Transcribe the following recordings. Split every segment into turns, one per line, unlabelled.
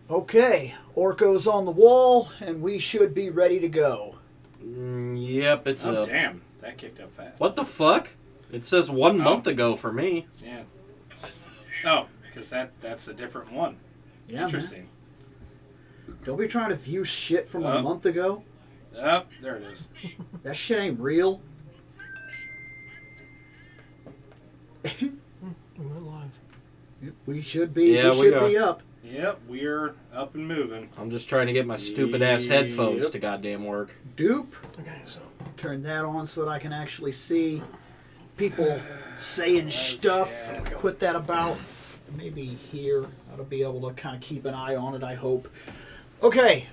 Okay, Orko's on the wall, and we should be ready to go.
Yep, it's
Oh, damn. That kicked up fast.
What the fuck? It says 1 month ago for me.
Yeah. Oh, because that's a different one.
Yeah,
Interesting.
Man. Don't be trying to view shit from a month ago.
Oh, there it is.
That shit ain't real.
We went live.
We should be.
Yeah,
we should be up.
Yep, we're up and moving.
I'm just trying to get my stupid ass headphones to goddamn work.
Dupe.
Okay, so
Turn that on so that I can actually see people saying stuff. Put that about maybe here. I'll be able to kind of keep an eye on it, I hope. Okay,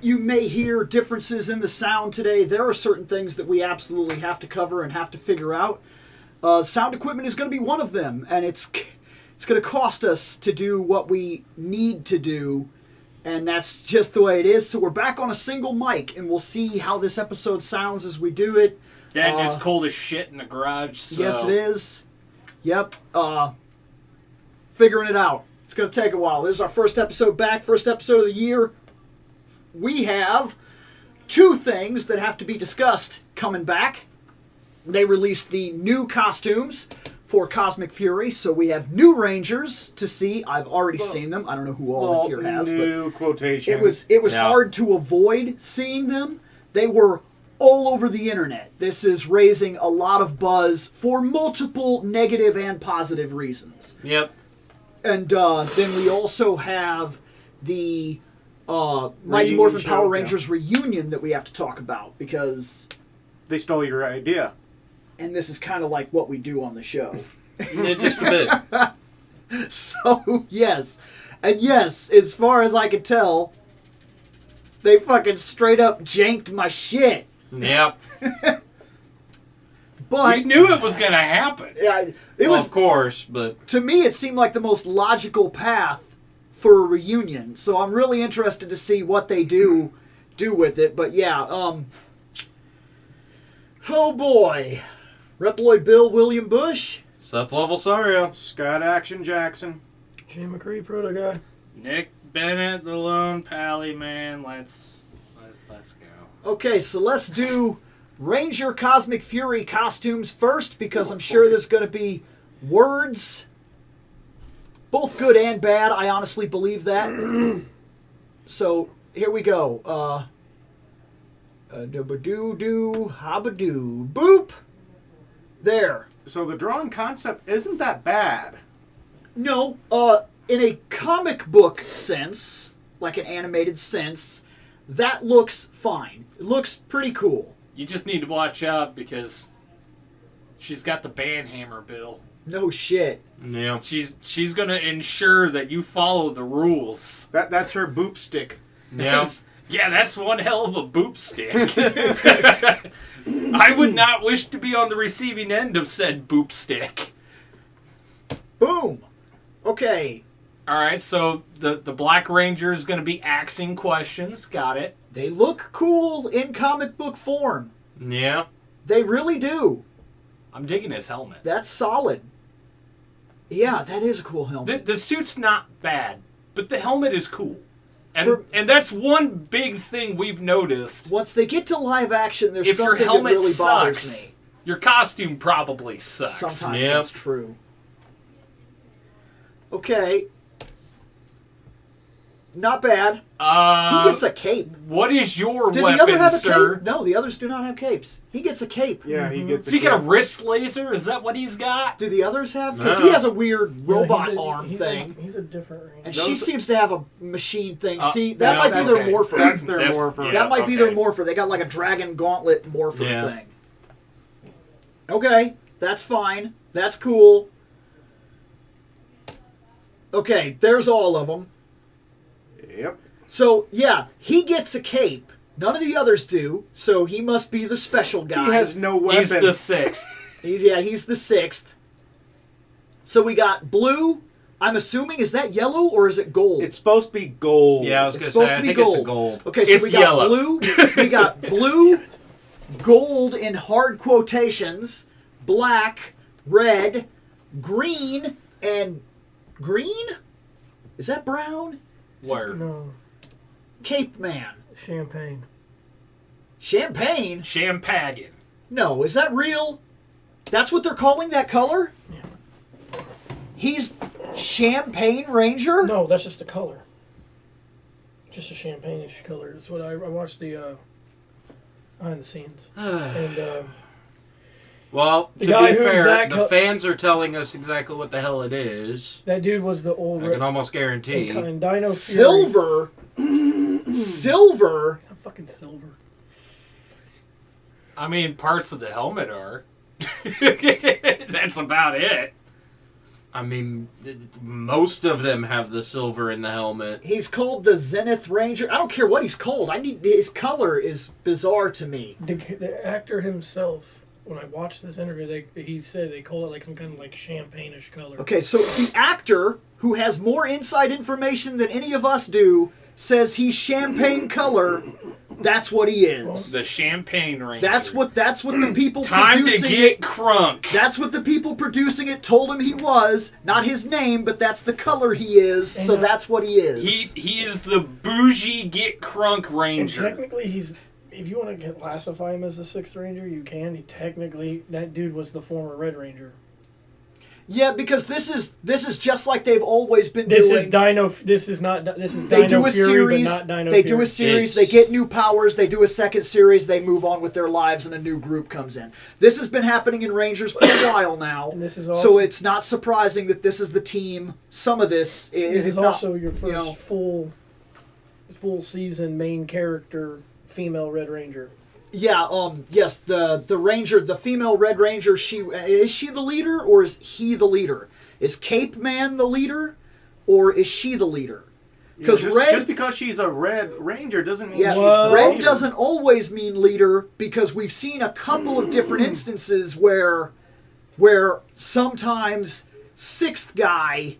you may hear differences in the sound today. There are certain things that we absolutely have to cover and have to figure out. Sound equipment is going to be one of them, and it's going to cost us to do what we need to do, and that's just the way it is. So we're back on a single mic, and we'll see how this episode sounds as we do it.
Then it's cold as shit in the garage. So.
Yes, it is. Yep. Figuring it out. It's going to take a while. This is our first episode back, first episode of the year. We have 2 things that have to be discussed coming back. They released the new costumes for Cosmic Fury, so we have new Rangers to see. I've already seen them. I don't know who all here has,
new
but
quotation.
it was hard to avoid seeing them. They were all over the internet. This is raising a lot of buzz for multiple negative and positive reasons.
Yep.
And then we also have the Mighty
Reunion
Morphin
show,
Power Rangers reunion that we have to talk about, because...
They stole your idea.
And this is kind of like what we do on the show.
Yeah, just a bit.
So, yes. And yes, as far as I can tell, they fucking straight up janked my shit.
Yep.
But
We knew it was going to happen.
it was,
of course, but...
to me, it seemed like the most logical path for a reunion. So I'm really interested to see what they do with it. But yeah, oh boy. ReploidBill, William Bush.
Seth Sario.
Scott Action Jackson.
Shane McCree, proto guy.
Nick Bennett, the lone pally man. Let's go.
Okay, so let's do Ranger Cosmic Fury costumes first, because I'm sure there's going to be words, both good and bad. I honestly believe that. So here we go. Do-ba-doo-doo, ha-ba-doo, boop. There.
So the drawing concept isn't that bad.
No, in a comic book sense, like an animated sense, that looks fine. It looks pretty cool.
You just need to watch out because she's got the band hammer, Bill.
No shit.
Yeah.
She's going to ensure that you follow the rules.
That's her boop stick.
Yeah.
Yeah, that's one hell of a boop stick. I would not wish to be on the receiving end of said boop stick.
Boom. Okay.
All right, so the Black Ranger is going to be axing questions. Got it.
They look cool in comic book form.
Yeah.
They really do.
I'm digging his helmet.
That's solid. Yeah, that is a cool helmet.
The suit's not bad, but the helmet is cool.
For-
And that's one big thing we've noticed.
Once they get to live action, there's
If your
something that
helmet
really bothers
sucks,
me.
your costume probably sucks.
Sometimes
Yep.
that's true. Okay. Not bad. He gets a cape.
What is your
Did
weapon,
the other have a
sir?
cape? No, the others do not have capes. He gets a cape.
Yeah, he gets.
Does he get a wrist laser? Is that what he's got?
Do the others have? Because
No.
he has a weird robot
he's a-
arm
he's
thing.
He's a different ranger.
And she seems to have a machine thing. See,
no,
that might be their
okay.
morpher.
That's their
That's-
morpher.
yeah.
That might be their
okay.
morpher. They got like a dragon gauntlet morpher
Yeah.
thing. Okay, that's fine. That's cool. Okay, there's all of them.
Yep.
So, yeah, he gets a cape. None of the others do, so he must be the special guy.
He has no weapon.
He's the sixth.
He's the sixth. So we got blue. I'm assuming, is that yellow or is it gold?
It's supposed to be gold.
Yeah, I was
It's
going to
supposed
say,
to
I
be
think
gold.
it's a gold.
Okay, so
It's
we got
yellow.
blue. We got blue, gold in hard quotations, black, red, green, and green? Is that brown?
Where?
No,
Cape Man.
champagne.
Champagne?
Champagne.
No, is that real? That's what they're calling that color?
Yeah.
He's Champagne Ranger?
No, that's just the color. Just a champagne-ish color. That's what I watched the behind the scenes. And
Well,
The
to
guy
be
who's
fair,
that
the fans are telling us exactly what the hell it is.
that dude was the old
I can almost guarantee.
and Dino Fury.
Silver? Silver?
It's not fucking silver.
I mean, parts of the helmet are. That's about it.
I mean, most of them have the silver in the helmet.
He's called the Zenith Ranger. I don't care what he's called. His color is bizarre to me.
The actor himself, when I watched this interview, he said they call it like some kind of like champagne-ish color.
Okay, so the actor who has more inside information than any of us do says he's champagne color. That's what he is.
The Champagne Ranger.
That's what the people
Time to
producing
get
it.
crunk.
That's what the people producing it told him he was. Not his name, but that's the color he is. So that's what he is.
He is the bougie get crunk
And
ranger.
technically, if you want to classify him as the Sixth Ranger, you can. That dude was the former Red Ranger.
Yeah, because this is just like they've always been
This
doing.
is Dino. This is not. This is
They
Dino
do a
Fury,
series.
but not Dino
They
Fury.
do a series.
It's-
They get new powers. They do a second series. They move on with their lives, and a new group comes in. This has been happening in Rangers for a while now.
And this is
So
also-
it's not surprising that this is the team. Some of this
This is
not,
also your first
you know,
full season main character female Red Ranger.
Yeah. Yes. The Ranger, the female Red Ranger. Is she the leader or is he the leader? Is Cape Man the leader, or is she the leader? Because
just because she's a Red Ranger doesn't mean
Yeah,
she's
Well-
the
red
leader.
doesn't always mean leader, because we've seen a couple of different instances where sometimes sixth guy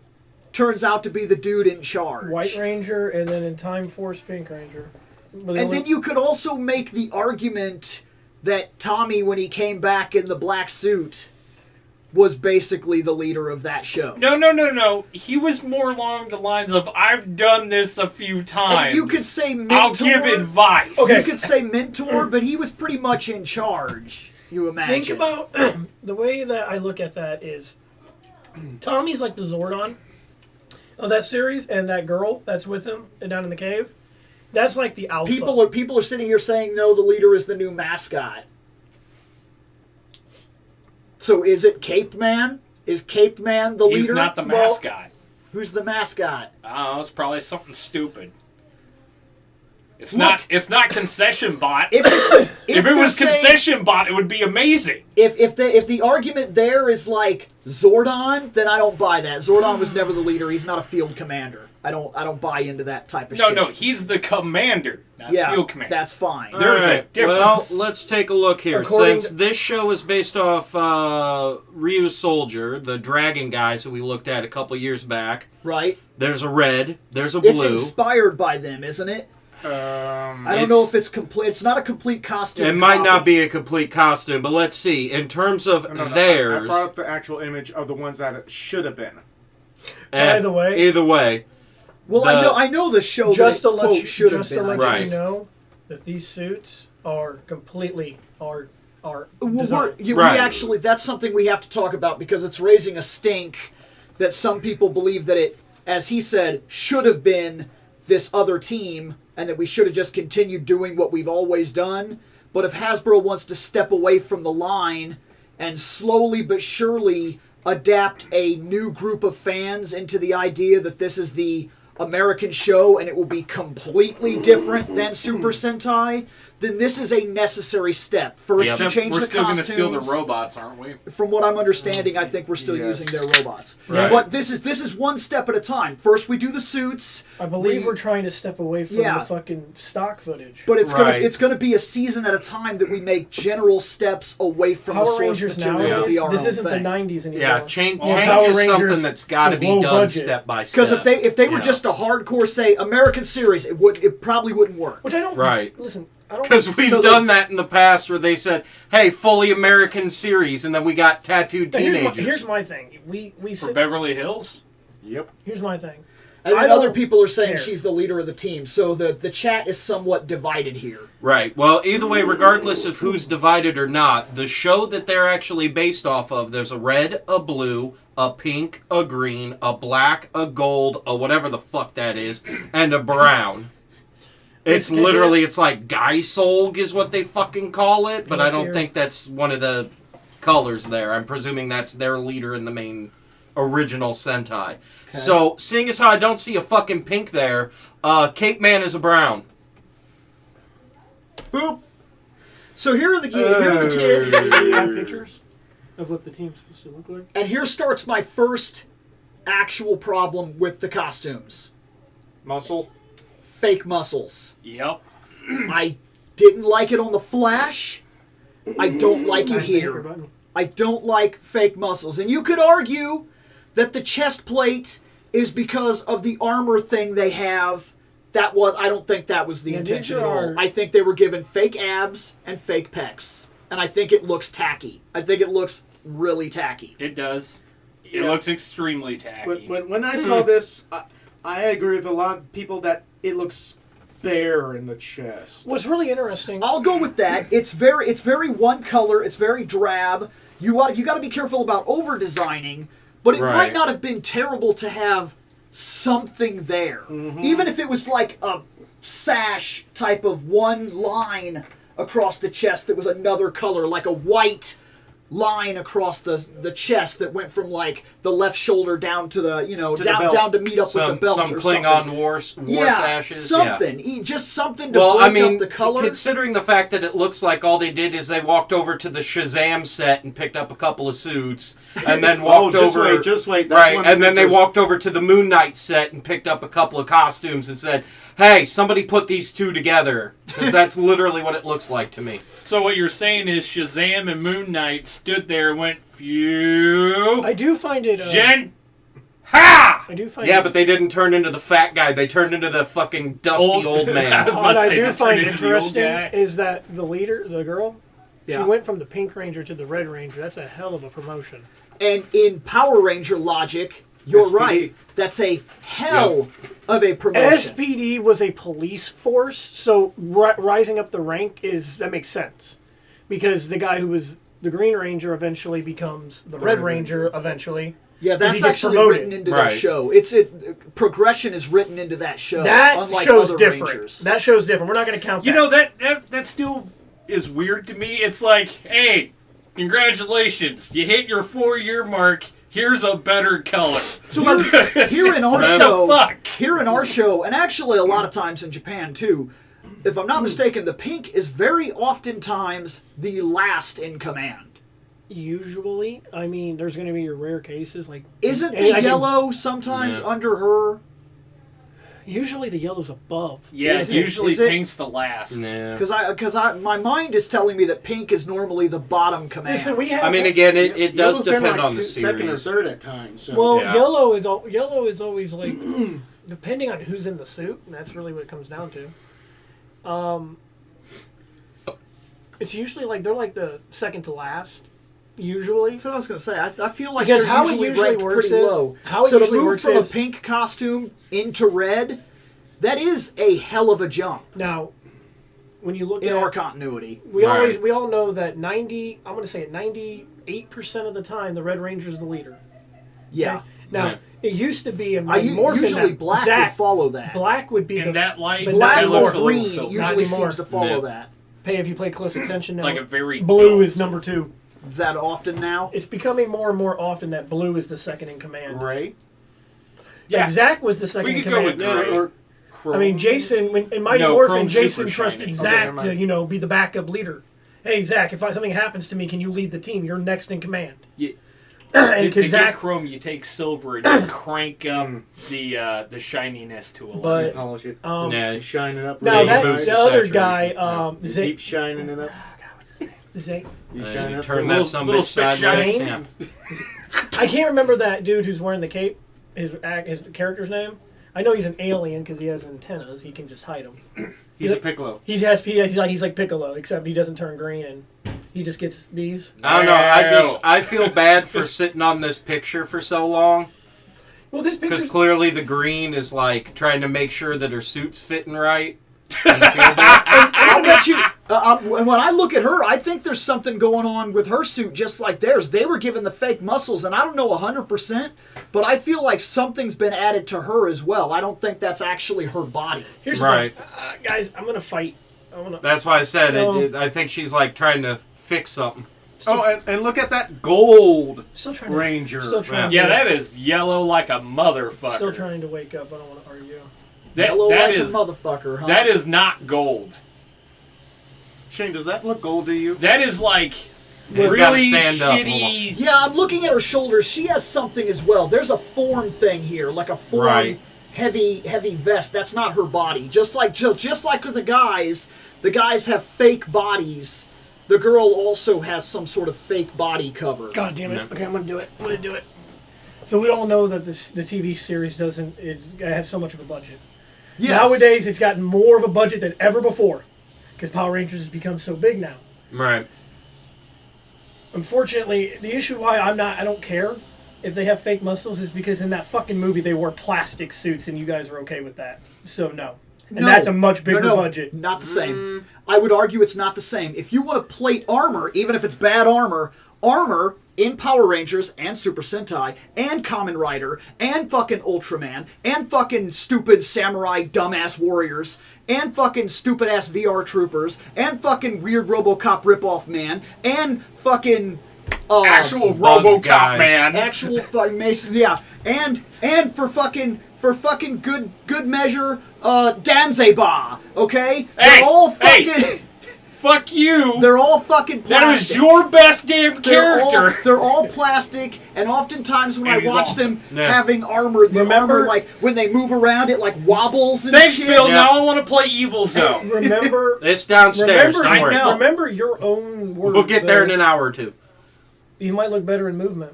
turns out to be the dude in charge.
White Ranger, and then in Time Force, Pink Ranger. But the
And
only-
then you could also make the argument that Tommy, when he came back in the black suit, was basically the leader of that show.
No. He was more along the lines of, I've done this a few times.
And you could say mentor.
I'll give advice.
You could say mentor, but he was pretty much in charge. You imagine.
Think about the way that I look at that is Tommy's like the Zordon of that series, and that girl that's with him down in the cave, that's like the alpha.
People are sitting here saying no, the leader is the new mascot. So is it Cape Man? Is Cape Man the leader?
He's not the
Well,
mascot.
who's the mascot?
Oh, it's probably something stupid. It's
Look.
not concession bot.
If it's
If it
they're
was
saying-
concession bot, it would be amazing.
if the argument there is like Zordon, then I don't buy that. Zordon was never the leader. He's not a field commander. I don't buy into that type of shit.
No, he's the commander, not
Yeah,
field commander.
that's fine.
There's a
Alright,
difference.
Well, let's take a look here.
According
Since
to-
this show is based off Ryu's Soldier, the dragon guys that we looked at a couple years back,
Right?
there's a red, there's a
It's
blue.
inspired by them, isn't it? I don't know if it's complete. It's not a complete costume.
It might not
copy.
be a complete costume, but let's see. In terms of
No,
theirs,
I brought up the actual image of the ones that it should have been.
Either way.
either way,
Well,
the-
I know the show
just to
that it,
let
quote,
you,
should have
just
been.
to let
Right.
you know that these suits are completely are
Well,
designed.
we
Right.
actually, that's something we have to talk about because it's raising a stink that some people believe that it, as he said, should have been this other team and that we should have just continued doing what we've always done. But if Hasbro wants to step away from the line and slowly but surely adapt a new group of fans into the idea that this is the American show and it will be completely different than Super Sentai, then this is a necessary step. First, to change
We're
the
still going to
costumes.
steal the robots, aren't we?
From what I'm understanding, I think we're still
Yes.
using their robots.
Right.
But this is one step at a time. First, we do the suits.
I believe we're trying to step away from
Yeah.
the fucking stock footage.
But it's
Right.
gonna be a season at a time that we make general steps away from the
Power
source
Rangers
material to
nowadays,
be our
this
own
isn't
thing.
the 90s anymore.
yeah, change
Well, Power
is something
Rangers
that's got to
was
be
low
done
budget.
step by step.
Because if they were
you
just a hardcore, say, American series, it probably wouldn't work.
Which I don't.
Right.
Listen, I don't.
Because we've
So
done that in the past where they said, hey, fully American series, and then we got tattooed
Now,
teenagers.
here's my thing. We
For
sit,
Beverly Hills?
Yep.
here's my thing.
And
I
then
don't
other people are saying
care.
she's the leader of the team. So the chat is somewhat divided here.
Right. Well, either way, regardless of who's divided or not, the show that they're actually based off of, there's a red, a blue, a pink, a green, a black, a gold, a whatever the fuck that is, and a brown. It's literally, it's like Gaisolg is what they fucking call it, but I don't think that's one of the colors there. I'm presuming that's their leader in the main original Sentai. Okay. So, seeing as how I don't see a fucking pink there, Cape Man is a brown.
Boop. So here's the kids.
Do you have pictures of what the team's supposed to look like?
And here starts my first actual problem with the costumes.
Muscle.
Fake muscles.
Yep.
I didn't like it on the Flash. I don't like it here. I don't like fake muscles. And you could argue that the chest plate is because of the armor thing they have. I don't think that was the intention at all. I think they were given fake abs and fake pecs. And I think it looks tacky. I think it looks really tacky.
It does. It looks extremely tacky.
When I saw this, I agree with a lot of people that it looks bare in the chest.
What's really interesting...
I'll go with that. It's very one color. It's very drab. You got to be careful about over-designing, but it might not have been terrible to have something there. Mm-hmm. Even if it was like a sash type of one line across the chest that was another color, like a white line across the chest that went from like the left shoulder down to the down to meet up with the belt or something.
Klingon war sashes.
Something. Yeah. Just something to break up the color.
Considering the fact that it looks like all they did is they walked over to the Shazam set and picked up a couple of suits, and then walked over.
Just wait.
That's and then they walked over to the Moon Knight set and picked up a couple of costumes and said, "Hey, somebody put these two together," because that's literally what it looks like to me.
So what you're saying is Shazam and Moon Knight stood there and went, phew.
I do find it...
Jen! Ha!
I do find
Yeah, but they didn't turn into the fat guy. They turned into the fucking dusty old man.
What I do find interesting is that the leader, the girl, she went from the Pink Ranger to the Red Ranger. That's a hell of a promotion.
And in Power Ranger logic, you're right. That's a hell of a promotion.
SPD was a police force, so rising up the rank that makes sense. Because the guy who was the Green Ranger eventually becomes the Red Ranger eventually.
Yeah, that's actually written into the show. Progression is written into that show.
That show's different.
Rangers.
That show's different. We're not going to count that.
You know, that still is weird to me. It's like, hey, congratulations. You hit your 4-year mark. Here's a better color.
So here in our show, and actually a lot of times in Japan too, if I'm not mistaken, the pink is very oftentimes the last in command.
Usually, I mean, there's going to be your rare cases like.
Isn't the yellow sometimes under her?
Usually the yellow's above.
Yeah, usually pink's the last.
Because my mind is telling me that pink is normally the bottom command.
Listen,
again, it does depend on the series.
Second or third at times. So.
Well, yellow is always like depending on who's in the suit, and that's really what it comes down to. It's usually like they're like the second to last. Usually,
that's what I was going to say. I feel like
because
they're
how
usually
it usually
ranked
works
pretty
is
low.
how it
so to
usually
move
works
from
is
a pink costume into red, that is a hell of a jump.
Now, when you look
in
at
our continuity,
we all know that 98% of the time the Red Ranger is the leader.
Yeah.
Okay? Now it used to be in
Morpher usually black would follow that.
Black would be
that light.
Black or green usually seems to follow that.
If you pay close attention now,
like a very
blue is number 2.
Is that often now?
It's becoming more and more often that blue is the second in command.
Gray?
Yeah. Like Zach was the second in command.
We could go with
gray. I mean, Jason, in Mighty Morphin, Jason trusted Zach to, be the backup leader. Hey, Zach, if something happens to me, can you lead the team? You're next in command.
Yeah.
And
to get chrome, you take silver and you crank up the shininess to 11.
Polish it.
You
shine it up.
Now, the other guy,
keep shining it up.
Zane.
You shine up.
Turn that some bitch sideways.
I can't remember that dude who's wearing the cape. His character's name. I know he's an alien because he has antennas. He can just hide them.
He's a Piccolo.
He's like Piccolo, except he doesn't turn green and he just gets these.
I don't know. I feel bad for sitting on this picture for so long.
Well, this
Because
picture.
clearly the green is like trying to make sure that her suit's fitting right. And feel better.
I'll bet you. When I look at her, I think there's something going on with her suit, just like theirs. They were given the fake muscles, and I don't know 100%, but I feel like something's been added to her as well. I don't think that's actually her body.
Here's
Right.
the thing. Guys, I'm gonna fight.
That's why I said
No.
I think she's like trying to fix something.
Oh, and look at that gold
Still trying
Ranger.
Still trying.
Yeah,
to,
that is yellow like a motherfucker.
Still trying to wake up. I don't want to argue.
Yellow
that
like
is
a motherfucker, huh?
that is not gold.
Shane, does that look gold to you?
That is like
He's gotta
really
stand up.
shitty.
Yeah, I'm looking at her shoulders. She has something as well. There's a form thing here, like a form
Right.
heavy vest. That's not her body. Just like with the guys have fake bodies. The girl also has some sort of fake body cover.
God damn it.
Yeah.
Okay, I'm gonna do it. So we all know that the TV series it has so much of a budget.
Yes.
Nowadays, it's gotten more of a budget than ever before because Power Rangers has become so big now.
Right.
Unfortunately, the issue why I don't care if they have fake muscles is because in that fucking movie they wore plastic suits and you guys are okay with that. So no. And
No.
that's a much bigger
No,
budget.
Not the same. I would argue it's not the same. If you want to plate armor, even if it's bad armor in Power Rangers and Super Sentai and Kamen Rider and fucking Ultraman and fucking stupid samurai dumbass warriors and fucking stupid ass VR troopers and fucking weird RoboCop ripoff man and fucking
Actual
bug
RoboCop
guys.
man.
actual fucking Mason, yeah, and for fucking good measure, Danzeba, okay?
Hey,
They're all
hey.
fucking.
Fuck you.
They're all fucking
That
plastic.
was your best damn character.
They're all plastic, and oftentimes when
And
I
he's
watch
awesome.
them
Yeah.
having armor, the
Remember-
armor, like, when they move around, it, like, wobbles and
Thanks,
shit.
Bill.
Yeah.
Now I want to play Evil Zone.
Remember,
It's downstairs.
remember,
Don't worry.
I know.
remember your own words.
We'll get there in
though.
an hour or two.
You might look better in movement.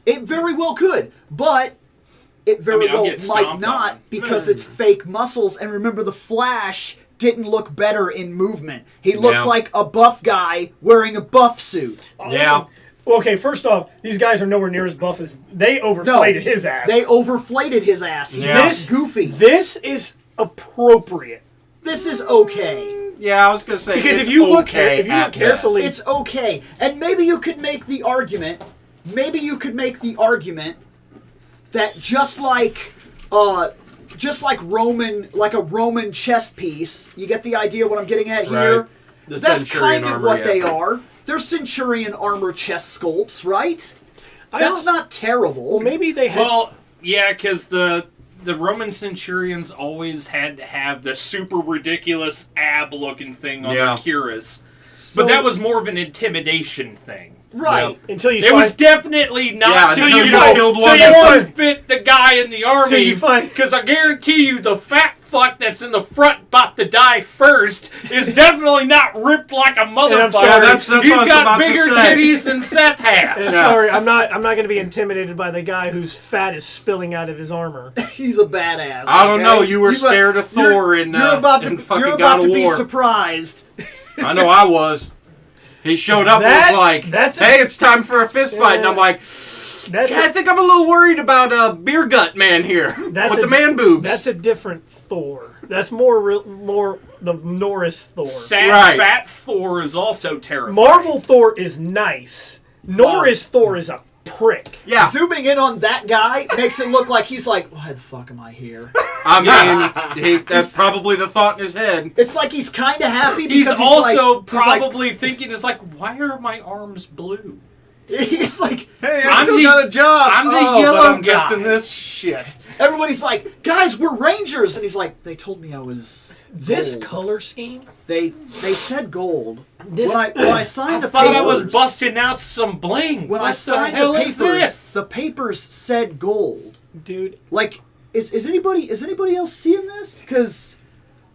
It very well could, but it very
I'll
well
get
might
stomped
not
on.
because it's fake muscles. And remember, the Flash didn't look better in movement. He looked
Yeah.
like a buff guy wearing a buff suit.
Yeah.
Okay, first off, these guys are nowhere near as buff as they overflated his ass.
They overflated his ass. He
Yeah.
looks goofy.
This is appropriate.
This is okay.
Yeah, I was gonna say
Because
it's
if you look
okay
if you look
at
carefully-
best.
It's okay. And maybe you could make the argument. Maybe you could make the argument that just like Roman, like a Roman chess piece. You get the idea what I'm getting at here.
Right. The
That's
Centurion
kind of
armor,
what
yeah.
they are. They're Centurion armor chest sculpts, right?
I
That's
don't-
not terrible.
Well, maybe they had.
Well, yeah, because the Roman centurions always had to have the super ridiculous ab-looking thing on
Yeah.
their cuirass.
So-
But that was more of an intimidation thing.
right.
until you
It
find.
was definitely not
Yeah,
until
until
you
you killed
know,
one
till you
that's
want
right.
to fit the guy in the army.
Till you find-
Because I guarantee you, the fat fuck that's in the front about to die first is definitely not ripped like a motherfucker.
sorry,
that's what
He's
I was
got
about to
bigger
say.
titties than Seth has.
Yeah.
Sorry, I'm not going to be intimidated by the guy whose fat is spilling out of his armor.
He's a badass.
I don't
okay?
know. You were scared of Thor in
You're about
in
to,
fucking
you're
God
about
of
to be
War.
surprised.
I know I was. He showed up and
That-
was like,
that's a-
"Hey, it's time for a fist fight," and I'm like,
That's
"Yeah, I think I'm a little worried about Beer Gut Man here
That's
with
a-
the man boobs."
That's a different Thor. That's more the Norris Thor.
Sad,
Right.
fat Thor is also terrifying.
Marvel Thor is nice. Norris Thor is a prick.
yeah.
Zooming in on that guy makes it look like he's like, why the fuck am I here?
I mean, that's probably the thought in his head.
It's like he's kind of happy
He's
because
also
he's like,
probably thinking, it's like, why are my arms blue?
he's like,
Hey, I
I'm
still
the-
got a job.
I'm the
but
yellow
I'm just
guy.
in this shit.
everybody's like, guys, we're Rangers, and he's like, they told me I was.
This
gold.
color scheme.
They said gold.
This
When I signed
I
the
thought
papers,
I was busting out some bling.
When
What
I signed
hell
the
is
papers,
this?
the papers said gold.
dude.
Like, is anybody else seeing this? Because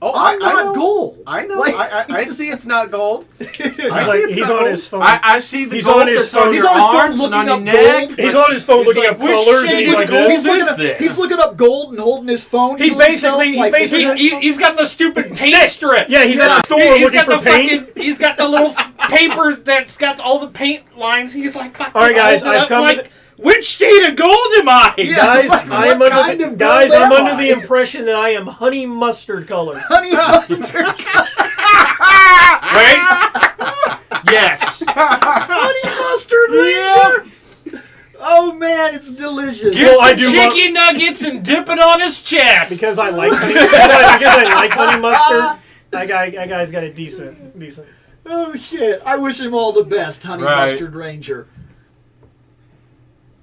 Oh,
I'm
I
not
know.
gold.
I know.
Like,
I see it's not gold. I
He's,
see
like,
it's
he's
not
on
gold.
his phone.
I see the
He's
gold
on his
that's
phone.
on
He's
your
on his phone
arms and
looking
on your
up
neck.
gold.
He's on his phone
He's
looking
like,
up
which
colors.
shade
And he's
of
like,
gold
this.
He's looking
is
up.
this?
He's looking up gold and holding his phone.
He's
to himself,
basically- he's
like,
basically-
He's got the stupid paint strip.
Yeah, he's at the store
He's
looking
got
for
the
paint.
fucking. He's got the little paper that's got all the paint lines. He's like, fucking
All right, guys,
hold it
I've
up
come
like,
to the,
Which state of gold am I?
Yeah.
Guys,
What
I am
kind
under
of
the, guys,
gold
I'm
am
under
I?
the impression that I am honey mustard color.
Honey mustard.
Right? Yes.
Honey mustard ranger. Oh man, it's delicious.
Get
Well, I
some
do
chicken nuggets and dip it on his chest.
Because I like honey, because I like honey mustard. That guy's got a decent.
Oh shit! I wish him all the best, Honey
Right.
Mustard Ranger.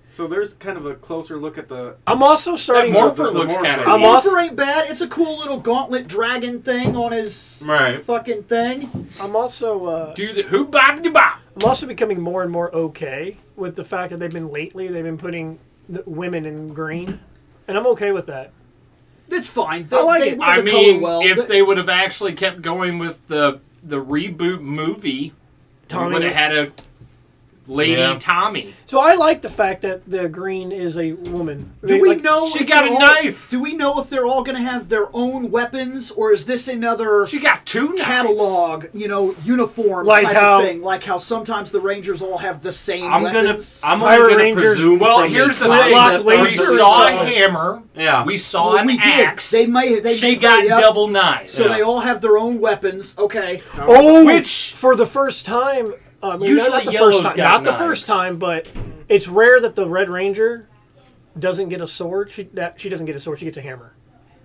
So there's kind of a closer look at the.
I'm also
that
starting
Morpher
the
looks
Morpher.
kind of
I'm
neat.
also-
Morpher ain't bad. It's a cool little gauntlet dragon thing on his
Right.
fucking thing.
I'm also
Do the who bop de bop.
I'm also becoming more and more okay with the fact that they've been putting the women in green, and I'm okay with that.
It's fine.
I like it.
wear
I
the color
mean,
well.
if they would have actually kept going with the reboot movie,
Tommy
we would have had a lady
Yeah.
Tommy.
So I like the fact that the green is a woman.
Do we
Like,
know?
she
if
got
they're
a
all-
knife.
Do we know if they're all going to have their own weapons, or is this another
She got 2 knives.
catalog? Uniform
Like
type
how-
of thing, like how sometimes the Rangers all have the same
I'm
weapons.
only
Pirate
gonna
Rangers-
presume.
Well,
from
here's the
concept
thing.
of
We
Laser
saw a
stuff.
hammer.
Yeah.
We saw
Oh,
an
we did.
axe.
They
she
made
got
that up.
double knives.
So they all have their own weapons. Okay.
Oh,
Which-
for the first time,
Usually
not the
yellow's
first time,
got
not the
knives.
first time, but it's rare that the Red Ranger doesn't get a sword. She doesn't get a sword. She gets a hammer.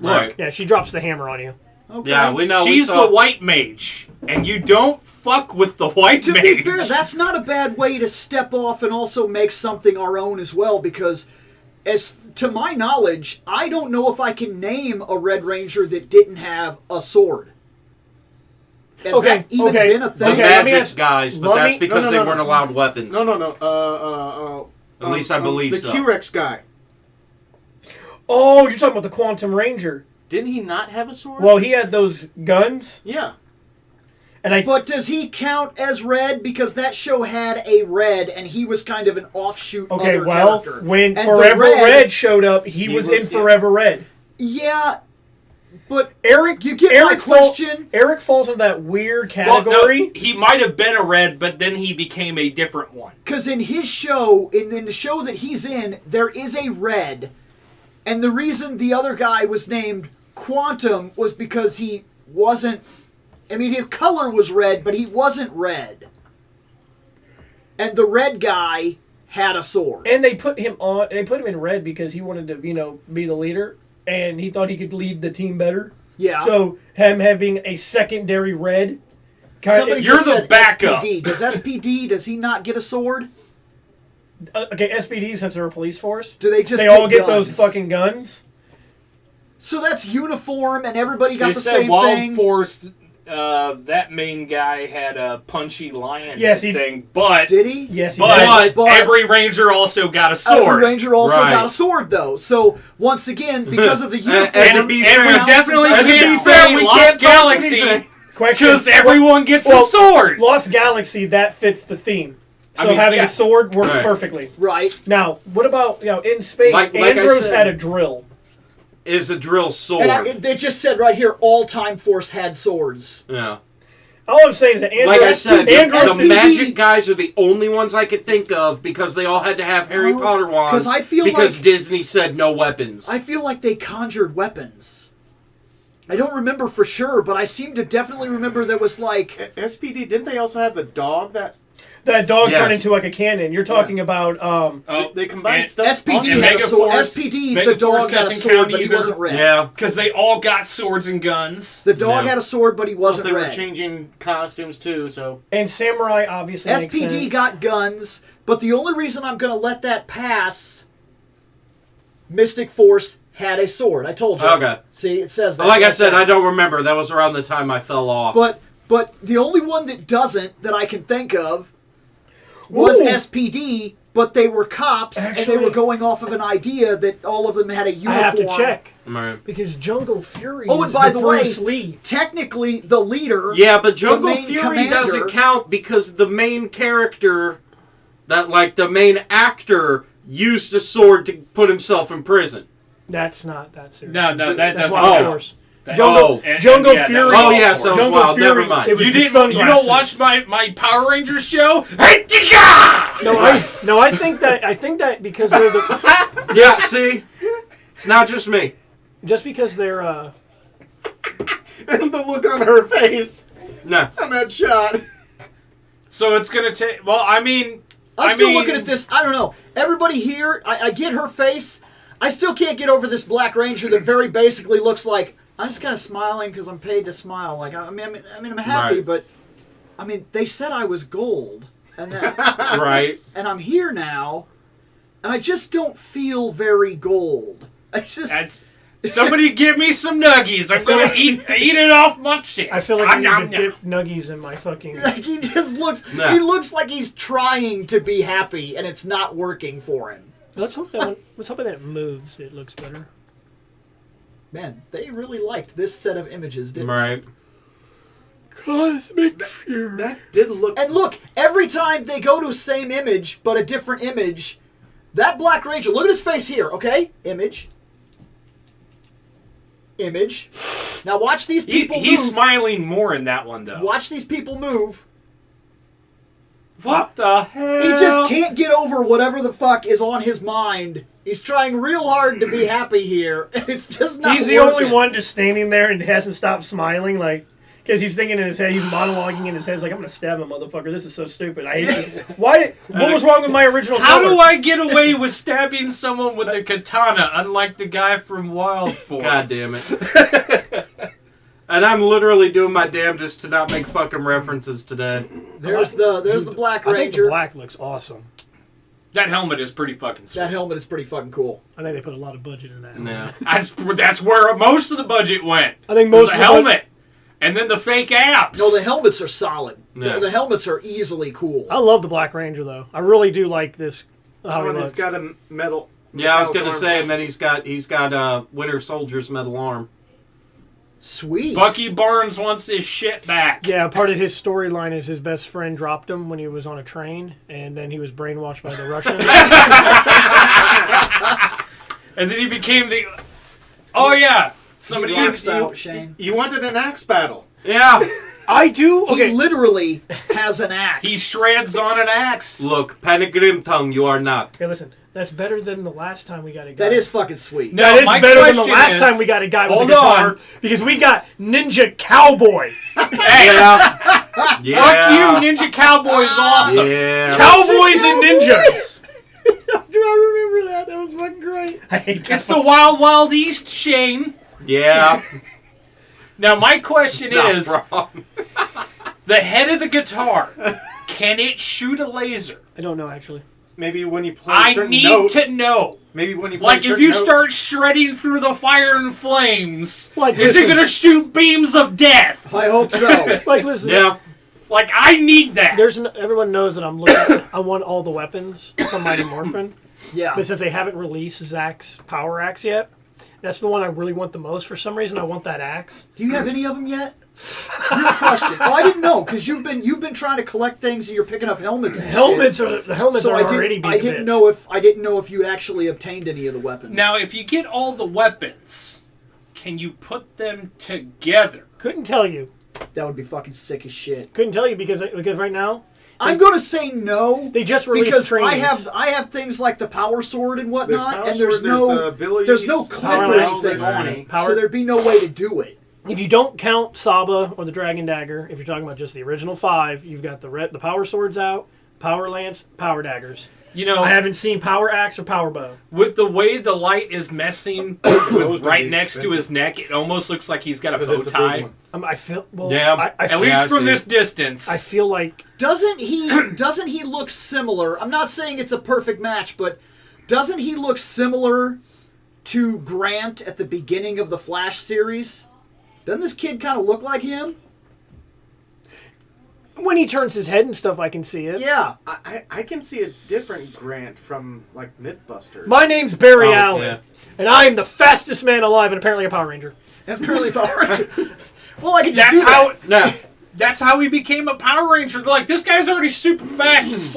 Right.
Yeah, she drops the hammer on you.
Okay.
Yeah, we know.
She's
we saw,
the white mage, and you don't fuck with the white
To
mage.
be fair, that's not a bad way to step off and also make something our own as well, because as to my knowledge, I don't know if I can name a Red Ranger that didn't have a sword. Has that even been a
the
thing?
Okay, let me
magic
ask-
guys, but
let
that's
me-
because
no,
they
no,
weren't
no.
allowed weapons.
No.
At least I believe
the
so.
Q-Rex guy.
Oh, you're talking about the Quantum Ranger.
Didn't he not have a sword?
Well, he had those guns,
yeah.
and I.
But does he count as Red? Because that show had a Red, and he was kind of an offshoot
Okay,
other
well,
character.
when
And the
Forever Red showed up, he was in
yeah.
Forever Red.
Yeah, but
Eric,
you get
Eric
my question?
Eric falls in that weird
Well,
category.
no, he might have been a red, but then he became a different one.
Because in his show, in the show that he's in, there is a Red, and the reason the other guy was named Quantum was because he wasn't. I mean, his color was red, but he wasn't red. And the red guy had a sword.
And they put him on. They put him in red because he wanted to, be the leader, and he thought he could lead the team better.
Yeah.
So him having a secondary red.
Somebody
You're
just
the
said
backup.
SPD. Does he not get a sword?
Okay, SPD, since they're a police force,
Do they just
they all get
guns?
those fucking guns.
So that's uniform, and everybody got
They
the
said
same
Wild
thing.
Force, that main guy had a punchy lion
Yes,
head
he-
thing, but
Did he?
Yes, he
but,
did.
But-
every ranger also got a
Every
sword.
Ranger also
Right.
got a sword, though. So once again, because of the uniform,
and to be
And we
fair-
definitely
and to be
can't
fair,
say
we
Lost
can't talk
Galaxy
anything.
Question:
because everyone gets
well,
a sword.
Lost Galaxy, that fits the theme. So
I mean,
having
yeah.
a sword works
Right.
perfectly.
right?
Now, what about in space?
Like I
Andros
said-
had a drill.
Is a drill sword.
And they just said right here, all Time Force had swords.
Yeah.
All I'm saying is that Andros,
Like I said,
Andros
the magic guys are the only ones I could think of because they all had to have Harry
Oh,
Potter wands.
'cause I feel
because
like-
Disney said no weapons.
I feel like they conjured weapons. I don't remember for sure, but I seem to definitely remember there was like
SPD, didn't they also have the dog that
that dog
Yes.
turned into like a cannon. You're talking about
Oh,
they combined
and-
stuff?
SPD
And
had a sword.
Megaforce-
SPD, the
Megaforce
dog had a
doesn't
sword,
count
but he
either.
wasn't red.
yeah.
because they all got swords and guns.
The dog
Yeah.
had a sword, but he
Plus,
wasn't
they were
red.
changing costumes too, so
and samurai obviously makes
SPD
sense.
got guns, but the only reason I'm going to let that pass, Mystic Force had a sword. I told you.
Okay.
See, it says that.
Like I
right
said,
there.
I don't remember. That was around the time I fell off.
But the only one that doesn't that I can think of was
Ooh.
SPD, but they were cops and they
Actually-
were going off of an idea that all of them had a uniform.
I have to check
Right.
because Jungle Fury.
Oh, and
is
by the way,
Bruce Lee.
technically the leader.
Yeah, but Jungle
main
Fury
commander-
doesn't count because the main character, the main actor, used a sword to put himself in prison.
That's not that serious.
No, that
That's
doesn't
Wild
Oh.
count.
Force. Jungle
yeah,
Fury.
Oh, yeah, so
Jungle
wild.
Fury,
Never mind.
it was
You
the
didn't. You don't
sunglasses.
watch my Power Rangers show?
No, I think that because they're the
Yeah, see? It's not just me.
just because they're
And the look on her face
No.
on that shot.
So it's gonna take. Well, I mean,
I'm still looking at this. I don't know. Everybody here, I get her face. I still can't get over this Black Ranger that very basically looks like I'm just kind of smiling because I'm paid to smile. Like I'm happy,
Right.
but I mean, they said I was gold, and that,
Right.
and I'm here now, and I just don't feel very gold. I just
that's. Somebody give me some nuggies. I'm gonna eat it off my chest.
I feel like I
Nom,
need to
nom,
dip nuggies in my fucking.
like he just looks.
No.
He looks like he's trying to be happy, and it's not working for him.
Let's hope that it moves. It looks better.
Man, they really liked this set of images, didn't they?
Right.
Cosmic Fury.
That did look.
And look, every time they go to the same image, but a different image, that Black Ranger, look at his face here, okay? Image. Image. Now watch these people
He's
move.
smiling more in that one though.
Watch these people move.
What the hell?
He just can't get over whatever the fuck is on his mind. He's trying real hard to be happy here, and it's just not
He's the
working.
only one just standing there and hasn't stopped smiling, like, because he's thinking in his head, he's monologuing in his head, he's like, I'm gonna stab him, motherfucker. This is so stupid. I hate it. What was wrong with my original
How
color?
do I get away with stabbing someone with a katana, unlike the guy from Wild Force?
God damn it. And I'm literally doing my damnedest to not make fucking references today.
There's the Black
I think the
Ranger.
black looks awesome.
That helmet is pretty fucking sweet.
That helmet is pretty fucking cool.
I think they put a lot of budget in that.
Yeah.
That's where most of the budget went.
I think
Was
most
the
of the
helmet, and then the fake abs.
No, the helmets are solid.
Yeah.
The helmets are easily cool.
I love the Black Ranger though. I really do like this. How he
He's
looks.
got a metal.
Yeah, I was
metallic
gonna
arm.
say, and then he's got Winter Soldier's metal arm.
Sweet.
Bucky Barnes wants his shit back.
Yeah, part of his storyline is his best friend dropped him when he was on a train, and then he was brainwashed by the Russians.
And then he became the. Oh yeah, somebody.
He works out, Shane.
You wanted an axe battle.
Yeah.
I do. Okay,
He literally has an axe.
He shreds on an axe.
Look, Panic Grimtongue, you are not.
okay, listen. That's better than the last time we got a guy.
That is fucking sweet.
No,
That is
my
better than the
question
last
is-
time we got a guy with a
Hold
guitar
on.
because we got Ninja Cowboy.
Hey,
Yeah.
fuck
Yeah.
you, Ninja Cowboy is awesome.
Yeah.
Cowboys and ninjas.
Do I remember that? That was fucking great.
I hate
It's
that.
the Wild Wild East, Shane.
Yeah.
Now my question
Not
is,
wrong.
the head of the guitar, can it shoot a laser?
I don't know actually.
Maybe when you play a
I
certain
need
note.
to know.
Maybe when you play
Like,
a
if
certain
you
note,
start shreding through the fire and flames,
Like,
is it
listen.
gonna shoot beams of death?
I hope so.
Like, listen.
Yeah.
Like, I need that.
Everyone knows that I'm looking. I want all the weapons from Mighty Morphin,
Yeah.
but since they haven't released Zach's power axe yet, that's the one I really want the most. For some reason, I want that axe.
Do you have any of them yet? Real question. Oh, I didn't know because you've been trying to collect things and you're picking up helmets. And
Helmets
shit.
are the helmets
So
are
I
already
didn't.
being
I didn't
bitched.
know if you had actually obtained any of the weapons.
Now, if you get all the weapons, can you put them together?
Couldn't tell you.
that would be fucking sick as shit.
Couldn't tell you because right now
I'm going to say no.
they just released
because
trainings.
I have things like the power sword and
There's
whatnot,
power
and there's
sword,
no
the abilities,
there's no clip
Power
or
lance,
anything
there's
on
the
it,
power-
so there'd be no way to do it.
If you don't count Saba or the Dragon Dagger, if you're talking about just the original 5, you've got the power swords out, power lance, power daggers.
You know,
I haven't seen power axe or power bow.
with the way the light is messing
Those
with
would
right
be
next to
expensive.
his neck, it almost looks like he's got a
Because
bow
it's a big
tie.
one.
I feel well.
Yeah,
I
At
feel,
least
Yeah, I
from
see.
this distance.
I feel like
Doesn't he look similar? I'm not saying it's a perfect match, but doesn't he look similar to Grant at the beginning of the Flash series? Doesn't this kid kind of look like him?
when he turns his head and stuff, I can see it.
Yeah.
I can see a different Grant from like Mythbusters.
My name's Barry
Oh,
Allen,
yeah.
and I am the fastest man alive, and apparently a Power Ranger.
And apparently Power Ranger. Well, I can just
That's
do
how.
that.
No.
That's how he became a Power Ranger. They're like, this guy's already super fast. Just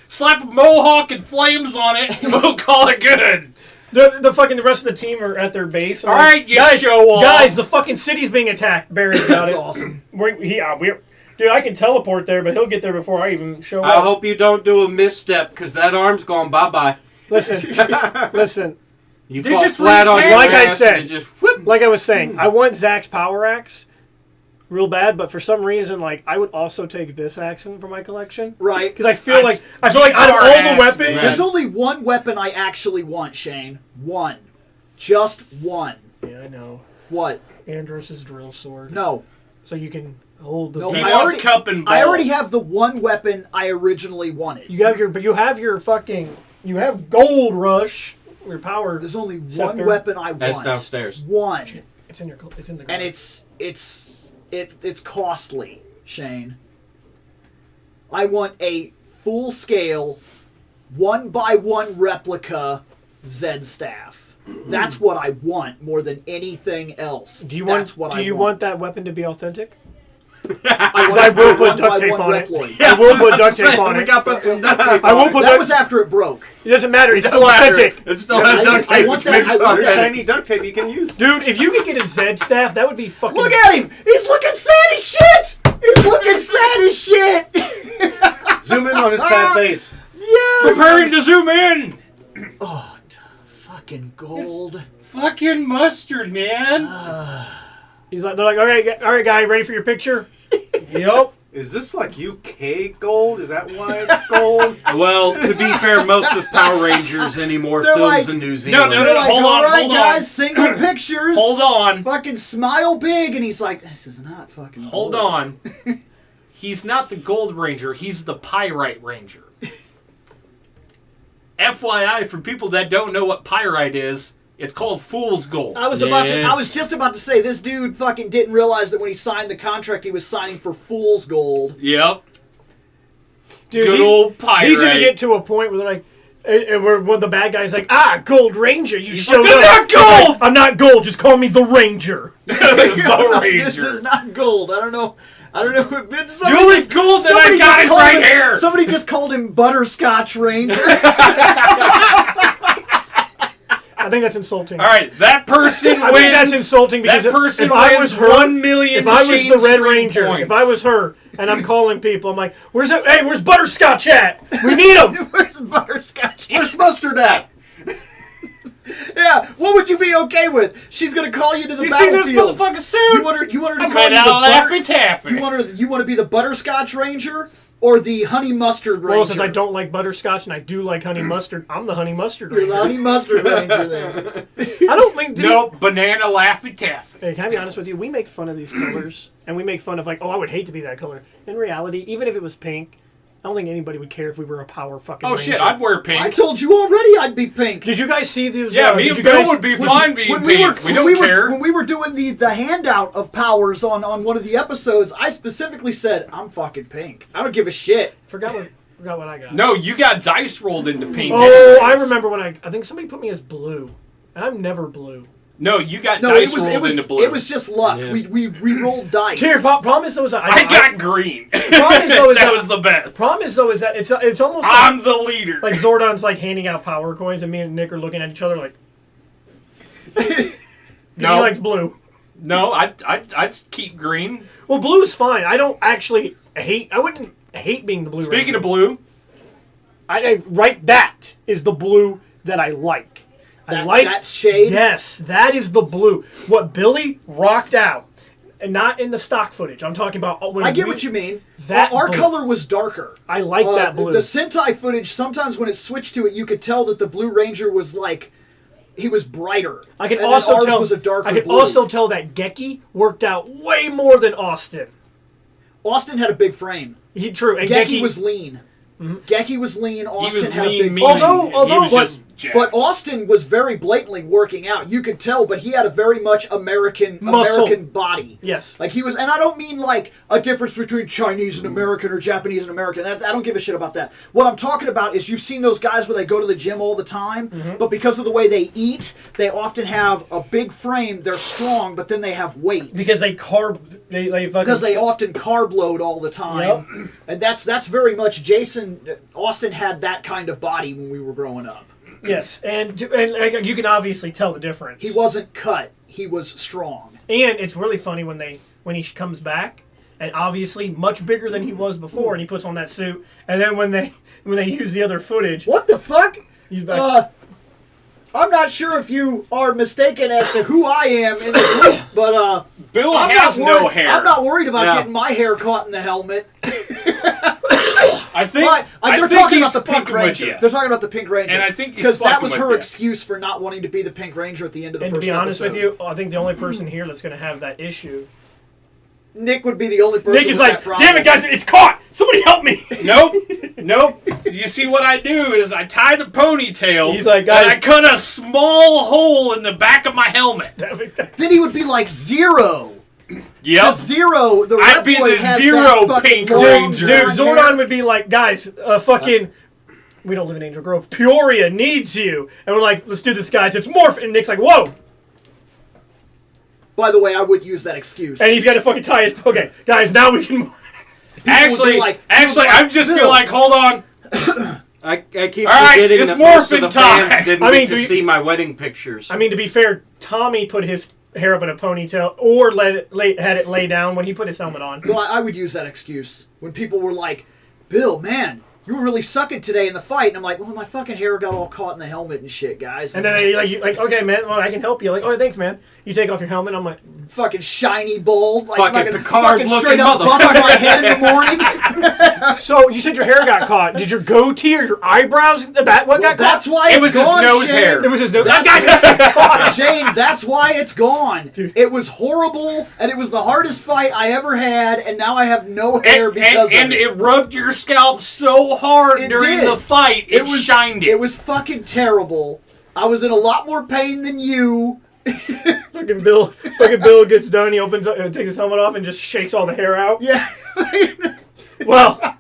slap a mohawk and flames on it, and we'll call it good.
The rest of the team are at their base.
All right, you show off.
Guys, the fucking city's being attacked. Barry's got
That's
it.
awesome.
Dude, I can teleport there, but he'll get there before I even show
I
up.
hope you don't do a misstep, because that arm's gone bye-bye.
Listen.
You
They
fall
just
flat on your
retake-
Like I
ass
said.
and just whoop.
Like I was saying, I want Zach's power axe real bad, but for some reason, like, I would also take this axe for my collection.
Right.
Because I feel like out of
guitar
all the
axe,
weapons,
man.
There's only one weapon I actually want, Shane. One. Just one.
yeah, I know.
What?
Andros's drill sword.
No.
So you can hold the.
No,
He
I
wants
already-
cup and ball.
I already have the one weapon I originally wanted.
You have Gold Rush. Your power.
There's only
Scepter.
one weapon I
That's
want.
downstairs.
One.
It's in the.
And it's costly, Shane. I want a full scale 1x1 replica Zed staff. That's what I want more than anything else.
Do you
That's
want?
what
Do you want that weapon to be authentic?
I
will put duct tape on it. I will put duct tape on
We
it.
got to put some duct tape
I
on
will
it.
put
That
duct.
was after it broke.
It doesn't matter. It's still
Doesn't matter.
authentic.
It still
Yeah,
has
I
duct
just- I
tape,
want
which
that-
makes
I
it
want that.
authentic.
Shiny duct tape you can use.
Dude, if you could get a Zed staff, that would be fucking.
Look at him! He's looking sad as shit! He's looking sad as shit!
Zoom in on his sad face.
Yes!
Preparing to zoom in.
Oh, fucking gold.
Fucking mustard, man.
They're like, all right, guy, ready for your picture? Yup.
Is this like UK gold? Is that why it's gold?
Well, to be fair, most of Power Rangers anymore
They're
films
like-
in New Zealand.
no,
They're like,
hold on,
all right,
hold on.
guys, single pictures.
Hold on.
Fucking smile big, and he's like, this is not fucking
Hold
gold.
on. He's not the Gold Ranger. He's the Pyrite Ranger. FYI, for people that don't know what Pyrite is, it's called Fool's Gold.
I was just about to say, this dude fucking didn't realize that when he signed the contract, he was signing for fool's gold.
Yep.
Dude,
Good old Pyrite.
He's gonna get to a point where they're like, and where one of the bad guys like, Gold Ranger, you
He's
showed
like,
up.
"I'm not gold!"
I'm not gold. Just call me the Ranger.
the Ranger.
This is not gold. I don't know.
The only gold that I got is right here.
Somebody just called him Butterscotch Ranger.
I think that's insulting.
All right, that person wins.
I think that's insulting because
that person
if I
wins
was her,
1 million.
if I was
Shane
the Red
Street
Ranger,
points.
if I was her, and I'm calling people, I'm like, where's Butterscotch at? We need him.
Where's Butterscotch?
Where's mustard at?
Yeah, what would you be okay with? She's gonna call you to the
You see this
battlefield.
motherfucking suit?
You want her to
I'm
call
made
you
out
the
of
butter,
Laffy Taffy.
you want to be the Butterscotch Ranger or the Honey Mustard Ranger?
Well, since I don't like butterscotch and I do like honey mustard, I'm the honey mustard
You're
Ranger.
the Honey Mustard Ranger then.
I don't think.
Nope, banana Laffy Taffy.
Hey, can I be honest with you? We make fun of these colors, and we make fun of like, oh, I would hate to be that color. In reality, even if it was pink, I don't think anybody would care if we were a power fucking.
Oh
Ranger.
shit, I'd wear pink.
I told you already I'd be pink.
Did you guys see these?
Yeah, me
did
and
you
Bill
guys-
would be fine being pink. We don't care.
When we were doing the handout of powers on one of the episodes, I specifically said, I'm fucking pink. I don't give a shit.
Forgot what I got.
No, you got dice rolled into pink.
Oh,
anyways.
I remember when I think somebody put me as blue, and I'm never blue.
No, you got
No,
dice
it was
rolled into blue.
it was just luck.
Yeah.
We rolled dice.
Here, promise though is that
I got green.
Promise though is
that was the best.
Promise though is that it's almost
I'm
like,
the leader.
like Zordon's like handing out power coins, and me and Nick are looking at each other like.
No.
He likes blue.
No, I just keep green.
Well, blue's fine. I don't actually hate. I wouldn't hate being the blue.
Speaking
Ranger.
of blue,
right, that is the blue that I like. I like
that shade?
Yes, that is the blue. What Billy rocked out, and not in the stock footage. I'm talking about when
I get what you mean.
That
Our
blue.
color was darker.
I like that blue.
The Sentai footage, sometimes when it switched to it, you could tell that the Blue Ranger was like, he was brighter.
I can
And then
also
ours
tell.
was a darker
I can
blue.
also tell that Geki worked out way more than Austin.
Austin had a big frame.
True, and
Geki was lean. Geki was lean. Austin
was
had
lean,
a big
mean,
frame.
and he was
but,
just jacked.
but Austin was very blatantly working out. You could tell, but he had a very much
Muscle.
American body.
Yes.
Like he was, and I don't mean like a difference between Chinese and American or Japanese and American. I don't give a shit about that. What I'm talking about is you've seen those guys where they go to the gym all the time, but because of the way they eat, they often have a big frame. They're strong, but then they have weight.
Because they
Because they often carb load all the time, and that's very much Austin had that kind of body when we were growing up.
Yes, and you can obviously tell the difference.
He wasn't cut. He was strong.
And it's really funny when he comes back, and obviously much bigger than he was before, and he puts on that suit. And then when they use the other footage,
What the fuck?
he's back.
I'm not sure if you are mistaken as to who I am in the group, but
Bill
I'm
has
not
no
worried,
hair.
I'm not worried about
Yeah.
getting my hair caught in the helmet.
I think
But they're
think
talking
he's
about the Pink
fucking with
Ranger.
you.
They're talking about the Pink Ranger.
And I think he's
because that
fucking
was
with
her
you.
excuse for not wanting to be the Pink Ranger at the end of the
And to
first
be honest
episode.
with you, I think the only person here that's going to have that issue.
Nick would be the only person.
Nick is
with
like,
that problem.
damn it, guys, it's caught! Somebody help me!
Nope. You see what I do is I tie the ponytail.
He's like,
and
guys-
I cut a small hole in the back of my helmet.
Then he would be like Zero.
Yep.
Because Zero, the
I'd be
Reploid
the
has
Zero
that fucking
Pink
long
Ranger.
Dude,
blonde
Zordon
hair.
would be like, guys, fucking, we don't live in Angel Grove. Peoria needs you. And we're like, let's do this, guys. It's Morph. And Nick's like, whoa.
By the way, I would use that excuse.
And he's got to fucking tie his, okay, guys, now we can.
Actually,
like-
I'm just
Bill.
be like, hold on.
I keep
All right,
forgetting
it's
that most of the
morphin' time.
fans didn't
I mean,
get
do
to
you-
see my wedding pictures.
I mean, to be fair, Tommy put his hair up in a ponytail or had it lay down when he put his helmet on.
Well, I would use that excuse when people were like, "Bill, man, you were really sucking today in the fight," and I'm like, "Well, my fucking hair got all caught in the helmet and shit, guys."
And then they like, okay, man, well, I can help you. Like, oh, thanks, man. You take off your helmet. I'm like,
fucking shiny bald, like
Fucking Picard-looking
straight up buff my head in the morning.
so you said your hair got caught. Did your goatee or your eyebrows? That what got
That's
caught?
why
It
it's
was his
gone,
nose
Shane.
hair.
It was his nose.
That's- Shane, that's why it's gone. It was horrible, and it was the hardest fight I ever had, and now I have no hair because
And
of
it rubbed your scalp so hard
It
during
did.
the fight, it shined it.
It was fucking terrible. I was in a lot more pain than you.
Fucking Bill gets done. He opens up, takes his helmet off, and just shakes all the hair out.
Yeah.
Well,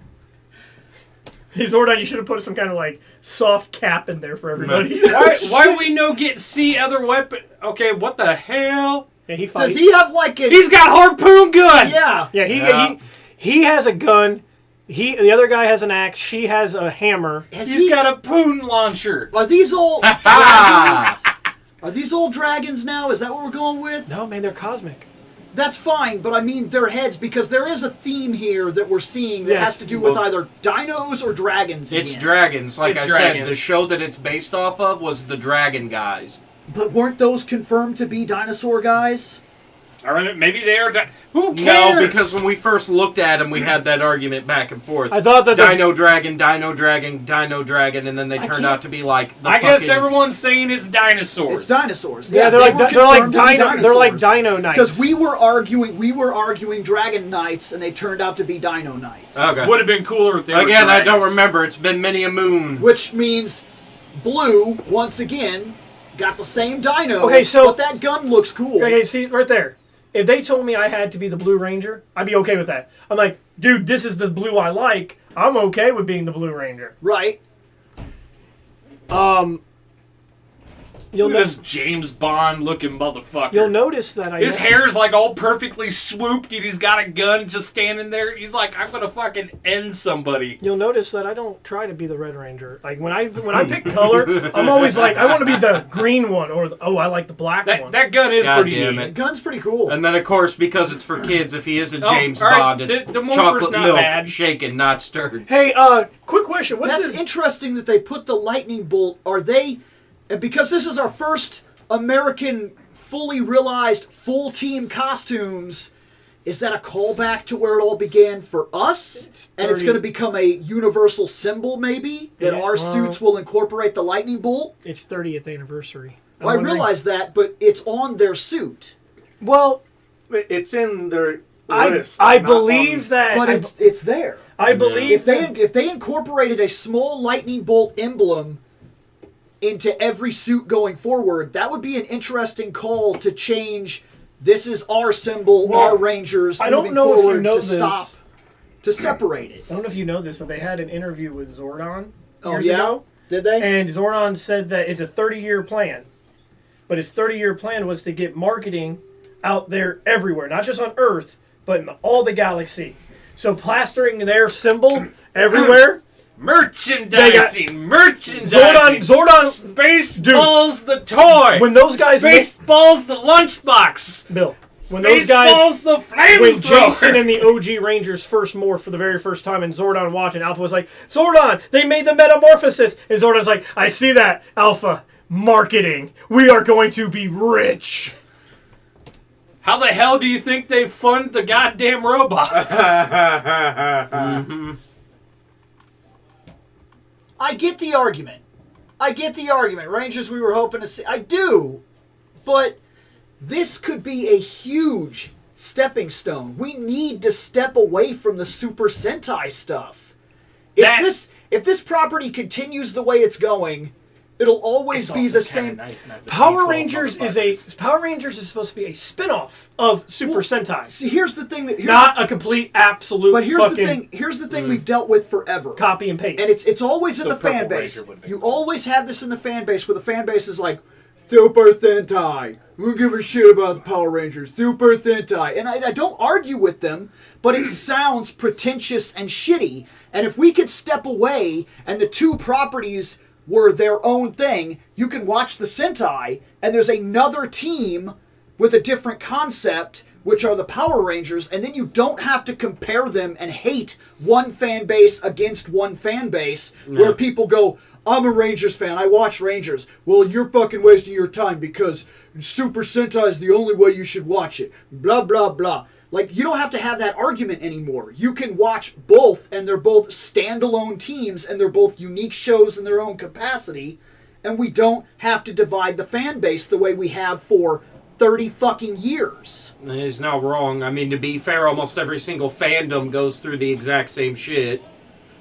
he's Zordon. You should have put some kind of like soft cap in there for everybody.
Why we no get see other weapon? Okay, what the hell?
Yeah, he fights.
Does he have like a...
He's got harpoon gun.
Yeah.
Yeah,
Yeah.
he has a gun. The other guy has an axe. She has a hammer.
He's got a poon launcher.
Are these all dragons? Are these all dragons now? Is that what we're going with?
No, man, they're cosmic.
That's fine, but I mean their heads, because there is a theme here that we're seeing that
Yes.
has to do with
Well,
either dinos or dragons.
It's
again.
dragons. Like
It's
I
dragons.
said, the show that it's based off of was the Dragon Guys.
But weren't those confirmed to be dinosaur guys?
Or maybe they are. Who cares?
No, because when we first looked at them, we had that argument back and forth.
I thought that
Dino Dragon, Dino Dragon, Dino Dragon, and then they
I
turned
can't-
out to be like the
I guess
fucking-
everyone's saying it's dinosaurs.
It's dinosaurs.
Yeah,
they
they're like
were
they're like
confirmed to be
dino. They're like Dino Knights.
Because we were arguing Dragon Knights, and they turned out to be Dino Knights.
Okay.
Would have been cooler if they were
Again, I don't
dragons.
remember. It's been many a moon.
Which means Blue, once again, got the same dino.
Okay, so-
but that gun looks cool.
Okay, see right there. If they told me I had to be the Blue Ranger, I'd be okay with that. I'm like, dude, this is the blue I like. I'm okay with being the Blue Ranger.
Right.
You'll
Look at
notice.
this James Bond looking motherfucker.
You'll notice that I.
His hair is like all perfectly swooped, and he's got a gun just standing there. And he's like, "I'm gonna fucking end somebody."
You'll notice that I don't try to be the Red Ranger. Like when I pick color, I'm always like, I want to be the green one, or I like the black one.
That gun is
God
pretty
damn
neat.
it.
Gun's pretty cool.
And then, of course, because it's for kids, if he is a
Oh,
James
all right,
Bond, it's
the Morpher's
chocolate
not
milk,
bad.
shaken, not stirred.
Hey, quick question. What's
That's
this?
interesting that they put the lightning bolt. Are they... Because this is our first American fully realized full team costumes, is that a callback to where it all began for us? And it's
30
going to become a universal symbol, maybe? That
Yeah,
our
well-
suits will incorporate the lightning bolt?
It's 30th anniversary. I'm
Well, I
wondering-
realize that, but it's on their suit.
Well,
It's in their
I
list.
I
not
believe
on-
that.
But it's there.
I believe
If they incorporated a small lightning bolt emblem into every suit going forward, that would be an interesting call to change. This is our symbol,
Well,
our Rangers.
I don't
moving
know if you
forward
know
to
this.
stop, to separate it.
I don't know if you know this, but they had an interview with Zordon
Oh
years
yeah,
ago,
did they?
and Zordon said that it's a 30-year plan, but his 30-year plan was to get marketing out there everywhere, not just on Earth, but in all the galaxy. So plastering their symbol everywhere
Merchandising.
Zordon.
Spaceballs the toy.
When those guys
Spaceballs the lunchbox.
Bill. When those guys,
Spaceballs the flamethrower.
when Jason and the OG Rangers first morphed for the very first time, and Zordon watched, and Alpha was like, Zordon, they made the metamorphosis, and Zordon's like, I see that, Alpha. Marketing. We are going to be rich.
How the hell do you think they fund the goddamn robots?
I get the argument. Rangers we were hoping to see. I do. But this could be a huge stepping stone. We need to step away from the Super Sentai stuff. If this property continues the way it's going, it'll always be the same.
Nice
Power Rangers is supposed to be a spin-off of Super Sentai.
See, here's the thing
Not a complete absolute.
But here's the thing we've dealt with forever.
Copy and paste.
And it's always in the fan base. You always have this in the fan base where the fan base is like, Super Sentai. We don't give a shit about the Power Rangers. Super Sentai. And I don't argue with them, but it sounds pretentious and shitty. And if we could step away and the two properties were their own thing, you can watch the Sentai, and there's another team with a different concept, which are the Power Rangers, and then you don't have to compare them and hate one fan base against one fan base, where people go, I'm a Rangers fan, I watch Rangers. Well, you're fucking wasting your time because Super Sentai is the only way you should watch it. Blah, blah, blah. Like, you don't have to have that argument anymore. You can watch both, and they're both standalone teams, and they're both unique shows in their own capacity, and we don't have to divide the fan base the way we have for 30 fucking years.
He's not wrong. I mean, to be fair, almost every single fandom goes through the exact same shit.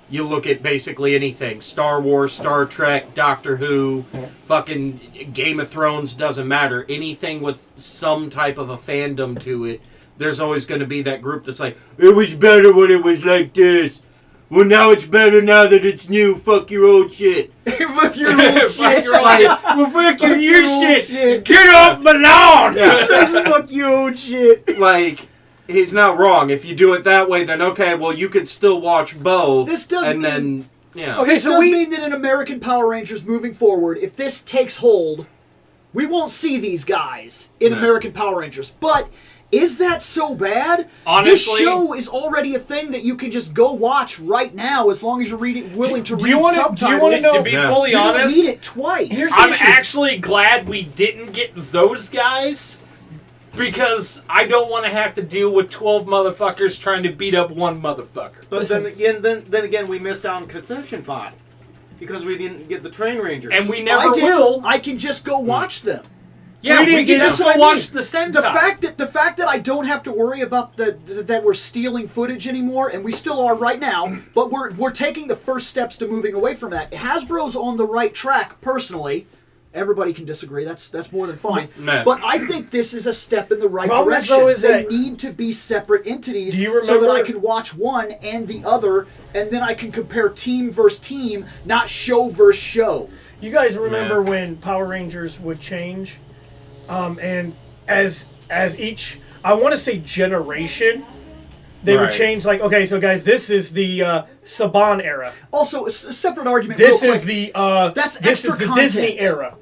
You look at basically anything. Star Wars, Star Trek, Doctor Who, fucking Game of Thrones, doesn't matter. Anything with some type of a fandom to it, there's always going to be that group that's like, it was better when it was like this. Well, now it's better now that it's new. Fuck your old shit.
Fuck your old shit.
Well, fuck your new shit.
Get off my lawn.
He says fuck your old shit.
Like, he's not wrong. If you do it that way, then okay, well, you could still watch both.
This does
and
mean,
then, yeah.
Okay,
this
so
does
we
mean that in American Power Rangers moving forward, if this takes hold, we won't see these guys in
No.
American Power Rangers. But is that so bad?
Honestly,
this show is already a thing that you can just go watch right now as long as you're willing to read subtitles.
do you wanna know-
to be fully
You don't
honest,
read it twice.
Here's the
I'm
issue.
actually glad we didn't get those guys because I don't want to have to deal with 12 motherfuckers trying to beat up one motherfucker.
But then again, we missed out on Concession Pod because we didn't get the Train Rangers.
And we
I
never
did.
will.
I can just go watch them.
Yeah,
We didn't
we
get
can just
that's what
go
I mean.
watch the Sentai.
The fact that I don't have to worry about that we're stealing footage anymore, and we still are right now, but we're taking the first steps to moving away from that. Hasbro's on the right track, personally. Everybody can disagree. That's more than fine.
No.
But I think this is a step in the right
Problem
direction.
though is
they
that-
need to be separate entities
Do you
so that I
remember-
can watch one and the other, and then I can compare team versus team, not show versus show.
You guys remember
Yeah.
when Power Rangers would change, and as each, I want to say generation, they would
Right.
change. Like, okay, so guys, this is the Saban era.
Also, a separate argument.
This
real
is
quick.
the
That's
this
extra
is the
content.
Disney era.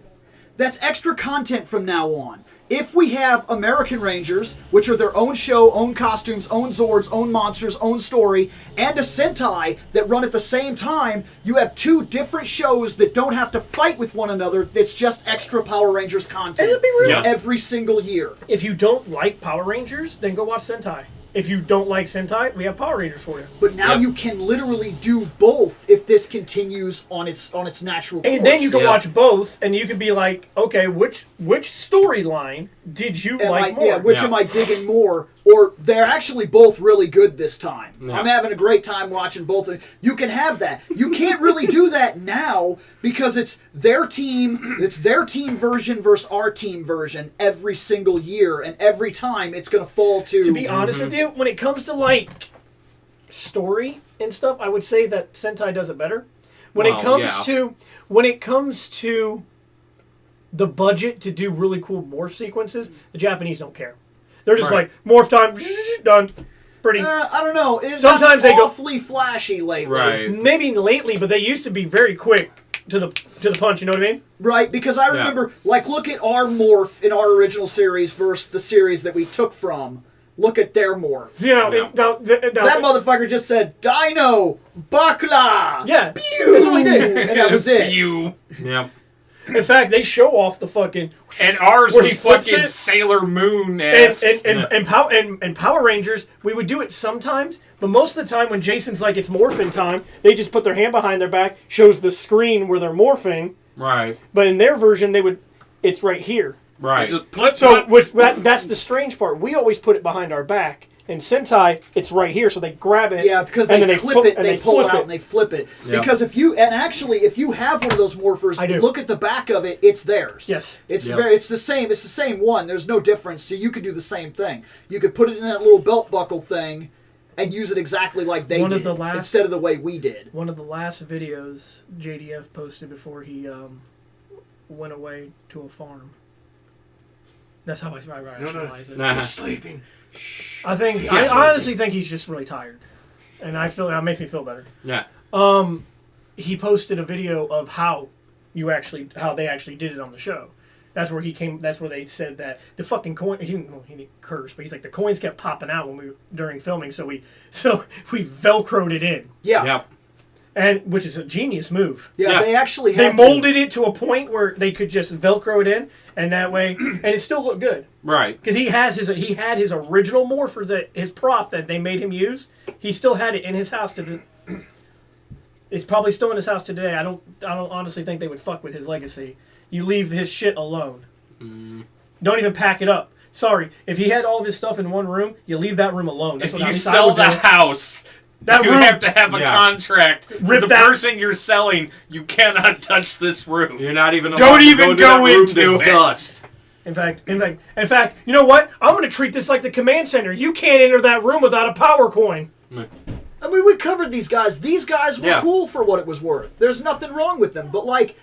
That's extra content from now on. If we have American Rangers, which are their own show, own costumes, own Zords, own monsters, own story, and a Sentai that run at the same time, you have two different shows that don't have to fight with one another. That's just extra Power Rangers content
And let's be real.
Yeah.
every single year.
If you don't like Power Rangers, then go watch Sentai. If you don't like Sentai, we have Power Rangers for you.
But now
Yep.
you can literally do both if this continues on its natural course.
And then you can
Yeah.
watch both, and you can be like, okay, which storyline did you like more?
which
Yeah.
am I digging more? Or they're actually both really good this time.
Yeah.
I'm having a great time watching both of them. You can have that. You can't really do that now because it's their team version versus our team version every single year, and every time it's going to fall to...
To be honest with you, when it comes to like story and stuff, I would say that Sentai does it better. When
Well,
it comes
yeah.
to the budget to do really cool morph sequences, the Japanese don't care. They're just
Right.
like morph time, done. pretty.
I don't know. It's
Sometimes they go
awfully flashy lately.
Right.
Maybe lately, but they used to be very quick to the punch. You know what I mean?
Right, because I remember, like, look at our morph in our original series versus the series that we took from. Look at their morph.
You know,
That motherfucker just said, Dino, Bakla!
Yeah,
Pew!
that's all he did.
And that was it.
You.
Yep.
In fact, they show off the fucking.
And ours
Where
was
he flips
fucking
it.
Sailor Moon
And Power Rangers, we would do it sometimes, but most of the time when Jason's like, it's morphin' time, they just put their hand behind their back, shows the screen where they're morphing,
Right.
but in their version, it's right here.
Right.
Just flip
So that's the strange part. We always put it behind our back. In Sentai, it's right here, so they grab it.
Yeah, because
and
they
then
clip it,
and
they pull it
flip
out, and they flip it.
Yep.
Because if you have one of those morphers,
I do.
look at the back of it, it's theirs.
Yes.
It's
Yep.
it's the same one. There's no difference. So you could do the same thing. You could put it in that little belt buckle thing and use it exactly like they
One of
did,
the last-
instead of the way we did.
One of the last videos JDF posted before he went away to a farm. That's how I rationalize it.
Nah.
Sleeping.
I honestly think he's just really tired, and that makes me feel better.
Yeah.
He posted a video of how they actually did it on the show. That's where he came. That's where they said that the fucking coin. He didn't curse, but he's like the coins kept popping out during filming, so we velcroed it in,
Yeah.
Yep.
and which is a genius move.
Yeah,
Yeah.
they actually
They
had
molded it to a point where they could just velcro it in, and that way, and it still looked good.
Right.
Because he had his original morpher, his prop that they made him use. He still had it in his house it's probably still in his house today. I don't honestly think they would fuck with his legacy. You leave his shit alone. Don't even pack it up. Sorry, if he had all of his stuff in one room, you leave that room alone. That's
If
what
you
I
sell
would
the
do.
house,
That
you
room-
have to have a
Yeah.
contract with
Rip
the
that-
person you're selling. You cannot touch this room.
You're not even
Don't
allowed to
even
into
go
that room
into
to
it.
dust.
In fact, you know what? I'm going to treat this like the command center. You can't enter that room without a power coin.
I mean, we covered these guys. These guys were
Yeah.
cool for what it was worth. There's nothing wrong with them. But, like,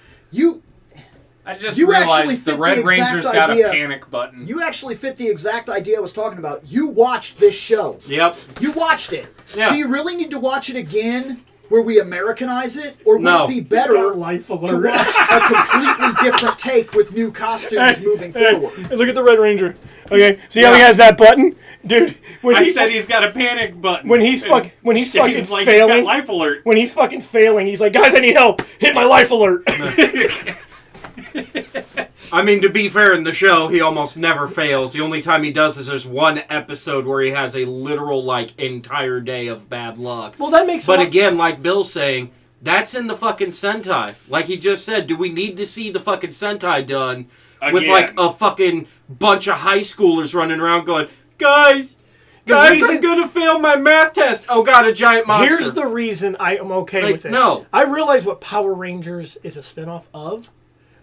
I just
You actually
realized the
fit
Red
the exact
Ranger's got
idea.
a panic button.
you actually fit the exact idea I was talking about. You watched this show.
Yep.
You watched it.
Yeah.
Do you really need to watch it again where we Americanize it? Or would
No.
it be better
Life
to
alert.
watch a completely different take with new costumes moving forward?
Look at the Red Ranger. Okay, see how
Yeah.
he has that button, dude. When
I
he
said he's got a panic button.
when he's
And
fucking
Shane's like, he's got
failing.
life alert.
When he's fucking failing, he's like, guys, I need help. Hit my life alert.
I mean, to be fair, in the show, he almost never fails. The only time he does is there's one episode where he has a literal, like, entire day of bad luck.
Well, that makes
But
sense.
again, like Bill's saying, that's in the fucking Sentai. Like he just said, do we need to see the fucking Sentai done with,
Again.
like, a fucking bunch of high schoolers running around going, Guys, I'm
reason-
gonna fail my math test. Oh god, a giant monster.
Here's the reason I am okay
Like,
with it.
no.
I realize what Power Rangers is a spinoff of,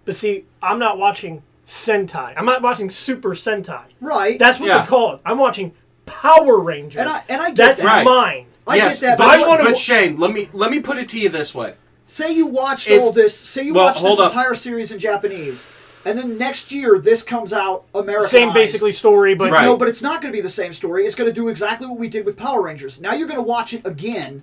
but see, I'm not watching Sentai. I'm not watching Super Sentai.
Right.
That's what
Yeah.
it's called. I'm watching Power Rangers.
And I get
That's
that.
Right.
mine.
I
Yes,
get that.
but,
I wanna-
but Shane, let me put it to you this way.
Say you watched
If-
all this. Say you
well,
watched this
hold up.
entire series in Japanese, and then next year this comes out Americanized.
Same basically story, but
Right.
No, but it's not going to be the same story. It's going to do exactly what we did with Power Rangers. Now you're going to watch it again,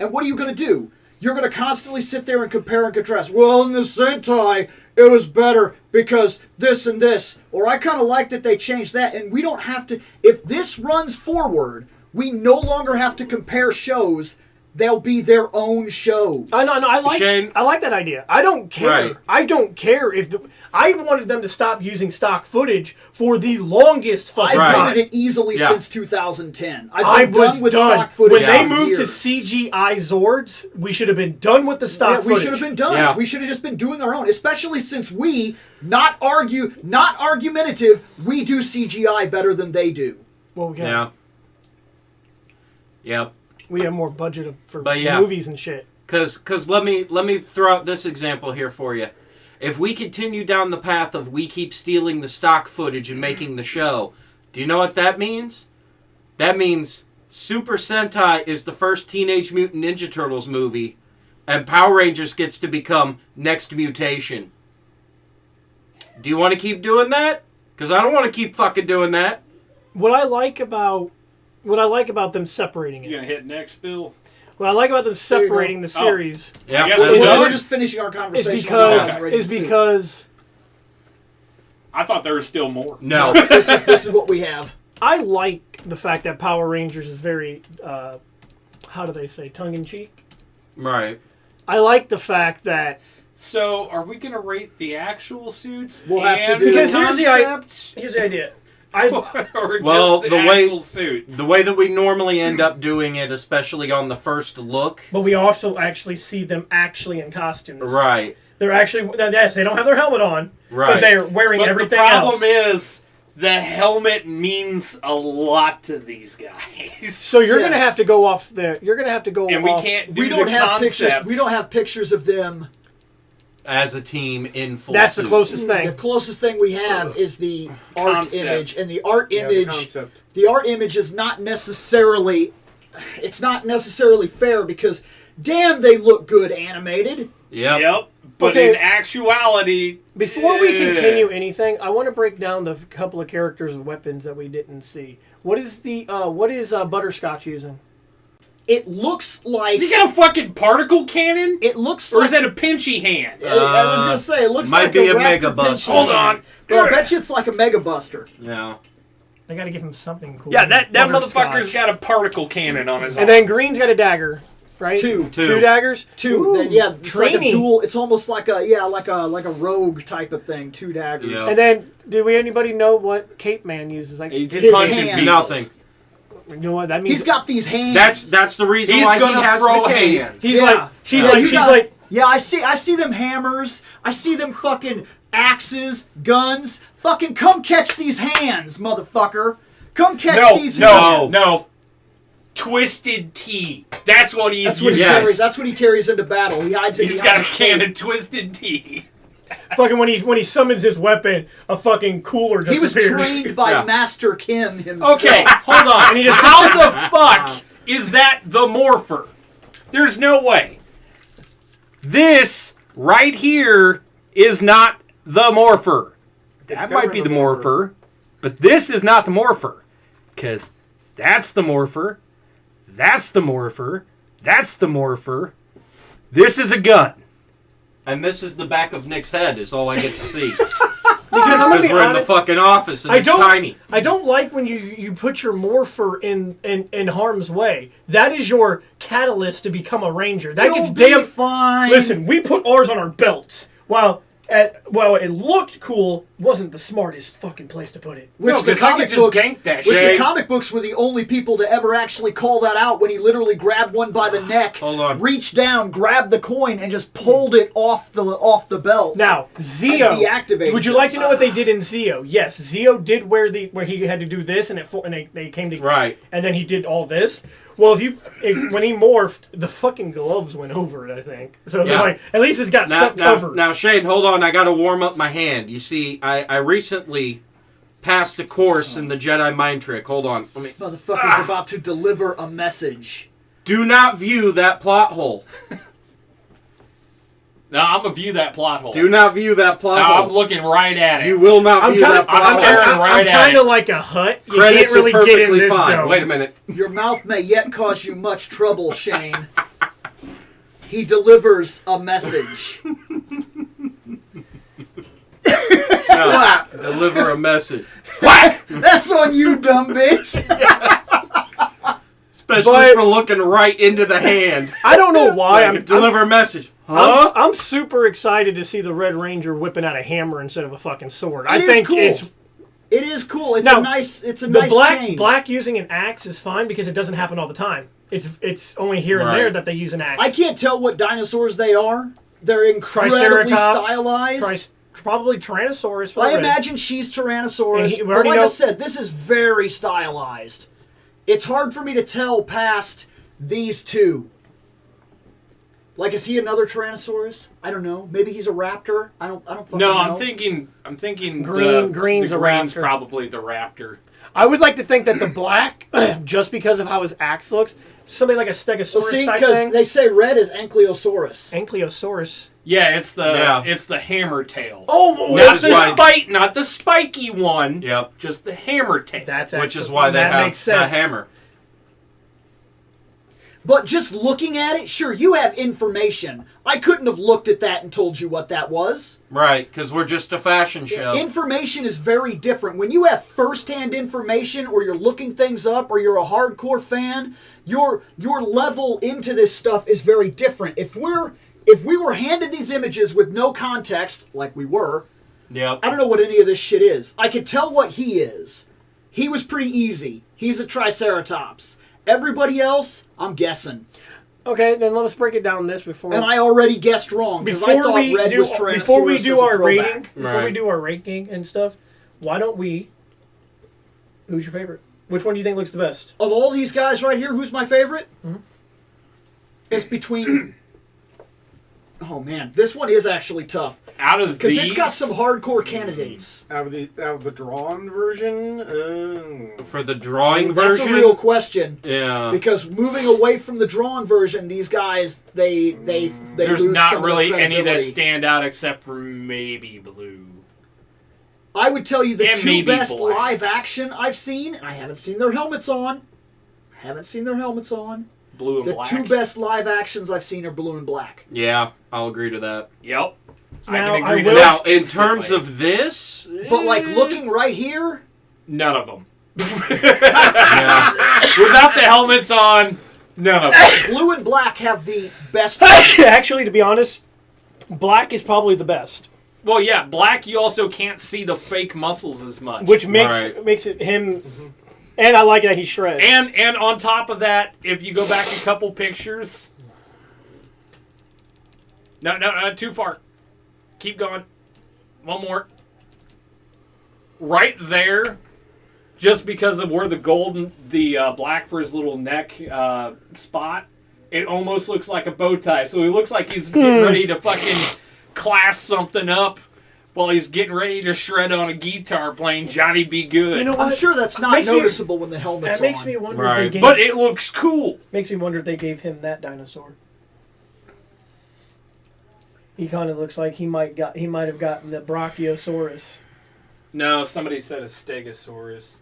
and what are you going to do? You're going to constantly sit there and compare and contrast. Well, in the Sentai, it was better because this and this. Or I kind of like that they changed that. And we don't have to... If this runs forward, we no longer have to compare shows. They'll be their own shows.
I know, I
Shane-
like that idea. I don't care.
Right.
I don't care if I wanted them to stop using stock footage for the longest fucking
I've
Right.
time.
wanted it easily
Yeah.
since 2010.
I
I've been
was
done with
done.
stock footage.
When they
for
moved to
years.
CGI Zords, we should have been done with the stock
Yeah, we
footage.
should have been done.
Yeah.
We should have just been doing our own, especially since we, not argumentative, we do CGI better than they do.
Well, we got-
Yeah. Yep.
we have more budget for
But yeah.
movies and shit.
Cause let me throw out this example here for you. If we continue down the path of we keep stealing the stock footage and making the show, do you know what that means? That means Super Sentai is the first Teenage Mutant Ninja Turtles movie, and Power Rangers gets to become Next Mutation. Do you want to keep doing that? Because I don't want to keep fucking doing that.
What I like about what I like about them separating
You
it.
gonna hit next, Bill?
What I like about them separating the series
Yeah,
I guess
that's
we're
it.
We're just finishing our
is
conversation.
because
I thought there was still more.
No.
this is what we have.
I like the fact that Power Rangers is very, how do they say, tongue-in-cheek?
Right.
I like the fact that...
So, are we gonna rate the actual suits?
We'll have to
and
do-
Because
the
here's the
concept?
Here's the idea.
Or
Well,
just the actual suits?
The way that we normally end up doing it, especially on the first look.
But we also actually see them actually in costumes.
Right.
They're actually... Yes, they don't have their helmet on,
Right.
but they're wearing
But
everything
the problem
else.
is, the helmet means a lot to these guys.
So you're
Yes.
going to have to go off the... You're going to have to go
and we
off...
can't do
We don't
the
have
concept.
pictures. We don't have pictures of them.
As a team in full
That's the
suits.
closest
The
thing.
closest thing we have is the art
Concept.
image, and the art image.
concept.
The art image is not necessarily. It's not necessarily fair because, damn, they look good animated.
Yep.
Yep. But
Okay.
in actuality,
Before we
eh.
continue anything, I want to break down the couple of characters and weapons that we didn't see. What is Butterscotch using?
It looks like.
Is he got a fucking particle cannon?
It looks.
Or
like,
is that a pinchy hand?
I was gonna say it looks
might
like
be a
raptor
Mega
pinch
Buster.
Hold
hand.
on.
But I bet you it's like a Mega Buster.
Yeah.
I got to give him something cool.
Yeah, that
Butterscotch.
motherfucker's got a particle cannon on his arm.
And then Green's got a dagger, right?
Two.
Two daggers.
Two.
Ooh,
Yeah, it's like a
training.
dual. It's almost like a like a rogue type of thing. Two daggers.
Yeah.
And then, do anybody know what Cape Man uses? Like,
He just
His
punches
hands.
people.
Nothing.
you know what that means?
He's got these hands.
That's the reason
He's
why he
gonna
has
throw
the cape.
hands.
He's
Yeah.
like, she's
Yeah,
like,
you
she's
got-
like,
Yeah, I see them hammers. I see them fucking axes, guns. Fucking come catch these hands, motherfucker. Come catch these hands.
No. Twisted tea. That's what he's
That's what he
using.
Yes.
carries. That's what he carries into battle. He hides it
He's
behind
got a
his
can
cape.
of Twisted tea.
fucking when he summons his weapon, a fucking cooler just
He was
appears.
trained by
Yeah.
Master Kim himself.
Okay, hold on.
And he just-
How the fuck is that the Morpher? There's no way. This right here is not the Morpher. That might be the Morpher, but this is not the Morpher. Because that's the Morpher. That's the Morpher. That's the Morpher. This is a gun.
And this is the back of Nick's head is all I get to see.
Because I'm gonna
Because
be
we're in the
honest,
fucking office and
I
it's
don't,
tiny.
I don't like when you put your morpher in harm's way. That is your catalyst to become a ranger. That
You'll
gets
be
damn.
fine.
Listen, we put ours on our belts. While it looked cool, wasn't the smartest fucking place to put it.
Which
No,
the
'cause I
comic
could just
books,
gank that
which
shit.
the comic books were the only people to ever actually call that out when he literally grabbed one by the neck,
Hold on.
reached down, grabbed the coin, and just pulled it off the belt.
Now, Zeo.
And deactivated
Would you
them.
like to know what they did in Zeo? Yes, Zeo did where he had to do this, and they came together.
Right.
And then he did all this. Well, when he morphed, the fucking gloves went over it, I think. So they're
Yeah.
like, at least it's got something covered.
Now, Shane, hold on. I got to warm up my hand. You see, I recently passed a course in the Jedi mind trick. Hold on. Let me.
This motherfucker's about to deliver a message.
Do not view that plot hole.
Now I'm gonna view that plot hole.
Do not view that plot
Now I'm
hole.
looking right at it.
You will not
I'm
view
kind
that
of
plot
I'm
hole.
staring right at
kind
it.
of like a hut. You
Credits
can't really
are
get in
perfectly
this
fine.
dome.
Wait a minute.
Your mouth may yet cause you much trouble, Shane. He delivers a message. Slap.
Deliver a message.
Whack! That's on you, dumb bitch.
Especially
But-
for looking right into the hand.
I don't know why.
Like, deliver a message.
I'm,
Huh?
I'm super excited to see the Red Ranger whipping out a hammer instead of a fucking sword. I
It is
think
cool.
it's
It is cool. It's
Now,
a nice
the
nice
black
change.
black using an axe is fine because it doesn't happen all the time. It's only here and
Right.
there that they use an axe.
I can't tell what dinosaurs they are. They're incredibly
Triceratops,
stylized.
probably Tyrannosaurus. For
I
the red.
imagine she's Tyrannosaurus.
And we
But
already
like I
know-
said, this is very stylized. It's hard for me to tell past these two. Like, is he another Tyrannosaurus? I don't know. Maybe he's a raptor. I don't fucking
No,
know.
I'm thinking
Green's
the
a
green's
raptor.
probably the raptor.
I would like to think that the black, just because of how his axe looks, somebody like a Stegosaurus
Well, see,
type
because
thing.
they say red is Ankylosaurus.
Ankylosaurus.
Yeah, it's the
Yeah.
hammer tail.
Oh,
Which
Not the spiky one.
Yep.
Just the hammer tail.
that's
Which is
actually-
why they
that
have
makes
the
sense.
hammer.
But just looking at it, sure, you have information. I couldn't have looked at that and told you what that was.
Right, because we're just a fashion show.
Information is very different. When you have first-hand information, or you're looking things up, or you're a hardcore fan, your level into this stuff is very different. If we were handed these images with no context, like we were,
Yep.
I don't know what any of this shit is. I could tell what he is. He was pretty easy. He's a Triceratops. Everybody else, I'm guessing.
Okay, then let's break it down this before.
And I already guessed wrong because I thought red was Tyrannosaurus.
Before we do our
throwback.
rating, before we do our ranking and stuff, why don't we? Who's your favorite? Which one do you think looks the best?
Of all these guys right here, who's my favorite?
Mm-hmm.
It's between. Oh man, this one is actually tough
Out of
because
these,
it's got some hardcore candidates.
Out of the drawn version,
For the drawing
That's
version.
a real question.
Yeah.
Because moving away from the drawn version, these guys they
there's
lose
not
some
really
of their
any that
credibility.
stand out except for maybe Blue.
I would tell you the
And
two
maybe
best
black.
live action I've seen. I haven't seen their helmets on.
Blue and
The
black.
two best live actions I've seen are blue and black.
Yeah, I'll agree to that.
Yep.
Now,
I can agree
I
to
will-
that.
Now, in
instantly.
terms of this,
But like looking right here,
None of them.
yeah.
Without the helmets on, none of them.
blue and black have the best.
Actually, to be honest, black is probably the best,
Well, yeah, black. You also can't see the fake muscles as much.
which makes
Right.
makes it him. And I like that he shreds.
and on top of that, if you go back a couple pictures, no, too far. Keep going. One more. Right there, just because of where the gold and the black for his little neck spot, it almost looks like a bow tie. So he looks like he's getting ready to fucking class something up while he's getting ready to shred on a guitar playing Johnny Be Good.
You know
I'm
what?
sure that's not
Makes me-
noticeable when the helmet's
That makes
on.
me wonder
Right.
if they gave.
But it looks cool.
Makes me wonder if they gave him that dinosaur. He kind of looks like he might have gotten the Brachiosaurus.
No, somebody said a Stegosaurus.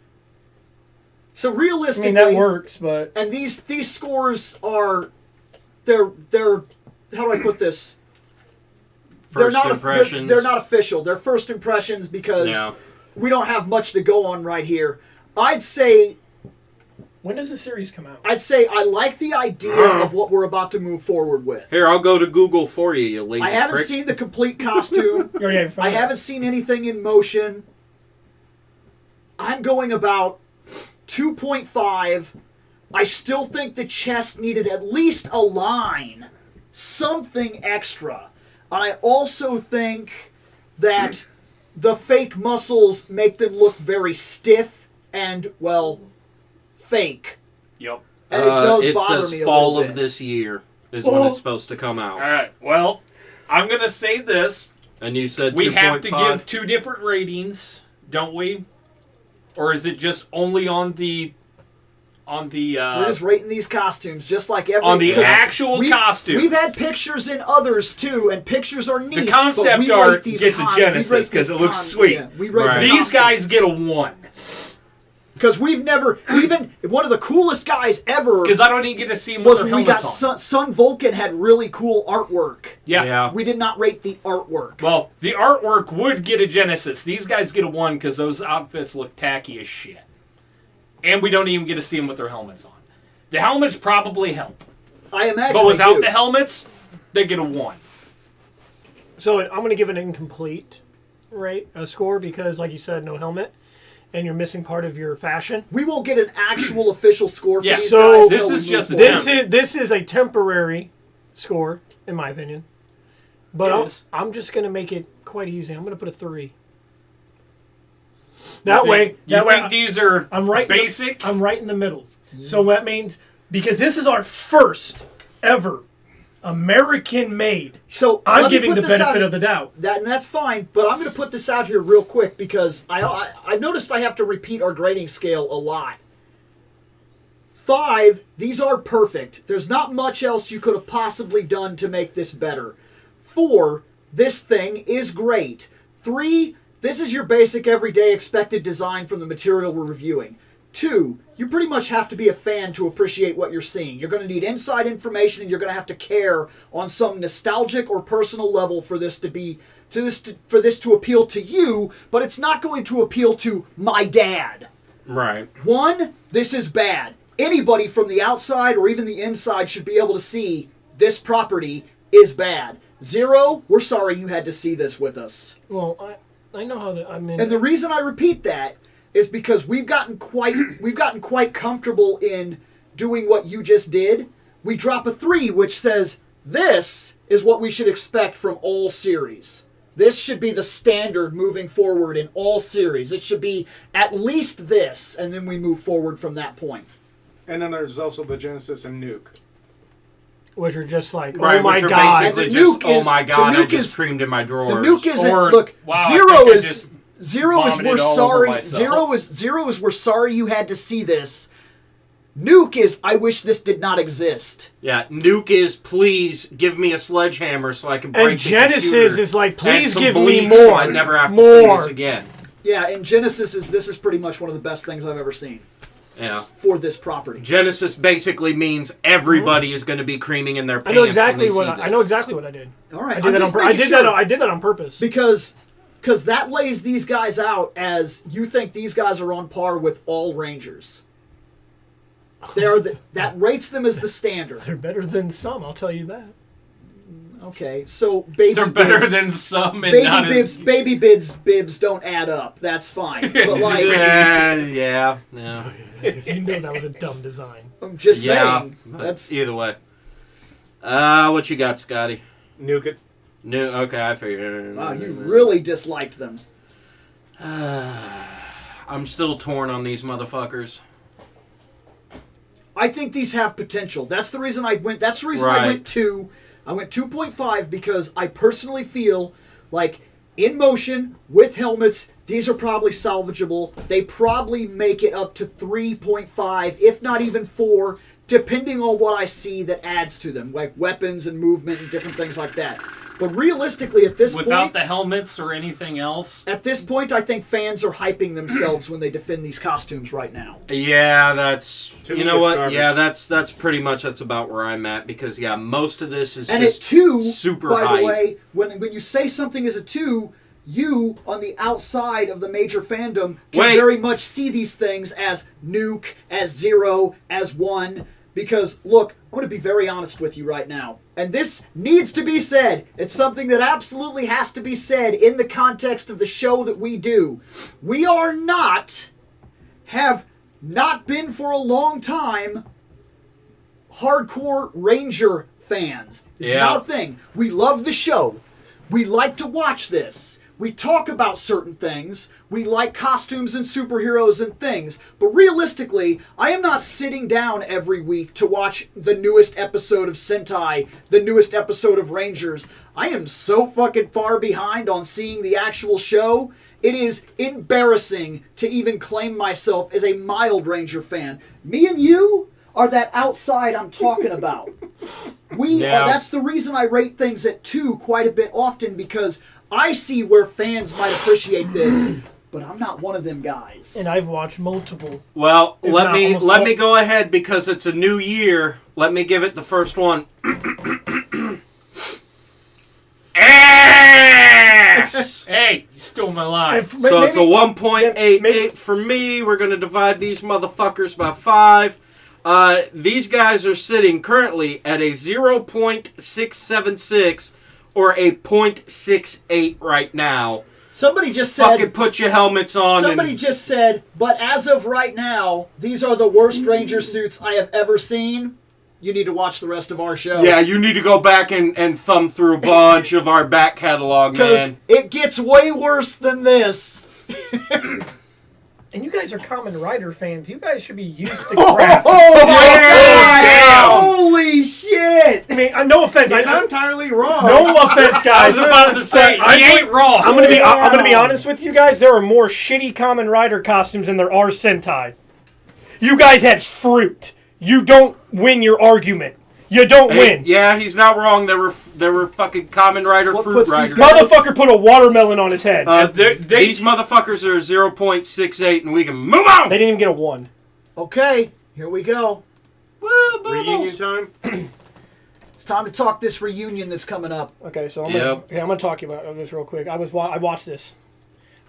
So
I
realistically,
mean that works, but
and these scores are they're how do I put this?
First impressions.
They're not official. They're first impressions because
Yeah.
we don't have much to go on right here. I'd say
when does the series come out?
I like the idea of what we're about to move forward with.
Here, I'll go to Google for you, you lazy
I haven't
prick.
seen the complete costume.
You already have
I haven't seen anything in motion. I'm going about 2.5. I still think the chest needed at least a line. Something extra. And I also think that the fake muscles make them look very stiff and, well, fake.
Yep.
And it does
it
bother
says
me a
fall
little
of
bit.
this year is when it's supposed to come out.
All right. Well, I'm gonna say this:
And you said
we
2.5.
have to give two different ratings, don't we? Or is it just only on the
We're just rating these costumes, just like every
on the
because
actual costumes?
We've had pictures in others too, and pictures are neat.
The
but
concept
we
art
rate these
gets a
we
Genesis
rate
'cause
these
it looks sweet.
Yeah, we rate
Right.
the
These guys
costumes.
get a 1
because we've never even one of the coolest guys ever
because I don't even get to see them with
was
their
when we got
helmets on.
Sun Vulcan had really cool artwork.
Yeah.
We did not rate the artwork.
Well, the artwork would get a Genesis. These guys get a 1 because those outfits look tacky as shit, and we don't even get to see them with their helmets on. The helmets probably help,
I imagine,
but
they
without
do.
the helmets, they get a 1.
So I'm going to give it an incomplete score because, like you said, no helmet, and you're missing part of your fashion.
we won't get an actual official score for
Yeah,
these
so
guys.
this
till we
is
move
just a
forward.
This is a temporary score, in my opinion. But
It is.
I'm just going to make it quite easy. I'm going to put a 3. That way,
You think these are
I'm right.
basic?
I'm right in the middle. So that means because this is our first ever American-made,
So
I'm
let me
giving
put
the
this
benefit
out-
of the doubt.
and that's fine, but I'm going to put this out here real quick because I noticed I have to repeat our grading scale a lot. 5, these are perfect. There's not much else you could have possibly done to make this better. 4, this thing is great. 3, this is your basic everyday expected design from the material we're reviewing. 2, you pretty much have to be a fan to appreciate what you're seeing. You're going to need inside information, and you're going to have to care on some nostalgic or personal level for this to appeal to you, but it's not going to appeal to my dad.
Right.
1, this is bad. Anybody from the outside or even the inside should be able to see this property is bad. 0, we're sorry you had to see this with us.
Well, I know how I mean.
And the reason I repeat that is because we've gotten quite comfortable in doing what you just did. We drop a 3, which says this is what we should expect from all series. This should be the standard moving forward in all series. It should be at least this, and then we move forward from that point.
And then there's also the Genesis and Nuke.
Which are just like,
Right,
oh my
which are
god.
basically
And the
just,
nuke
oh
is-
my
the
god, I
nuke
just
is-
creamed in my drawers.
The nuke isn't.
Or,
Look,
wow, I
0
think I
is
just
0 is we're
vomited all over
sorry.
myself.
0 is we're sorry you had to see this. Nuke is I wish this did not exist.
Yeah, Nuke is please give me a sledgehammer so I can break
And
the
Genesis
computer.
is like,
And
please
some
give
bleach
me more.
so I never have to see
more.
this again.
Yeah, and Genesis this is pretty much one of the best things I've ever seen
Yeah.
for this property.
Genesis basically means everybody is going to be creaming in their
I
pants.
know exactly
when they
what
see
I
this.
know exactly what I did.
All right,
I did that on I did that. I did that on purpose.
because that lays these guys out as you think these guys are on par with all Rangers. That rates them as the standard.
They're better than some. I'll tell you that.
Okay, so baby
They're better
bibs,
than some and not as...
baby bibs don't add up. That's fine. But like,
Yeah.
You know that was a dumb design.
I'm just
Yeah,
saying.
but
That's
either way. What you got, Scotty?
Nuke it.
Okay, I figured.
wow. You really disliked them.
I'm still torn on these motherfuckers.
I think these have potential. That's the reason I went. That's the reason
Right.
I went 2. I went 2.5 because I personally feel like in motion with helmets, these are probably salvageable. They probably make it up to 3.5, if not even 4, depending on what I see that adds to them, like weapons and movement and different things like that. But realistically, at this
Without
point,
the helmets or anything else.
at this point, I think fans are hyping themselves when they defend these costumes right now.
Yeah, that's
To
you
me,
know
it's
what?
garbage.
Yeah, that's pretty much about where I'm at because yeah, most of this is
And
just
at 2,
super
by
hype.
the way, when you say something is a 2, you on the outside of the major fandom can
Wait.
very much see these things as Nuke, as 0, as 1. Because, look, I'm going to be very honest with you right now. And this needs to be said. It's something that absolutely has to be said in the context of the show that we do. We are not, have not been for a long time, hardcore Ranger fans. It's
Yeah.
not a thing. We love the show. We like to watch this. We talk about certain things. We like costumes and superheroes and things. But realistically, I am not sitting down every week to watch the newest episode of Sentai, the newest episode of Rangers. I am so fucking far behind on seeing the actual show. It is embarrassing to even claim myself as a mild Ranger fan. Me and you are that outside I'm talking about.
Yeah.
That's the reason I rate things at 2 quite a bit often, because I see where fans might appreciate this, but I'm not one of them guys.
And I've watched multiple.
Well,
If
let
not
me
almost
let
all-
me go ahead because it's a new year. Let me give it the first one. Ass.
Hey, you stole my line.
So it's a 1.88
maybe-
for me. We're going to divide these motherfuckers by 5. These guys are sitting currently at a 0.676 or a 0.68 right now.
Somebody just
Fucking
said.
put your helmets on.
Somebody just said, but as of right now, these are the worst Ranger suits I have ever seen. You need to watch the rest of our show.
Yeah, you need to go back and thumb through a bunch of our back catalog,
Because
man.
it gets way worse than this.
And you guys are Kamen Rider fans. You guys should be used to crap.
Oh my
Damn!
God! Holy shit!
I mean, no offense.
He's not entirely wrong.
No offense,
I
guys.
was about to say,
I'm-
he ain't wrong.
I'm gonna be honest with you guys. There are more shitty Kamen Rider costumes than there are Sentai. You guys had fruit. You don't win your argument. You don't win.
Yeah, he's not wrong. There were fucking Kamen Rider
What
fruit
puts these
riders.
guys-
Motherfucker put a watermelon on his head.
These motherfuckers are 0.68, and we can move on.
They didn't even get a 1.
Okay, here we go.
Woo,
Reunion
bubbles.
time.
It's time to talk this reunion that's coming up.
Okay, so I'm
Yep.
gonna talk about this real quick. I watched this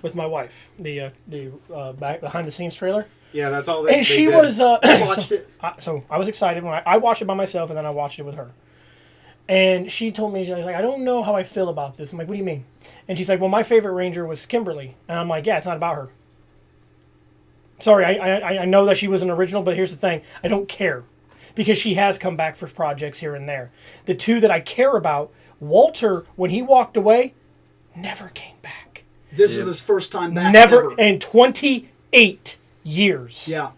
with my wife, the back behind the scenes trailer,
Yeah, that's all. They
and she
did.
was
Watched it.
so I was excited when I watched it by myself, and then I watched it with her. And she told me, she's like, I don't know how I feel about this. I'm like, what do you mean? And she's like, well, my favorite Ranger was Kimberly, and I'm like, yeah, it's not about her. Sorry, I know that she was an original, but here's the thing, I don't care. Because she has come back for projects here and there. The two that I care about, Walter, when he walked away, never came back.
This is his first time back.
Never in 28 years.
Yeah.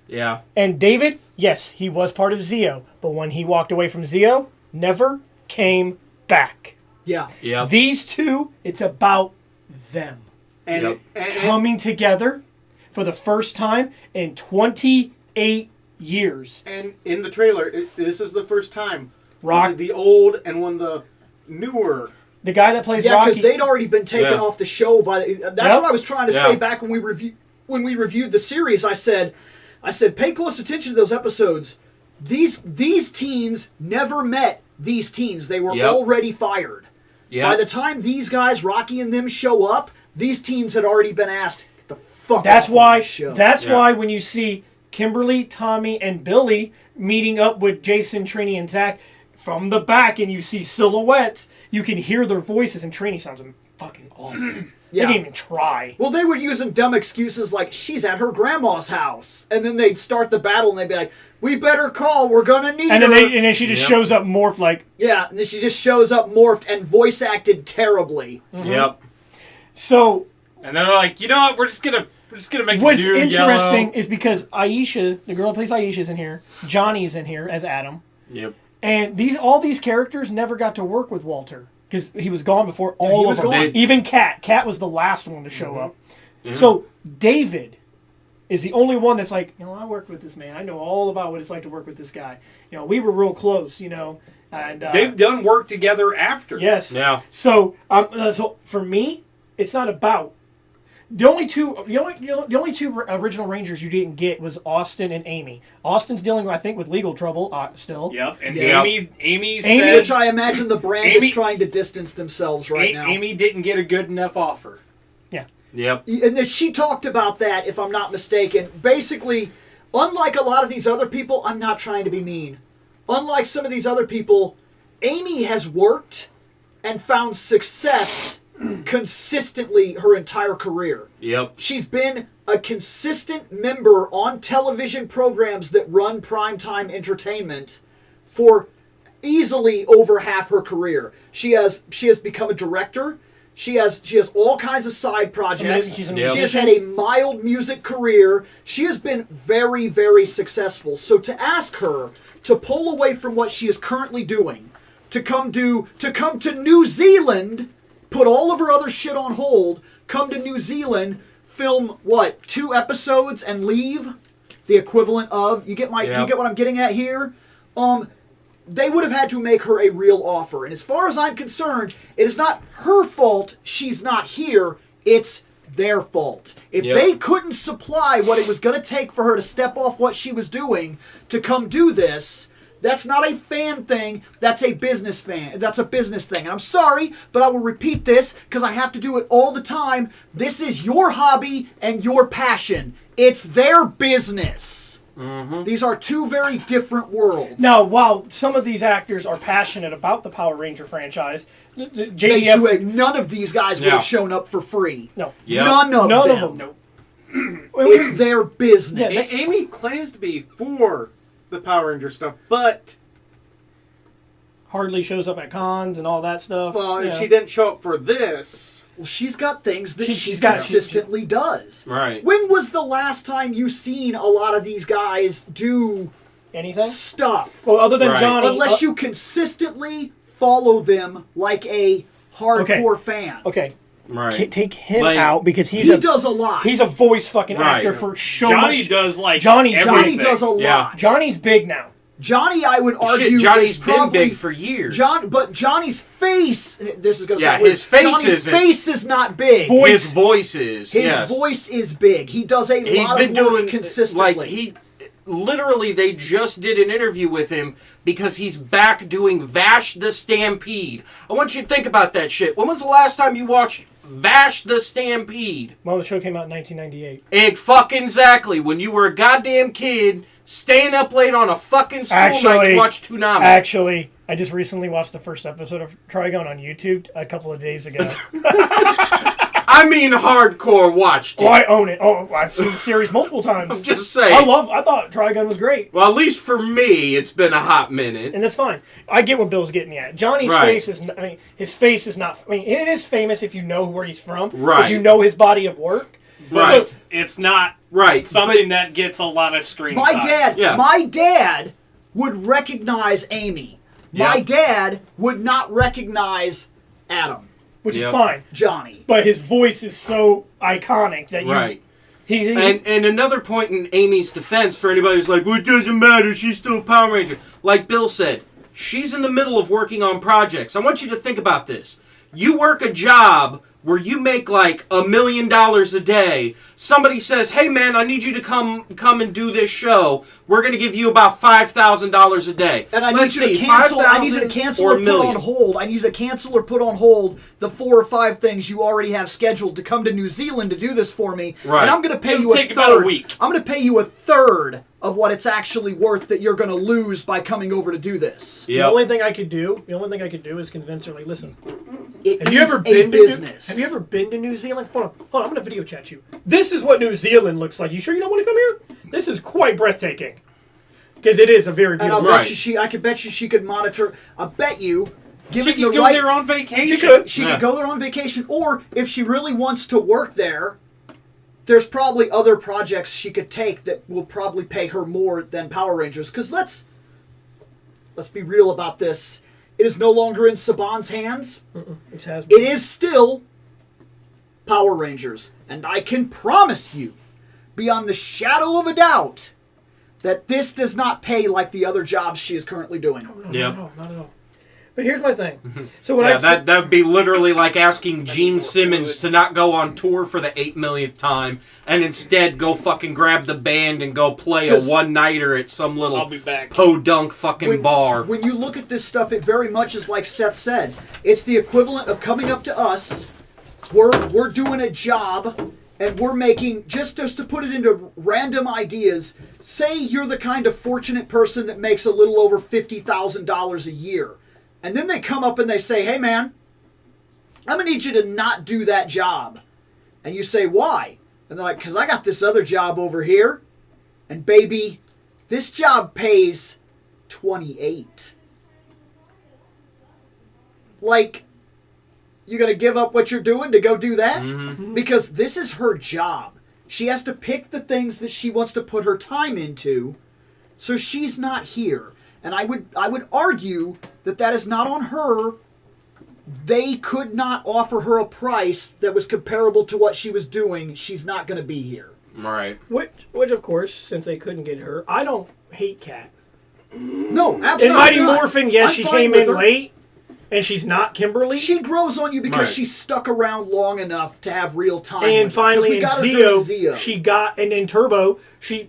Yeah.
And David, yes, he was part of Zeo, but when he walked away from Zeo, never came back.
Yeah.
Yep.
These two, it's about them
and,
Yep.
and
coming together for the first time in 28 years.
And in the trailer, this is the first time.
Rock-
One the old and one the newer.
The guy that plays
Yeah,
Rocky.
because they'd already been taken
Yeah.
off the show by. That's
Yep.
what I was trying to
Yeah.
say back when we reviewed the series. I said, pay close attention to those episodes. These teens never met these teens. They were
Yep.
already fired.
Yeah.
By the time these guys, Rocky and them, show up, these teens had already been asked, "Get the fuck
That's
off
why.
my show."
That's
Yeah.
why when you see Kimberly, Tommy, and Billy meeting up with Jason, Trini, and Zach from the back, and you see silhouettes, you can hear their voices, and Trini sounds fucking awful. They
Yeah.
didn't even try.
Well, they were using dumb excuses like, she's at her grandma's house. And then they'd start the battle and they'd be like, we better call, we're gonna need
And
her.
then she just
Yep.
shows up morphed like.
Yeah, and then she just shows up morphed and voice acted terribly.
Yep.
So
And then they're like, you know what? We're just gonna make
what's
you do
interesting
yellow.
is because Aisha, the girl that plays Aisha's in here, Johnny's in here as Adam,
Yep.
and all these characters never got to work with Walter because he was gone before
he
all
was
of them.
gone.
Even Kat. Kat was the last one to show up. So David is the only one that's like, I worked with this man. I know all about what it's like to work with this guy. We were real close, and
They've done work together after.
yes.
Yeah.
So for me, it's not about the only two original Rangers you didn't get was Austin and Amy. Austin's dealing, I think, with legal trouble still.
Yep. And
Yes.
Amy
Which
said
I imagine the brand
Amy-
is trying to distance themselves right now.
Amy didn't get a good enough offer.
Yep.
And then she talked about that, if I'm not mistaken. Basically, unlike a lot of these other people, I'm not trying to be mean. Unlike some of these other people, Amy has worked and found success consistently her entire career.
Yep.
She's been a consistent member on television programs that run primetime entertainment for easily over half her career. She has become a director. She has all kinds of side projects.
She's a
Yep.
She has had a mild music career. She has been very, very successful. So to ask her to pull away from what she is currently doing, to come to New Zealand, put all of her other shit on hold, come to New Zealand, film 2 episodes and leave? The equivalent of you get what I'm getting at here? They would have had to make her a real offer. And as far as I'm concerned, it is not her fault she's not here. It's their fault. If they couldn't supply what it was going to take for her to step off what she was doing to come do this, that's not a fan thing. That's a business thing. And I'm sorry, but I will repeat this because I have to do it all the time. This is your hobby and your passion. It's their business. Mm-hmm. These are two very different worlds.
Now, while some of these actors are passionate about the Power Ranger franchise, JDF...
None of these guys would have shown up for free.
No.
Yep.
None of them.
No.
It's their business.
Yeah,
Amy claims to be for the Power Ranger stuff, but
Hardly shows up at cons and all that stuff.
if she didn't show up for this,
Well, she's got things that she
she's got-
consistently does.
Right.
When was the last time you seen a lot of these guys do
Anything?
stuff?
Well, other than
Right.
Johnny...
Unless you consistently follow them like a hardcore fan.
Okay.
Right.
Take him
Like,
out because
He does a lot.
he's a voice fucking
Right.
actor for so
Johnny
much.
does like
Johnny
everything.
does a lot.
Yeah.
Johnny's big now.
Johnny, I would argue,
Shit, Johnny's
is
been
probably
big for years.
But Johnny's face. This is going to
Yeah,
sound weird.
his face
Johnny's
isn't-
face is not big.
Voice.
His voice is.
His
yes.
voice is big. He does a
He's
lot
been
of work
doing
consistently.
like literally, they just did an interview with him because he's back doing Vash the Stampede. I want you to think about that shit. When was the last time you watched Vash the Stampede?
Well, the show came out in 1998.
Exactly. When you were a goddamn kid, staying up late on a fucking school night to watch Toonami.
Actually, I just recently watched the first episode of Trigon on YouTube a couple of days ago.
I mean, hardcore watched it.
Oh, I own it. Oh, I've seen the series multiple times.
I'm just saying.
I thought Trigun was great.
Well, at least for me, it's been a hot minute.
And that's fine. I get what Bill's getting at. Johnny's face is, his face is not, it is famous if you know where he's from.
Right.
If you know his body of work.
Right.
It's not
something
that gets a lot of screen
My
time.
my dad would recognize Amy. My dad would not recognize Adam.
Which is fine.
Johnny.
But his voice is so iconic that you...
Right.
He's
and another point in Amy's defense for anybody who's like, well, it doesn't matter, she's still a Power Ranger. Like Bill said, she's in the middle of working on projects. I want you to think about this. You work a job where you make like $1 million a day. Somebody says, hey man, I need you to come and do this show. We're going to give you about $5,000 a day.
And I need you to cancel. I need you to cancel or put on hold. I need you to cancel or put on hold the 4 or 5 things you already have scheduled to come to New Zealand to do this for me.
Right.
And I'm going to pay you a third.
About a week.
I'm going to pay you a third of what it's actually worth that you're going to lose by coming over to do this.
The only thing I could do is convince her, like, listen,
Have you ever been
to New Zealand? Hold on, I'm going to video chat you. This is what New Zealand looks like. You sure you don't want to come here? This is quite breathtaking. Because it is a very beautiful...
And I'll bet you I could bet you she could monitor... I bet you...
She could go there on vacation.
She could go there on vacation, or if she really wants to work there, there's probably other projects she could take that will probably pay her more than Power Rangers. Because let's be real about this. It is no longer in Saban's hands.
It has been.
It is still Power Rangers. And I can promise you, beyond the shadow of a doubt, that this does not pay like the other jobs she is currently doing.
No, not at all. But here's my thing. So
that would be literally like asking Gene Simmons to not go on tour for the 8 millionth time and instead go fucking grab the band and go play a one-nighter at some little podunk fucking bar.
When you look at this stuff, it very much is like Seth said. It's the equivalent of coming up to us. We're doing a job, and we're making, just to put it into random ideas, say you're the kind of fortunate person that makes a little over $50,000 a year. And then they come up and they say, hey man, I'm going to need you to not do that job. And you say, why? And they're like, because I got this other job over here. And baby, this job pays 28. Like, you're going to give up what you're doing to go do that? Mm-hmm. Because this is her job. She has to pick the things that she wants to put her time into, so she's not here. And I would argue that is not on her. They could not offer her a price that was comparable to what she was doing. She's not going to be here.
Right.
Which, of course, since they couldn't get her, I don't hate Kat.
No, absolutely
in Mighty
not.
Morphin, yes, she came in late, and she's not Kimberly.
She grows on you because she stuck around long enough to have real time.
And finally, in Zeo, she got, and in Turbo,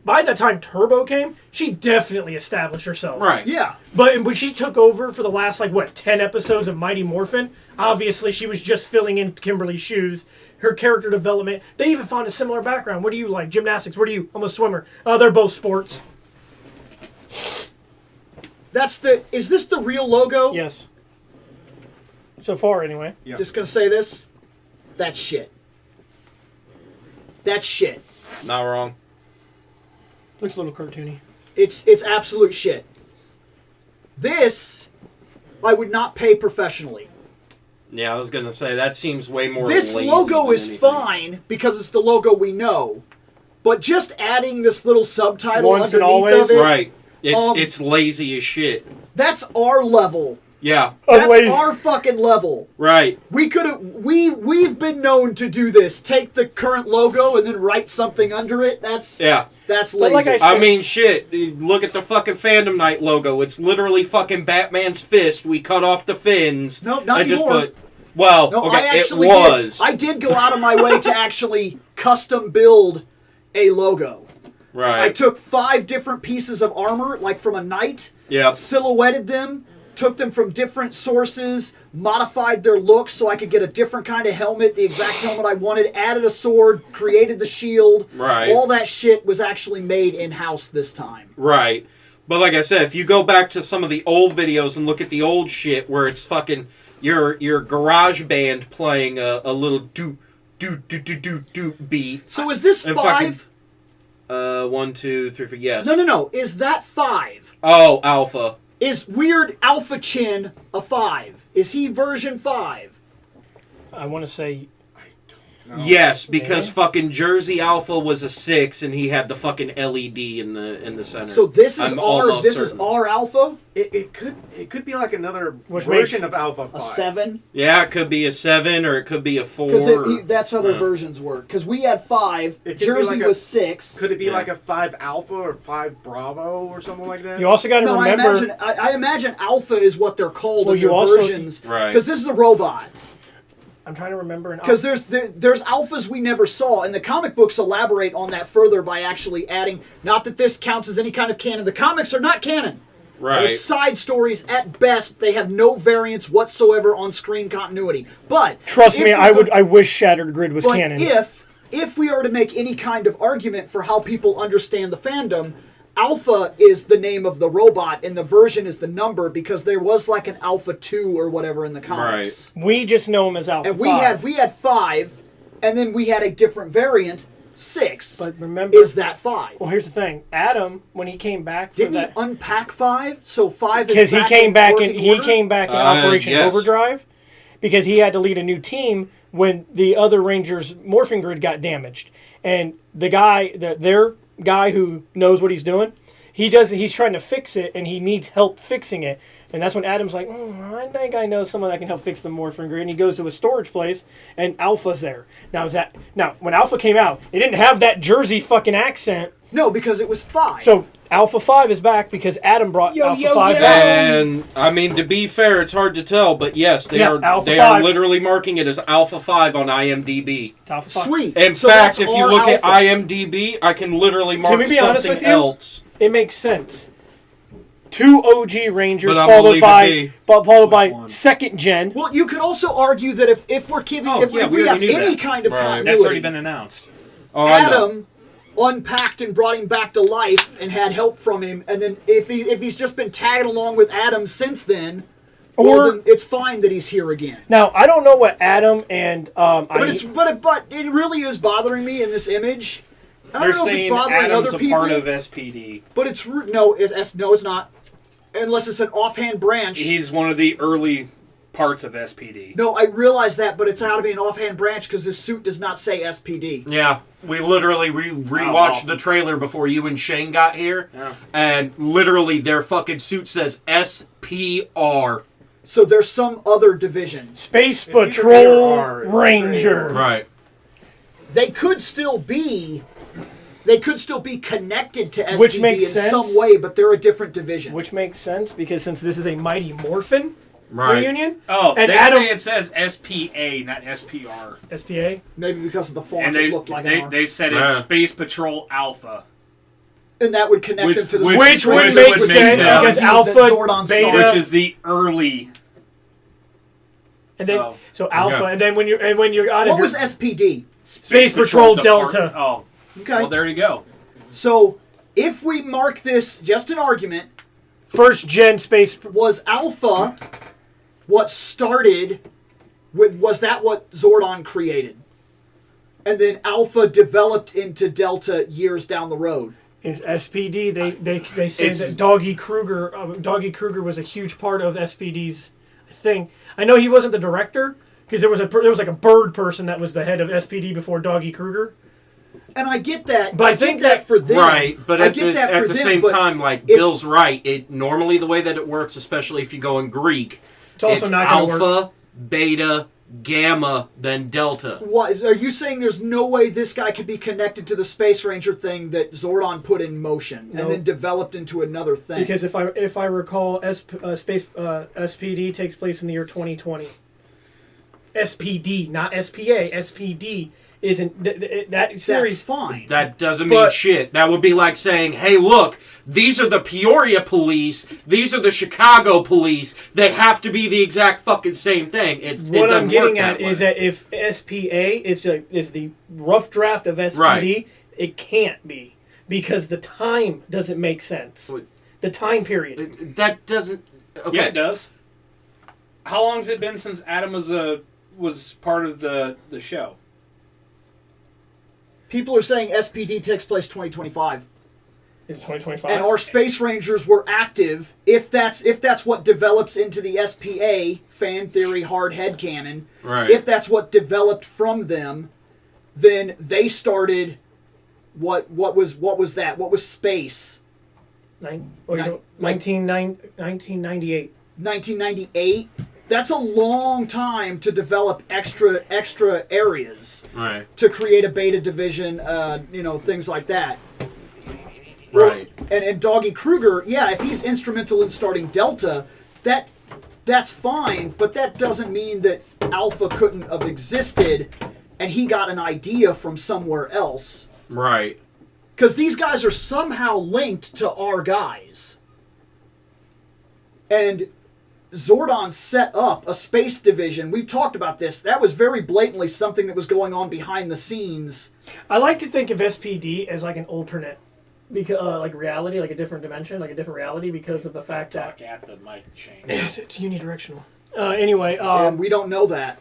by the time Turbo came, she definitely established herself.
Right.
Yeah.
But when she took over for the last, 10 episodes of Mighty Morphin, obviously she was just filling in Kimberly's shoes. Her character development, they even found a similar background. What do you like? Gymnastics. What are you? I'm a swimmer. They're both sports.
Is this the real logo?
Yes. So far, anyway.
Yep. Just gonna say this. That's shit. That's shit.
Not wrong.
Looks a little cartoony.
It's absolute shit. This, I would not pay professionally.
Yeah, I was gonna say that seems way more.
This
lazy
logo
than
is
anything.
fine because it's the logo we know, but just adding this little subtitle
Once and
underneath
always?
of it,
Right. It's lazy as shit.
That's our level.
Yeah.
That's our fucking level.
Right.
We've been known to do this. Take the current logo and then write something under it. That's lazy.
Like I said,
I mean, shit. Look at the fucking Fandom Night logo. It's literally fucking Batman's fist. We cut off the fins.
No, not
and
anymore.
Just put. Well,
No,
okay,
I actually
it was.
I did go out of my way to actually custom build a logo.
Right.
I took 5 different pieces of armor, like from a knight,
Yep.
silhouetted them, took them from different sources, modified their looks so I could get a different kind of helmet, the exact helmet I wanted, added a sword, created the shield.
Right.
All that shit was actually made in-house this time.
Right. But like I said, if you go back to some of the old videos and look at the old shit where it's fucking your garage band playing a little do beat.
So is this
And
5?
1, 2, 3, 4, yes.
No. Is that 5?
Oh, Alpha.
Is Weird Alpha Chin a 5? Is he version 5?
I want to say
Yes, because fucking Jersey Alpha was a 6, and he had the fucking LED in the center.
So this is
I'm
our
almost certain.
Alpha?
It could be like another
Which
version
makes
of Alpha 5.
A 7?
Yeah, it could be a 7 or it could be a 4.
Because that's how their versions work. Because we had 5,
It could be
Jersey
like
was 6.
Could it be
Yeah.
like a 5 Alpha or 5 Bravo or something like that?
you also got to
No,
remember.
I imagine Alpha is what they're called
Well,
in
you
their
also-
versions.
Right.
Because this is a robot.
I'm trying to remember.
Because there's alphas we never saw, and the comic books elaborate on that further by actually adding. Not that this counts as any kind of canon. The comics are not canon.
Right.
They're side stories at best. They have no variance whatsoever on screen continuity. But
Trust
if
me,
we
I wish Shattered Grid was
But
canon.
if we are to make any kind of argument for how people understand the fandom, Alpha is the name of the robot, and the version is the number because there was like an Alpha 2 or whatever in the comics.
We just know him as Alpha
And
5.
we had 5, and then we had a different variant, 6.
But remember,
is that 5?
well, here's the thing. Adam, when he came back for
Didn't
that,
he unpack 5? So 5 is
because he
back
came
in
back
working
in
order?
Operation
yes.
Overdrive, because he had to lead a new team when the other Rangers morphing grid got damaged, and the guy, their guy who knows what he's doing, he's trying to fix it, and he needs help fixing it. And that's when Adam's like, I think I know someone that can help fix the morphing grid. And he goes to a storage place, and Alpha's there. Now when Alpha came out, it didn't have that Jersey fucking accent.
No, because it was 5.
So Alpha 5 is back because Adam brought Alpha 5 back.
And I mean, to be fair, it's hard to tell, but yes, they
Yeah,
are
Alpha
they
5.
are literally marking it as Alpha 5 on IMDb.
It's Alpha 5.
Sweet.
In
So
fact,
that's
if you
our
look at
Alpha.
IMDb, I can literally mark
we be honest
something
with you?
else.
It makes sense. 2 OG Rangers
But I
followed
believe
by
it
one?
second gen.
Well, you could also argue that if we're keeping,
Oh,
if
yeah,
we
we
have
already knew
any
that.
kind of
Right.
continuity,
That's already been announced.
Oh, I know.
Adam unpacked and brought him back to life and had help from him, and then if he's just been tagging along with Adam since then,
Or-
then it's fine that he's here again.
Now I don't know what Adam and
But it really is bothering me in this image. I
They're
don't know if it's
saying
bothering
Adam's
other
a
people,
part of SPD.
but no, it's not, unless it's an offhand branch.
He's one of the early parts of SPD.
No, I realize that, but it's out to be an offhand branch because this suit does not say SPD.
Yeah, we literally rewatched the trailer before you and Shane got here, and literally their fucking suit says SPR.
So there's some other division.
Space
either
Patrol
A or R. It's
Ranger.
Right.
They could still be connected to SPD
Which makes
in
sense.
some way, but they're a different division.
Which makes sense because since this is a Mighty Morphin
Right.
reunion,
Oh,
and
they
Adam
say it says SPA, not SPR.
SPA.
Maybe because of the font,
And
it looked like an R.
they said
Yeah.
it's Space Patrol Alpha.
And that would connect them to the
which
Space
would
Rangers,
make
which
sense
would
because
argue that
Alpha,
Zordon
Beta-
started.
Which is the early.
And then so Alpha,
Yeah.
and then when you're out of
What
your
was SPD?
Space Patrol
Depart-
Delta.
Oh,
Okay.
well, there you go.
So if we mark this just an argument,
first gen Space.
was Alpha what started with? Was that what Zordon created? And then Alpha developed into Delta years down the road.
Is SPD. They say
It's-
that Doggy Kruger was a huge part of SPD's thing. I know he wasn't the director because there was like a bird person that was the head of SPD before Doggy Kruger.
And I get that.
But I
get
think
that
that-
for them.
Right, but
I
at
get that for
the
them,
same
but
time, like
if-
Bill's right. It normally the way that it works, especially if you go in Greek,
It's also not going to
alpha,
work.
beta, gamma, then delta.
What are you saying? There's no way this guy could be connected to the Space Ranger thing that Zordon put in motion
No.
and then developed into another thing.
Because if I recall, SPD takes place in the year 2020. SPD, not SPA. SPD isn't that series.
That's fine.
That doesn't mean
But-
shit. That would be like saying, hey, look, these are the Peoria police, these are the Chicago police. They have to be the exact fucking same thing. It
What I'm
doesn't
getting
work
at
way.
is that if SPA is the rough draft of SPD,
Right.
it can't be because the time doesn't make sense. The time period.
That doesn't... Okay.
Yeah, it does. How long has it been since Adam was part of the show?
People are saying SPD takes place 2025.
It's 2025.
And our Space Rangers were active. If that's what develops into the SPA fan theory hard headcanon,
Right.
if that's what developed from them, then they started. What was that? What was space?
1998.
1998. That's a long time to develop extra areas
Right.
to create a beta division. Things like that.
Right.
And Doggy Kruger, yeah, if he's instrumental in starting Delta, that's fine, but that doesn't mean that Alpha couldn't have existed and he got an idea from somewhere else.
Right.
Because these guys are somehow linked to our guys. And Zordon set up a space division. We've talked about this. That was very blatantly something that was going on behind the scenes.
I like to think of SPD as like an alternate, because like reality, like a different dimension, like a different reality, because of the fact that
Talk at the mic chain.
it's unidirectional. Anyway,
And we don't know that.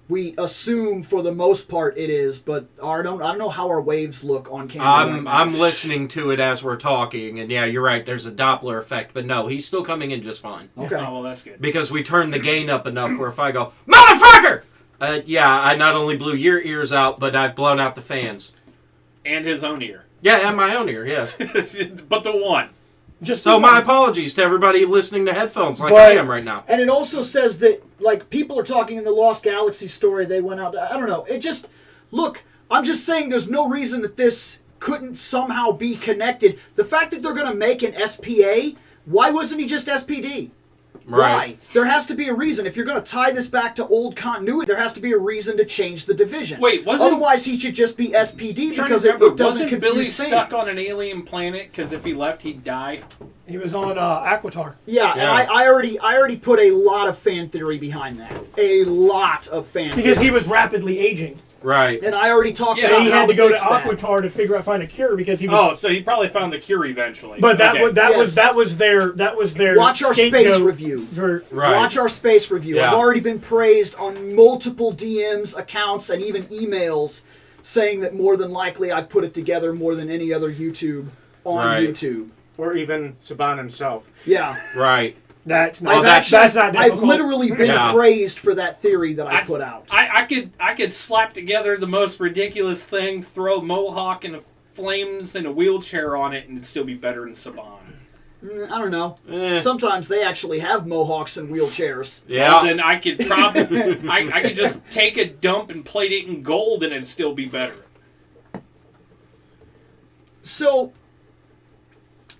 We assume for the most part it is, but I don't know how our waves look on camera.
I'm listening to it as we're talking, and yeah, you're right, there's a Doppler effect, but no, he's still coming in just fine.
Okay.
Oh, well, that's good.
Because we turned the gain up enough where if I go, MOTHERFUCKER! Yeah, I not only blew your ears out, but I've blown out the fans.
And his own ear.
Yeah, and my own ear, yes.
But the one.
just
So my apologies to everybody listening to headphones like
But-
I am right now.
And it also says that, like, people are talking in the Lost Galaxy story, they went out, I don't know, it just, look, I'm just saying there's no reason that this couldn't somehow be connected. The fact that they're going to make an SPA, why wasn't he just SPD?
Right.
Why? There has to be a reason. If you're going to tie this back to old continuity, there has to be a reason to change the division.
Wait, wasn't-
Otherwise, he should just be SPD
Trying
because
to
it
remember,
doesn't
wasn't
confuse
Billy
fans.
stuck on an alien planet because if he left, he'd die?
He was on Aquatar.
Yeah,
Yeah.
and I already put a lot of fan theory behind that. A lot of fan
Because
theory.
he was rapidly aging.
Right.
And I already talked
Yeah,
about
And he
how
had to go to
fix that.
Aquatar to find a cure because he was.
Oh, so he probably found the cure eventually.
But that
Okay.
was
Yes.
that was their
Watch our space
scapegoat
review.
for-
Right.
Watch our space review.
Yeah.
I've already been praised on multiple DMs, accounts, and even emails saying that more than likely I've put it together more than any other YouTube on
Right.
YouTube.
Or even Saban himself.
Yeah.
Right.
That's
I've
not
actually-
that's not
I've
difficult.
literally been
Yeah.
praised for that theory that I put out.
I could slap together the most ridiculous thing, throw Mohawk and flames and a wheelchair on it, and it'd still be better than Saban.
I don't know.
Eh.
Sometimes they actually have mohawks and wheelchairs.
Yeah.
Well, then I could probably I could just take a dump and plate it in gold, and it'd still be better.
So,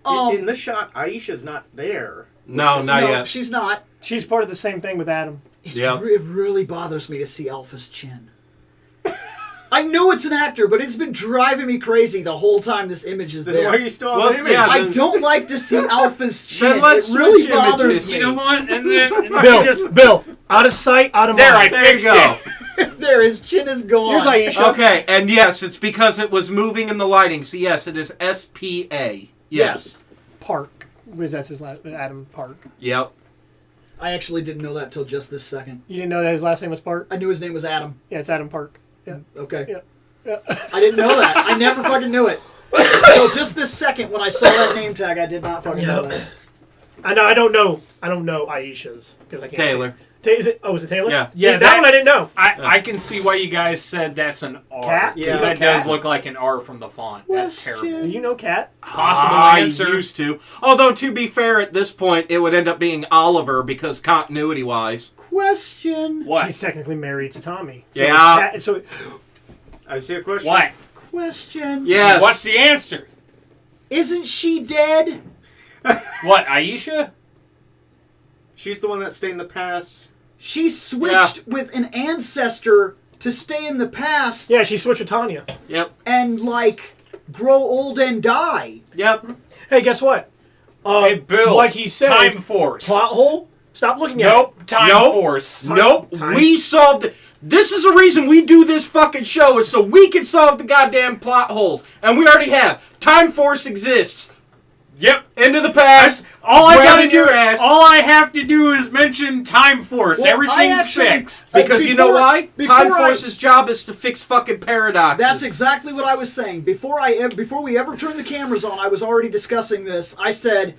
In this shot, Aisha's not there.
No, not
no,
yet.
she's not.
She's part of the same thing with Adam.
Yep.
It really bothers me to see Alpha's chin. I know it's an actor, but it's been driving me crazy the whole time this image is
Then
there.
why are you still on
Well,
the image?
yeah,
I don't like to see Alpha's chin.
Then let's
It really
switch
bothers
images.
me.
You know what? And then
Bill, out of sight, out of
There,
mind.
I
There you
fixed
go.
it.
There, his chin is gone.
Here's Aisha.
Okay, and yes, it's because it was moving in the lighting. So yes, it is SPA. Yes.
Park. That's his last. Adam Park.
Yep.
I actually didn't know that till just this second.
You didn't know that his last name was Park?
I knew his name was Adam.
Yeah, it's Adam Park. Yeah.
Okay.
Yeah. Yeah.
I didn't know that. I never fucking knew it. Until just this second when I saw that name tag, I did not fucking know that.
I don't know Aisha's because I can't.
Taylor.
Is it? Oh, is it Taylor?
Yeah.
Yeah,
that
that-
one I didn't know.
I can see why you guys said that's an R.
Cat?
Because
Yeah.
that does
Cat.
look like an R from the font. That's terrible.
Do you know Cat?
Possible
I
answer.
used to. Although, to be fair, at this point, it would end up being Oliver because continuity-wise.
Question.
What?
She's technically married to Tommy. So
Yeah.
Cat, so
I see a question.
What?
Question.
Yes.
What's the answer?
Isn't she dead?
What, Aisha?
She's the one that stayed in the past.
She switched with an ancestor to stay in the past
Yeah, she switched with Tanya.
Yep.
and, like, grow old and die.
Yep.
Hey, guess what?
Hey, Bill.
Like he said,
Time Force.
plot hole. Stop looking at
Nope.
it.
Time
Nope.
Force.
Nope.
Time.
We solved it. This is the reason we do this fucking show, is so we can solve the goddamn plot holes. And we already have. Time Force exists.
Yep.
Into the past.
All I
grab
gotta
in
do,
your ass.
all I have to do is mention Time Force.
Well, I
Everything's
actually-
fixed.
Because you know why?
before
Time
I-
Force's job is to fix fucking paradoxes.
That's exactly what I was saying. Before we ever turned the cameras on, I was already discussing this. I said,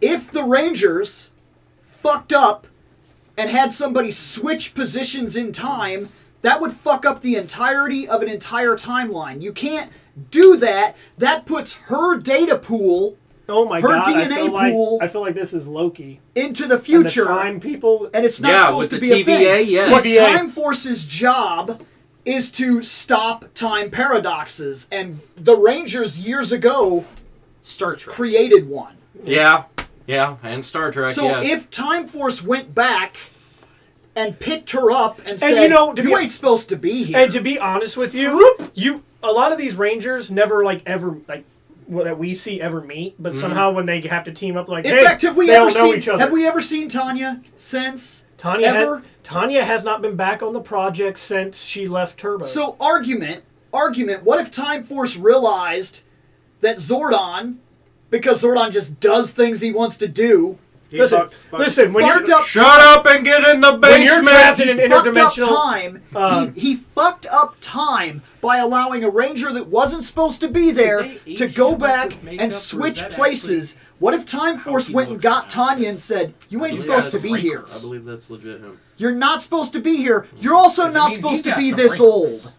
if the Rangers fucked up and had somebody switch positions in time, that would fuck up the entirety of an entire timeline. You can't do that. That puts her data pool
Oh my
Her
god!
DNA pool-
I feel like this is Loki.
into the
And
future.
the time people.
And it's not
Yeah,
supposed
with
to
the
be a
TVA,
thing.
yes.
What
TVA.
Time Force's job is to stop time paradoxes, and the Rangers years ago
Star Trek.
created one.
Yeah. Yeah. And Star Trek,
So
yes.
if Time Force went back and picked her up and said,
you know, to
"You
be-
ain't supposed to be here,"
And to be honest with you, a lot of these Rangers never ever that we see ever meet, but somehow when they have to team up, like,
in
hey,
fact, have we
they
ever
don't know
seen?
each other.
Have we ever seen Tanya since?
Tanya has not been back on the project since she left Turbo.
So argument. What if Time Force realized that Zordon, because Zordon just does things he wants to do,
listen, when
fucked
you're
up
Shut up and get in the
when you're
basement!
trapped in an
fucked up
interdimensional
time. He fucked up time by allowing a ranger that wasn't supposed to be there
Did they
to
age
go
him up
back
with makeup, or
and
is
switch
that
places. What if Time Force
he
went and
looks
got
now?
Tanya and said, "You ain't supposed to be here.
I believe that's legit him.
You're not supposed to be here. You're also
Does it
not
mean
supposed
he
to
got
be
some
this
wrinkles?
old.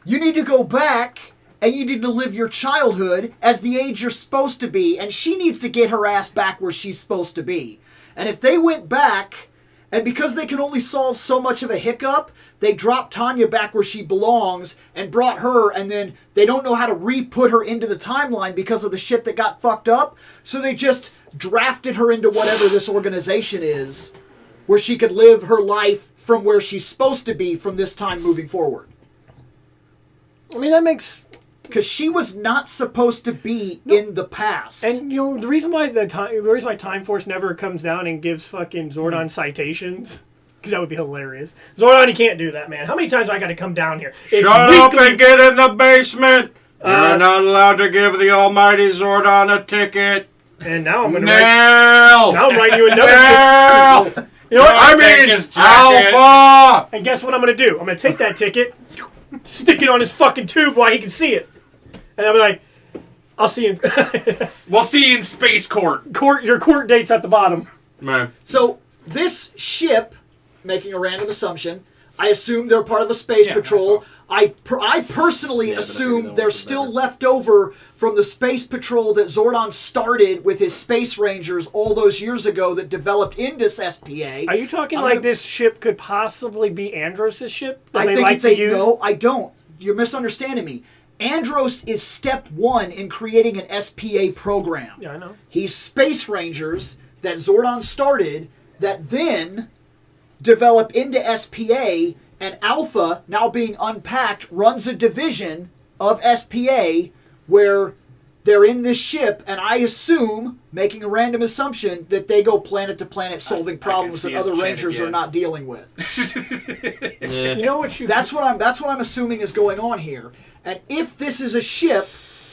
You need to go back and you need to live your childhood as the age you're supposed to be, and she needs to get her ass back where she's supposed to be." And if they went back, and because they can only solve so much of a hiccup, they dropped Tanya back where she belongs and brought her, and then they don't know how to re-put her into the timeline because of the shit that got fucked up, so they just drafted her into whatever this organization is, where she could live her life from where she's supposed to be from this time moving forward.
I mean, that makes.
Because she was not supposed to be in the past.
And the reason why Time Force never comes down and gives fucking Zordon citations, because that would be hilarious. Zordon, you can't do that, man. How many times I got to come down here? It's
Shut up
weekly.
and get in the basement! You're not allowed to give the almighty Zordon a ticket!
And now I'm gonna
Nail!
now I'm writing you another.
Nail!
You know what?
I
Take
mean,
his jacket.
Alpha!
And guess what I'm gonna do? I'm gonna take that ticket, stick it on his fucking tube while he can see it, and I'll be like, "I'll see you."
We'll see you in Space Court.
Your court date's at the bottom.
Man.
So this ship, making a random assumption, I assume they're part of a space patrol. I personally assume they're still left over from the space patrol that Zordon started with his space rangers all those years ago that developed into SPA.
Are you talking
I'm
like
gonna-
this ship could possibly be Andros' ship? That
I
they
think
like
it's
to
a
use?
no. I don't. You're misunderstanding me. Andros is step one in creating an SPA program.
Yeah, I know.
He's Space Rangers that Zordon started that then develop into SPA, and Alpha, now being unpacked, runs a division of SPA where they're in this ship, and I assume, making a random assumption, that they go planet to planet solving problems
see
that
his
other
chin
Rangers are
again.
not dealing with.
You know what you?
That's what I'm assuming is going on here. And if this is a ship,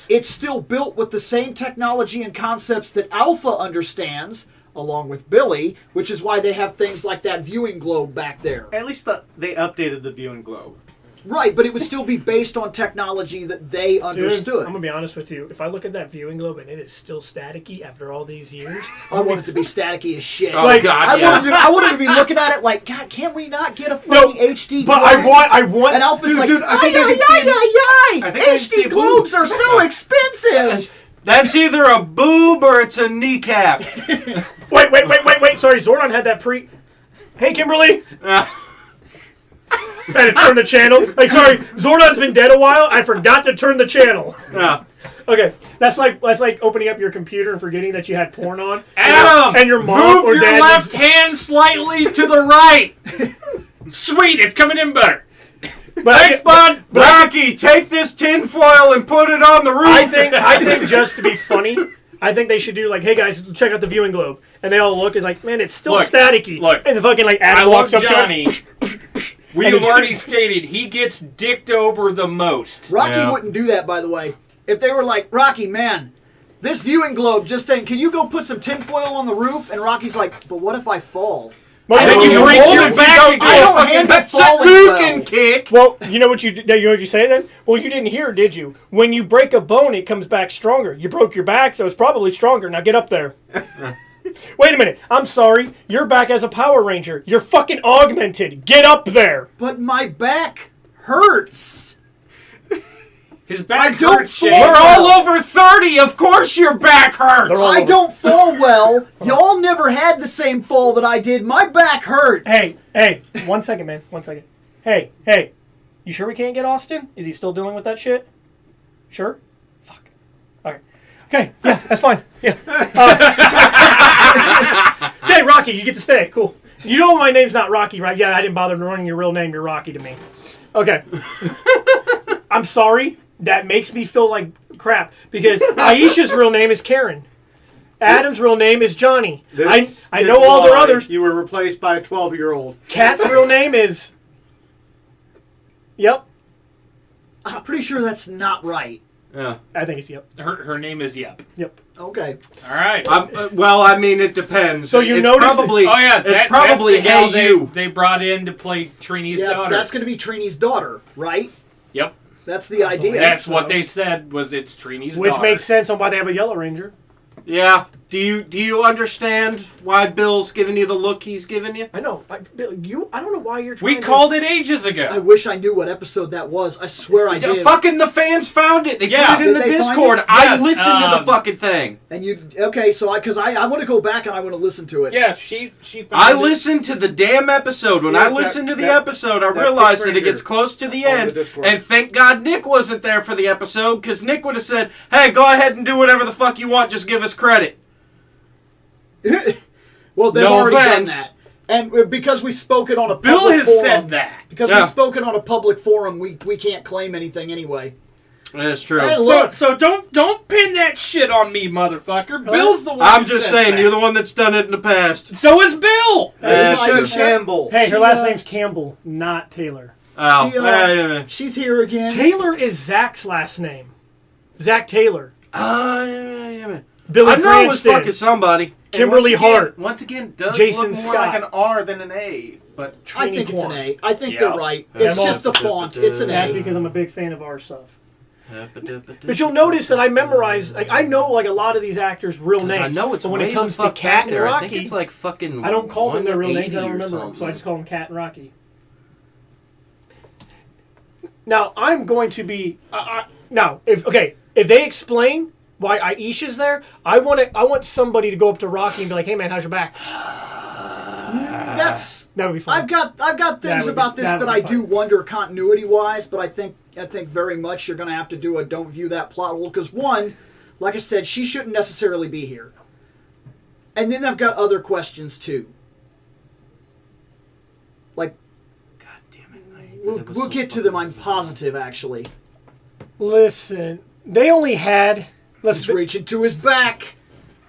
it's still built with the same technology and concepts that Alpha understands, along with Billy, which is why they have things like that viewing globe back there.
At least they updated the viewing globe.
Right, but it would still be based on technology that they
Dude,
understood.
I'm gonna be honest with you. If I look at that viewing globe and it is still staticky after all these years,
I want it to be staticky as shit.
Oh,
Like,
God,
I
yes.
wanted to be looking at it like, God, can't we not get a fucking HD
but
globe?
I want.
And Alpha's like,
dude, I think
ay,
I can
ay,
see
ay,
I
ay,
think I can see
HD
a boob.
globes are so expensive.
That's either a boob or it's a kneecap.
Wait. Sorry, Zordon had that pre. Hey, Kimberly. I had to turn the channel. Like, sorry, Zordon's been dead a while. I forgot to turn the channel.
Yeah.
Okay, that's like opening up your computer and forgetting that you had porn on.
Adam,
and your mom
move
or
your
dad
left hand slightly to the right.
Sweet, it's coming in better.
But
Thanks, bud.
Rocky, take this tinfoil and put it on the roof.
I think just to be funny, I think they should do like, hey guys, check out the viewing globe, and they all look and like, man, it's still
Look,
staticky.
look.
And the fucking like
I
Adam
love
walks up
Johnny.
to him.
We have already stated he gets dicked over the most.
Rocky
Yeah.
wouldn't do that, by the way. If they were like, Rocky, man, this viewing globe just ain't. Can you go put some tinfoil on the roof? And Rocky's like, but what if I fall?
Well,
And then
you
you
know,
break
roll
your
it
back
back
and
again.
get a
I don't
fucking
handle
that's
falling
Lucan
well.
kick.
well, you know what you say then? Well, you didn't hear, did you? When you break a bone, it comes back stronger. You broke your back, so it's probably stronger. Now get up there. Wait a minute. I'm sorry. You're back as a Power Ranger. You're fucking augmented. Get up there.
But my back hurts.
His back
don't
hurts,
fall.
Shane.
We're all over 30. Of course your back hurts.
They're all
I
over.
don't fall well. Y'all never had the same fall that I did. My back hurts.
Hey, 1 second, man. 1 second. Hey. You sure we can't get Austin? Is he still dealing with that shit? Sure? Fuck. All right. Okay, yeah, that's fine. Yeah. Okay, Rocky, you get to stay. Cool. You know my name's not Rocky, right? Yeah, I didn't bother running your real name. You're Rocky to me. Okay. I'm sorry. That makes me feel like crap because Aisha's real name is Karen. Adam's real name is Johnny.
This
I
is
know all their
why
others.
You were replaced by a 12-year-old.
Kat's real name is... Yep.
I'm pretty sure that's not right.
Yeah.
I think it's yep.
Her name is Yep.
Yep.
Okay.
All right.
Well, I mean, it depends.
So you
it's
notice-
probably.
Oh yeah,
it's probably
that's the gal
hey you.
they brought in to play Trini's
Yeah,
daughter.
that's going to be Trini's daughter, right?
Yep.
That's the idea.
That's what they said was it's Trini's
Which
daughter.
makes sense on why they have a Yellow Ranger.
Yeah. Do you understand why Bill's giving you the look he's giving you?
I know. Bill, I don't know why you're trying
We
to...
called it ages
I
ago.
wish I knew what episode that was. I swear I did.
Fucking the fans found it. They
Yeah.
put it in the
Did they find
Discord.
it?
I
Yeah,
listened to the fucking thing.
And you okay? So because I want to go back and I want to listen to it.
Yeah, she found
I
it.
listened to the damn episode. When
Yeah,
I
it's
listened to the
that
episode, I
Pink
realized that it
Ranger
gets close to the
on the
end.
Discord.
And thank God Nick wasn't there for the episode, because Nick would have said, hey, go ahead and do whatever the fuck you want. Just give us credit.
Well, they've
No
already
offense.
done that, and because we spoke it on a
Bill
public
has
forum,
said that.
because
Yeah.
we spoke it on a public forum, we can't claim anything anyway.
That's true.
Hey,
So,
look.
so don't pin that shit on me, motherfucker. Bill's the one.
I'm
who
just
says
saying,
that.
you're the one that's done it in the past.
So is Bill.
Yeah,
It's
sure.
like-
Shamble.
Hey, her
She,
last name's Campbell, not Taylor.
Oh,
She,
yeah.
She's here again.
Taylor is Zach's last name. Zach Taylor.
Yeah.
Billy
I know it was
Cranston.
fucking somebody.
Kimberly Hart.
Once again, it does
Jason
look more
Scott.
like an R than an A. But
I
Trini
think it's an
Kwan.
A. I think
Yeah.
they're right. It's
I'm
just the font. It's an
That's
A.
because I'm a big fan of our stuff. But you'll notice that I memorize, like, I know like a lot of these actors' real names.
I know it's
but when
way
it comes
the
to
fuck
Cat
back
and
there.
Rocky,
I think it's like fucking.
I don't call them their real names. I
180
don't
or
remember them, so I
something.
just call them Cat and Rocky. Now I'm going to be now if they explain why Aisha's there, I want somebody to go up to Rocky and be like, hey man, how's your back?
That's.
That would be fun.
I've got things
would be-
about this
that
that
would
I
be
do
fun.
wonder continuity wise, but I think very much you're going to have to do a don't view that plot hole because one, like I said, she shouldn't necessarily be here. And then I've got other questions too. Like
God damn it. I hate that it was
we'll
so
get to them.
fucking
I'm positive actually.
Listen, they only had.
He's reaching to his back.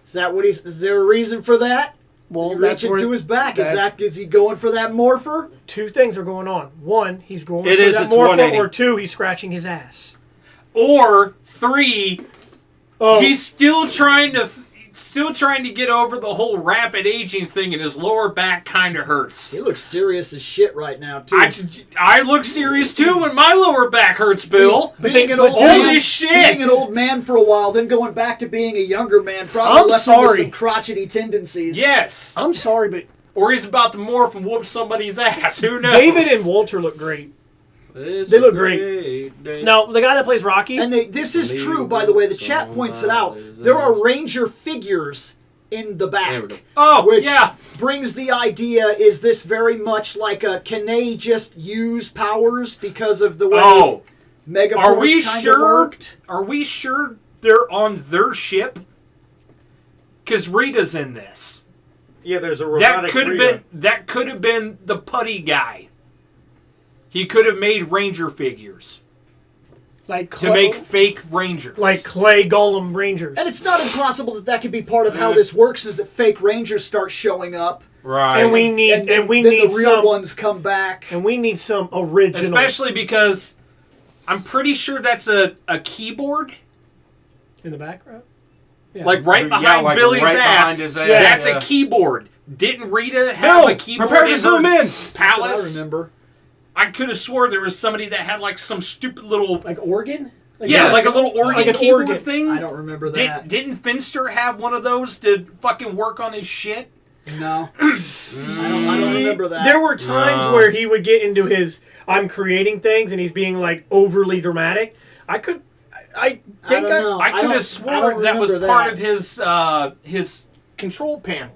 Is that what he's? Is there a reason for that?
Well,
He's
that's
reaching
where
to his back.
that-
Is he going for that morpher?
two things are going on. One, he's going
It
for
is,
that
it's
morpher,
180.
or two, he's scratching his ass.
Or 3,
Oh,
he's still trying to get over the whole rapid aging thing, and his lower back kind of hurts.
He looks serious as shit right now too.
I look serious too when my lower back hurts, Bill.
being an
Old
old man,
as shit.
being an old man for a while, then going back to being a younger man, probably
I'm
left him with
sorry.
some crotchety tendencies.
Yes.
I'm sorry, but
Or he's about to morph and whoop somebody's ass. Who knows?
David and Walter look great.
It's
They look
a
great.
day.
Now, the guy that plays Rocky,
And this is true, by the way. The chat points it out. There are Ranger figures in the
There we go.
back,
Oh,
which
yeah.
brings the idea: is this very much like a? Can they just use powers because of the way
Oh,
Megaforce
are we
kind of
sure?
worked?
Are we sure they're on their ship? Because Rita's in this.
Yeah, there's a
That
robotic
could have
Rita.
been. That could have been the putty guy.
He could have made Ranger figures
Like
to make fake Rangers.
like clay golem rangers.
And it's not impossible that could be part of how this works. Is that fake rangers start showing up,
Right.
And we need
and
and we
then
need
the real
some
ones come back.
and we need some original.
Especially because I'm pretty sure that's a keyboard.
in the background. Yeah.
Like right behind
like
Billy's
right
ass.
behind his ass,
That's
yeah.
a keyboard. Didn't Rita have
Bill,
a keyboard
prepare to
in
zoom
her
in.
I
palace?
remember.
I could have swore there was somebody that had like some stupid little
like organ. Like
yeah,
Yes.
like a little organ
Like an
keyboard
organ.
thing.
I don't remember that.
Didn't Finster have one of those to fucking work on his shit?
No, I don't remember that.
There were times where he would get into his I'm creating things and he's being like overly dramatic. I think
I don't know.
I could
don't-
have
I
sworn
don't
that was
remember
part
that.
of his control panel.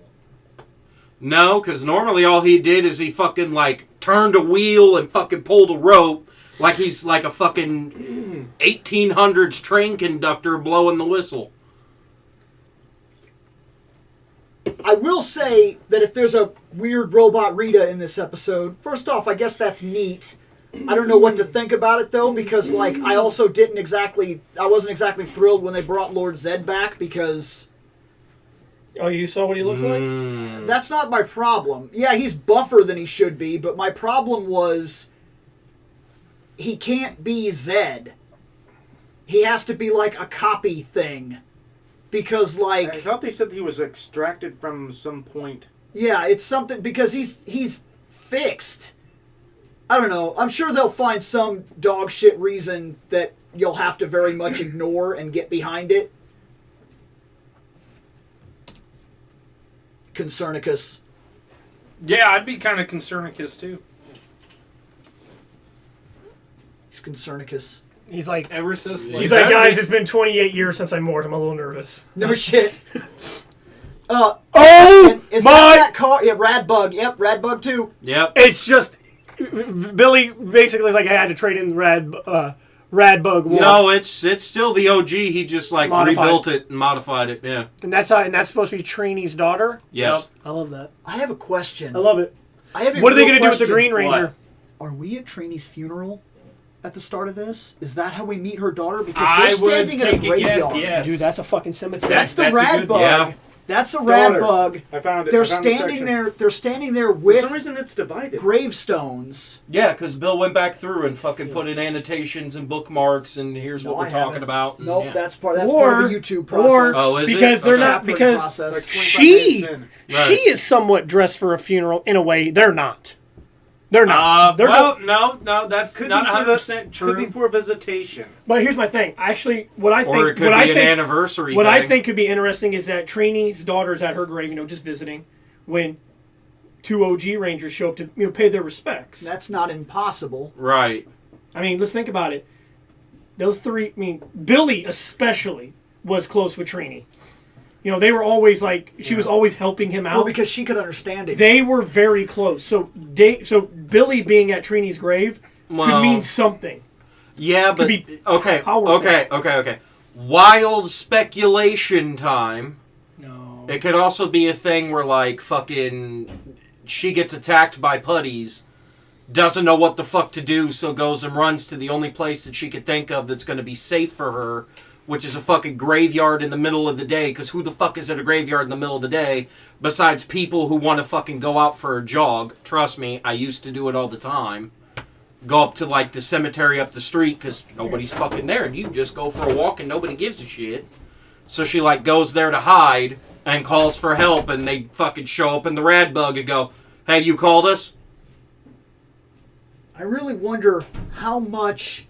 No, because normally all he did is he fucking like turned a wheel and fucking pulled a rope, like he's like a fucking 1800s train conductor blowing the whistle.
I will say that if there's a weird robot Rita in this episode, first off, I guess that's neat. I don't know what to think about it though, because like I also wasn't exactly thrilled when they brought Lord Zed back, because
Oh, you saw what he looks like?
that's not my problem. Yeah, he's buffer than he should be, but my problem was he can't be Zed. He has to be like a copy thing. Because like
I thought they said he was extracted from some point.
yeah, it's something because he's fixed. I don't know. I'm sure they'll find some dog shit reason that you'll have to very much ignore and get behind it. Concernicus.
Yeah, I'd be kind of concernicus too.
He's Concernicus.
He's like
Ever so slightly.
he's like, guys, it's been 28 years since I moored. I'm a little nervous.
No shit.
Oh
Is
my!
that car? Yeah, Radbug. Yep, Radbug too.
Yep.
It's just Billy basically is like I had to trade in Radbug.
No, it's still the OG. He just like
Modified.
rebuilt it and modified it. Yeah.
and that's supposed to be Trini's daughter.
Yes.
I love that.
I have a question.
I love it.
I have a
What are they
real
going to do with the
question.
Green Ranger?
Are we at Trini's funeral at the start of this? Is that how we meet her daughter? Because
I
they're
would
standing in a
take a guess.
graveyard.
Yes,
Dude, that's a fucking cemetery.
That's the
That's a
rad
good-
bug.
yeah.
That's a
Daughter.
rad bug.
I found it.
They're
I found the
standing
section.
there. They're standing there
For
with
some reason, it's divided.
gravestones.
Yeah, because Bill went back through and fucking put in annotations and bookmarks, and here's
No,
what we're
I
talking
haven't.
about. and
Nope,
yeah.
that's part of a YouTube process.
Oh, is it?
because they're
Okay.
not
Chaptering
because
process.
It's like 25
she
minutes in.
Right.
she is somewhat dressed for a funeral in a way. They're not. They're not. They're
well, no, that's
Could
not
be for
100%
Could be
true.
for visitation.
But here's my thing. Actually, what I think,
Or it could
what
be
I
an
think,
anniversary
what
thing.
I think could be interesting is that Trini's daughter's at her grave, just visiting, when two OG Rangers show up to pay their respects.
That's not impossible.
Right.
I mean, let's think about it. Those three. I mean, Billy especially was close with Trini. They were always like she was always helping him out.
Well, because she could understand it.
They were very close. So Billy being at Trini's grave could
Well,
mean something.
Yeah, but
be
okay,
powerful.
okay. Wild speculation time.
No.
It could also be a thing where like fucking she gets attacked by putties, doesn't know what the fuck to do, so goes and runs to the only place that she could think of that's going to be safe for her, which is a fucking graveyard in the middle of the day, because who the fuck is at a graveyard in the middle of the day besides people who want to fucking go out for a jog? Trust me, I used to do it all the time. Go up to like the cemetery up the street because nobody's fucking there, and you just go for a walk and nobody gives a shit. So she like goes there to hide and calls for help, and they fucking show up in the rad bug and go, "Hey, you called us?"
I really wonder how much.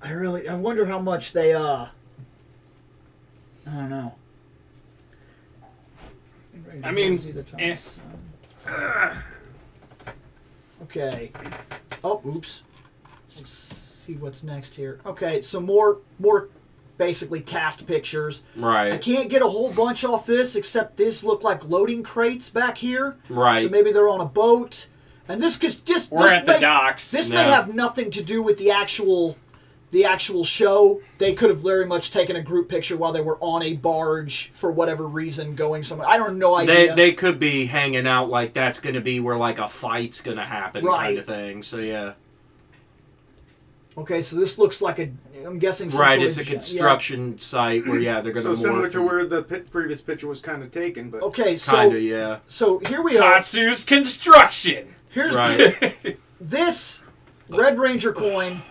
I wonder how much they. I don't know.
I mean,
Okay. Oh, oops. Let's see what's next here. Okay, so more basically cast pictures. I
Right.
can't get a whole bunch off this, except this look like loading crates back here.
Right.
So maybe they're on a boat. And this could just...
We're
this
at the
may-
docks.
This
No.
may have nothing to do with the actual the actual show, they could have very much taken a group picture while they were on a barge for whatever reason going somewhere. I don't know idea.
They could be hanging out like that's going to be where like a fight's going to happen
Right.
kind of thing. So yeah.
Okay, so this looks like I'm guessing some
Right,
sort
it's a
of
construction site where they're going
So
to
similar to where the previous picture was kind of taken, but
Okay, so
kind of, yeah.
so here we are.
Tatsu's construction.
Here's
Right.
this Red Ranger coin.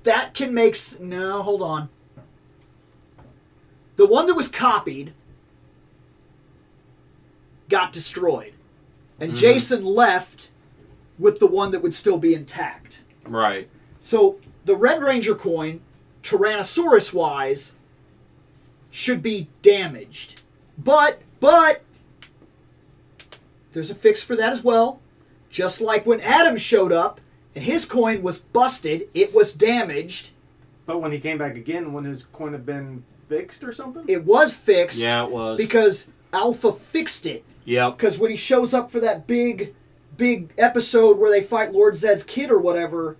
That can make no. Hold on. The one that was copied got destroyed, and Jason left with the one that would still be intact.
Right.
So the Red Ranger coin, Tyrannosaurus-wise, should be damaged. But there's a fix for that as well. Just like when Adam showed up and his coin was busted, it was damaged.
but when he came back again, wouldn't his coin have been fixed or something?
It was fixed.
Yeah, it was.
Because Alpha fixed it.
Yep.
Because when he shows up for that big episode where they fight Lord Zed's kid or whatever,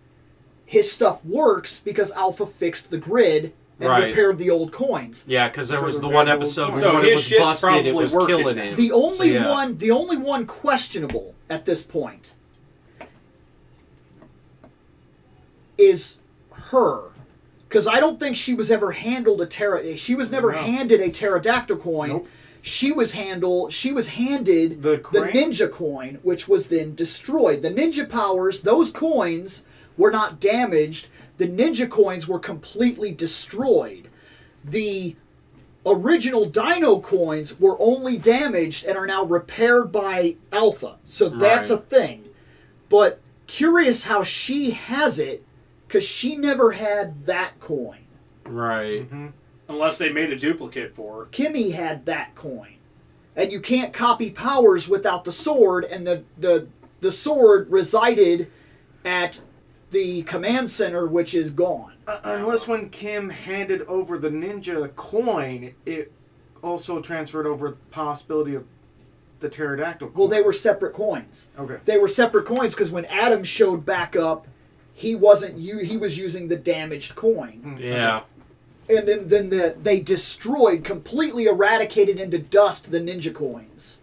his stuff works because Alpha fixed the grid and
Right.
repaired the old coins.
Yeah, because there was the
repair
one
those
episode
coins.
where
So
when it
his
was
shit's
busted, it
probably
was
working
killing
now.
him.
The only
So, yeah.
one questionable at this point is her, because I don't think she was ever handled she was never handed a pterodactyl coin.
Nope.
She was handed
The
the
crane?
ninja coin, which was then destroyed. The ninja powers, those coins were not damaged. The ninja coins were completely destroyed. The original Dino coins were only damaged and are now repaired by Alpha. So that's
Right.
a thing. But curious how she has it, because she never had that coin.
Right.
Unless they made a duplicate for her.
Kimmy had that coin. And you can't copy powers without the sword, and the sword resided at the command center, which is gone.
Unless when Kim handed over the ninja coin, it also transferred over the possibility of the pterodactyl coin.
Well, they were separate coins.
Okay.
They were separate coins because when Adam showed back up, he wasn't he was using the damaged coin.
Yeah.
And then they destroyed, completely eradicated into dust the ninja coins.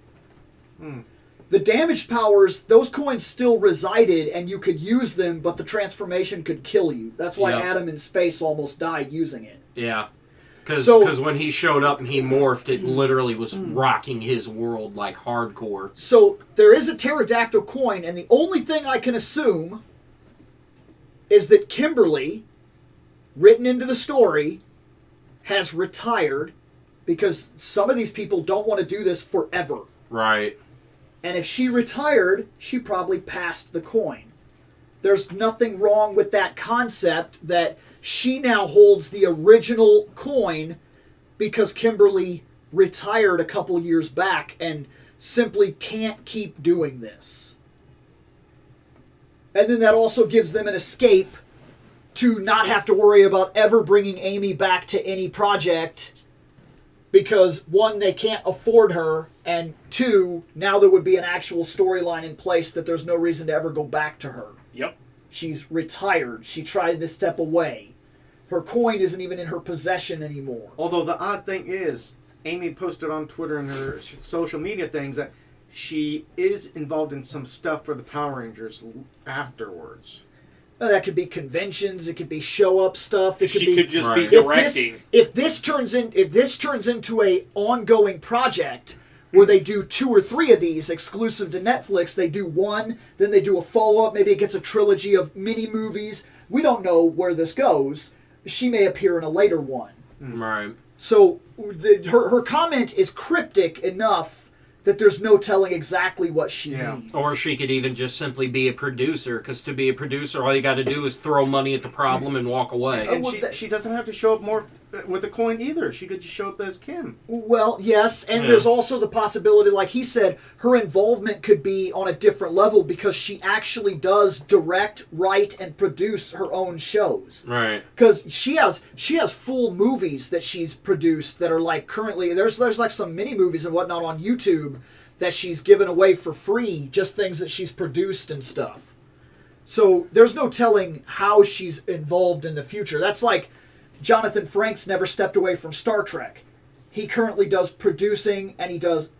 The damaged powers, those coins still resided and you could use them, but the transformation could kill you. That's why
Yep.
Adam in space almost died using it.
Yeah. Because
So-
when he showed up and he morphed, it literally was rocking his world like hardcore.
So there is a pterodactyl coin, and the only thing I can assume is that Kimberly, written into the story, has retired because some of these people don't want to do this forever.
Right.
And if she retired, she probably passed the coin. There's nothing wrong with that concept that she now holds the original coin because Kimberly retired a couple years back and simply can't keep doing this. And then that also gives them an escape to not have to worry about ever bringing Amy back to any project because, one, they can't afford her, and two, now there would be an actual storyline in place that there's no reason to ever go back to her.
Yep.
She's retired. She tried to step away. Her coin isn't even in her possession anymore.
Although the odd thing is, Amy posted on Twitter and her social media things that she is involved in some stuff for the Power Rangers afterwards.
Now, that could be conventions. It could be show-up stuff. It could
She
be.
could just
Right.
be directing.
If this turns into a ongoing project where they do 2 or 3 of these exclusive to Netflix, they do one, then they do a follow-up. Maybe it gets a trilogy of mini movies. We don't know where this goes. She may appear in a later one.
Right.
So her comment is cryptic enough that there's no telling exactly what she means.
Or she could even just simply be a producer, because to be a producer, all you got to do is throw money at the problem and walk away.
And
well,
she doesn't have to show up more with the coin either. She could just show up as Kim.
Well, yes, and
Yeah.
there's also the possibility, like he said, her involvement could be on a different level because she actually does direct, write, and produce her own shows.
Right.
Because she has full movies that she's produced that are like currently there's like some mini movies and whatnot on YouTube that she's given away for free, just things that she's produced and stuff. So there's no telling how she's involved in the future. That's like Jonathan Frakes never stepped away from Star Trek. He currently does producing and he does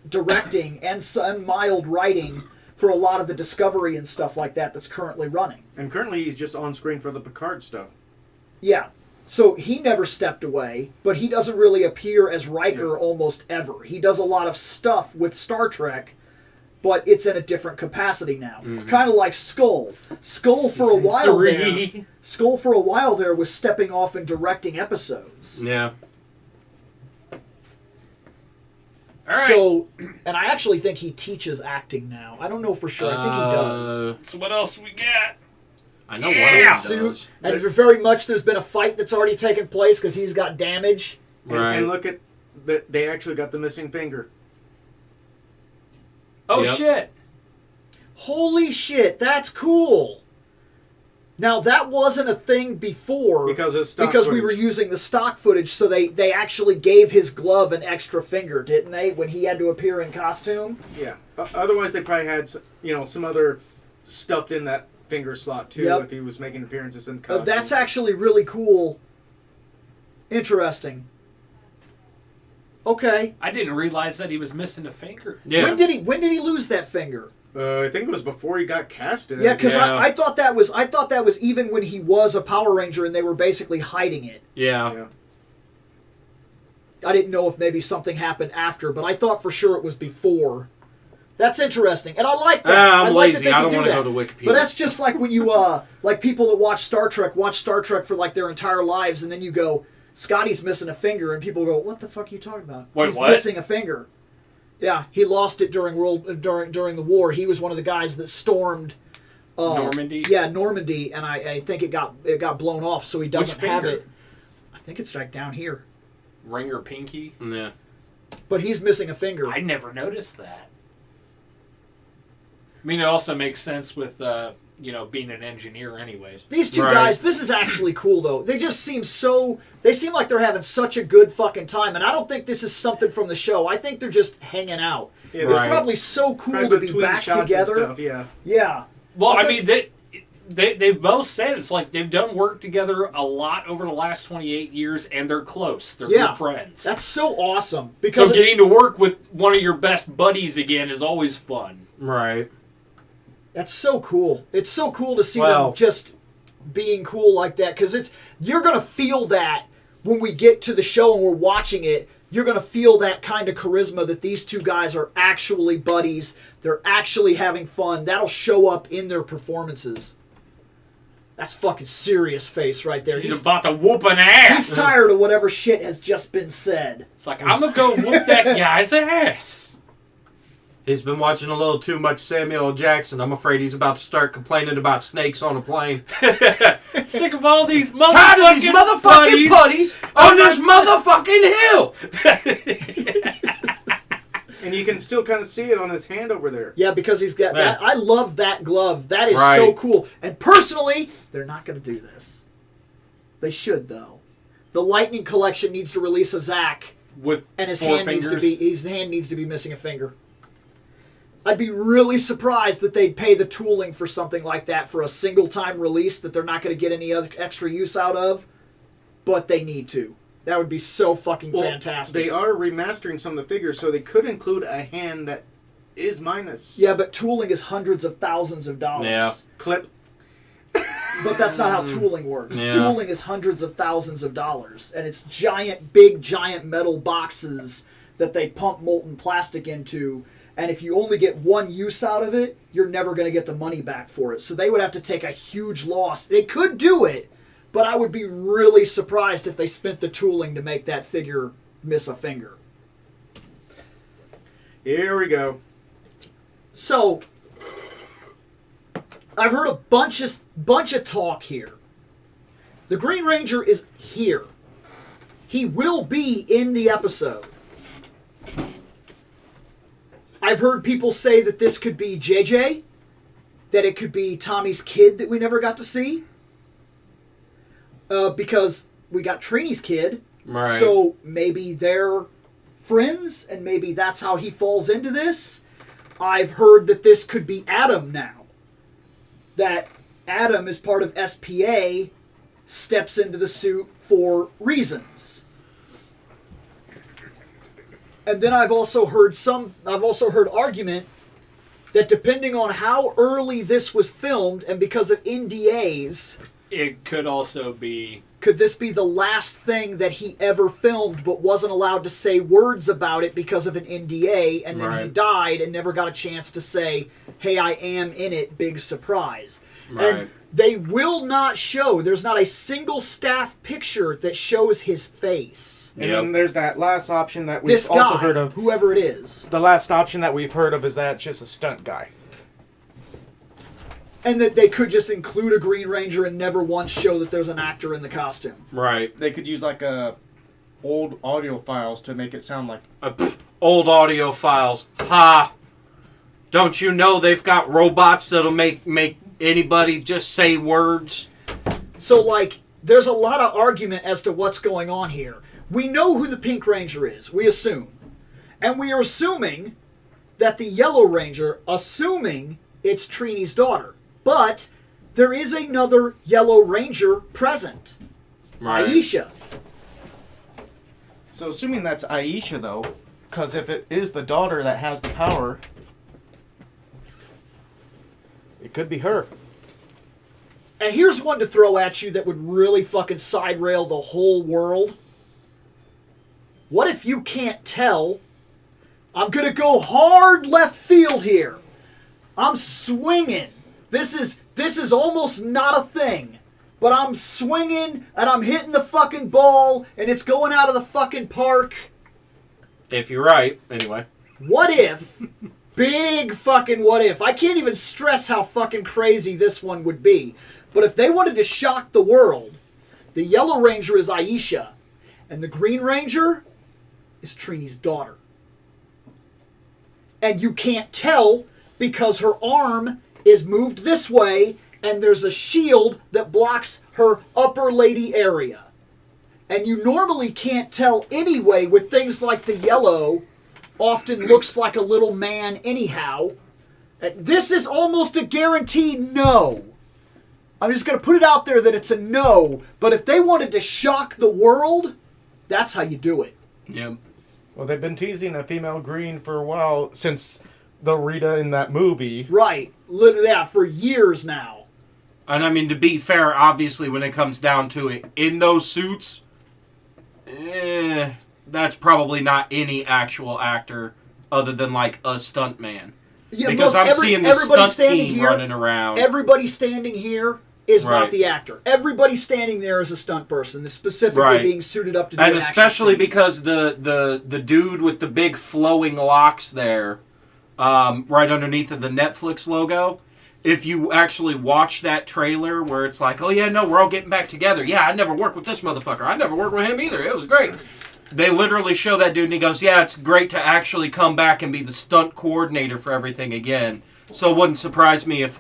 directing and some mild writing for a lot of the Discovery and stuff like that that's currently running.
And currently he's just on screen for the Picard stuff.
Yeah. So he never stepped away, but he doesn't really appear as Riker almost ever. He does a lot of stuff with Star Trek, but it's in a different capacity now. Kind of like Skull. Skull for a while there was stepping off and directing episodes.
Yeah. All right.
So, and I actually think he teaches acting now. I don't know for sure. I think he does.
So what else we got?
I know one of them does.
And very much there's been a fight that's already taken place because he's got damage.
Right.
And look at they actually got the missing finger.
Oh,
Yep.
shit.
Holy shit, that's cool. Now, that wasn't a thing before
Because of stock
we
footage.
were using the stock footage, so they actually gave his glove an extra finger, didn't they, when he had to appear in costume?
Yeah. Otherwise, they probably had some other stuffed in that finger slot too
Yep.
if he was making appearances in costume.
That's actually really cool. Interesting. Okay.
I didn't realize that he was missing a finger.
Yeah.
When did he lose that finger?
I think it was before he got casted.
Yeah, because
Yeah.
I thought that was even when he was a Power Ranger and they were basically hiding it.
Yeah.
I didn't know if maybe something happened after, but I thought for sure it was before. That's interesting, and I like that.
I'm
I like that
lazy.
they
I
can
don't
do
want to
that.
go to Wikipedia.
But that's just like when you like people that watch Star Trek for like their entire lives, and then you go, Scotty's missing a finger, and people go, "What the fuck are you talking about?
Wait,
He's
what?
missing a finger." Yeah, he lost it during the war. He was one of the guys that stormed
Normandy?
Yeah, Normandy, and I think it got blown off, so he doesn't have
finger?
it. I think it's right down here,
Ring or pinky?
Yeah.
but he's missing a finger.
I never noticed that. I mean, it also makes sense with, being an engineer anyways.
These two
Right.
guys, this is actually cool though. They just seem they seem like they're having such a good fucking time, and I don't think this is something from the show. I think they're just hanging out.
Yeah,
It's
Right.
probably so cool
Probably
to be
between
back
shots and
together.
stuff, yeah.
Yeah.
Well,
I
I mean, they've both said it's like they've done work together a lot over the last 28 years, and they're close. They're
Yeah.
good friends.
That's so awesome
so
because
getting to work with one of your best buddies again is always fun.
Right.
that's so cool. It's so cool to see
Well-
them just being cool like that because you're gonna feel that when we get to the show and we're watching it. You're going to feel that kind of charisma that these two guys are actually buddies. They're actually having fun. That'll show up in their performances. That's fucking serious face right there.
He's about to whoop an ass.
He's tired of whatever shit has just been said.
It's like, I'm going to go whoop that guy's ass.
He's been watching a little too much Samuel L. Jackson. I'm afraid he's about to start complaining about snakes on a plane.
Sick of all these
Tired of these motherfucking putties on this motherfucking hill.
And you can still kind of see it on his hand over there.
Yeah, because he's got that. I love that glove. That is
Right.
so cool. And personally, they're not going to do this. They should, though. The Lightning Collection needs to release a Zack,
With
and his
four
hand
fingers.
needs to be missing a finger. I'd be really surprised that they'd pay the tooling for something like that for a single-time release that they're not going to get any other extra use out of, but they need to. That would be so fucking fantastic.
They are remastering some of the figures, so they could include a hand that is minus.
Yeah, but tooling is hundreds of thousands of dollars.
Yeah.
Clip.
But that's not how tooling works.
Yeah.
Tooling is hundreds of thousands of dollars, and it's big giant metal boxes that they pump molten plastic into. And if you only get one use out of it, you're never going to get the money back for it. So they would have to take a huge loss. They could do it, but I would be really surprised if they spent the tooling to make that figure miss a finger.
Here we go.
So, I've heard a bunch of talk here. The Green Ranger is here. He will be in the episode. I've heard people say that this could be JJ, that it could be Tommy's kid that we never got to see, because we got Trini's kid.
Right.
So maybe they're friends, and maybe that's how he falls into this. I've heard that this could be Adam now. that Adam, as part of SPA, steps into the suit for reasons. And then I've also heard argument that depending on how early this was filmed and because of NDAs,
It could also be.
could this be the last thing that he ever filmed but wasn't allowed to say words about it because of an NDA, and then he
Right.
died and never got a chance to say, hey, I am in it, big surprise.
Right.
And they will not show, there's not a single staff picture that shows his face.
And
Yep.
then there's that last option that we've
This
also
guy,
heard of.
whoever it is.
The last option that we've heard of is that it's just a stunt guy.
And that they could just include a Green Ranger and never once show that there's an actor in the costume.
Right.
They could use like old audio files to make it sound like.
Old audio files. Ha! Don't you know they've got robots that'll make anybody just say words?
So, like, there's a lot of argument as to what's going on here. We know who the Pink Ranger is, we assume. And we are assuming that the Yellow Ranger, assuming it's Trini's daughter. But there is another Yellow Ranger present.
Right.
Aisha.
So assuming that's Aisha though, because if it is the daughter that has the power, it could be her.
And here's one to throw at you that would really fucking side rail the whole world. What if you can't tell? I'm gonna go hard left field here. I'm swinging. This is almost not a thing. But I'm swinging and I'm hitting the fucking ball and it's going out of the fucking park.
If you're right, anyway.
What if, big fucking what if, I can't even stress how fucking crazy this one would be, but if they wanted to shock the world, the Yellow Ranger is Aisha, and the Green Ranger is Trini's daughter. And you can't tell because her arm is moved this way, and there's a shield that blocks her upper lady area. And you normally can't tell anyway with things like the yellow often looks like a little man anyhow. This is almost a guaranteed no. I'm just going to put it out there that it's a no, but if they wanted to shock the world, that's how you do it.
Yep.
Well, they've been teasing a female Green for a while since the Rita in that movie.
Right. Literally, yeah, for years now.
And I mean, to be fair, obviously, when it comes down to it, in those suits, that's probably not any actual actor other than, like, a stuntman.
Yeah,
Because I'm seeing the
everybody
stunt
standing
team
here,
running around.
Everybody standing here is not
Right.
the actor. Everybody standing there is a stunt person, specifically
Right.
being suited up to do
And
an action
especially
scene.
because the dude with the big flowing locks there, right underneath of the Netflix logo, if you actually watch that trailer where it's like, oh yeah, no, we're all getting back together. Yeah, I never worked with this motherfucker. I never worked with him either. It was great. They literally show that dude and he goes, yeah, it's great to actually come back and be the stunt coordinator for everything again. So it wouldn't surprise me if,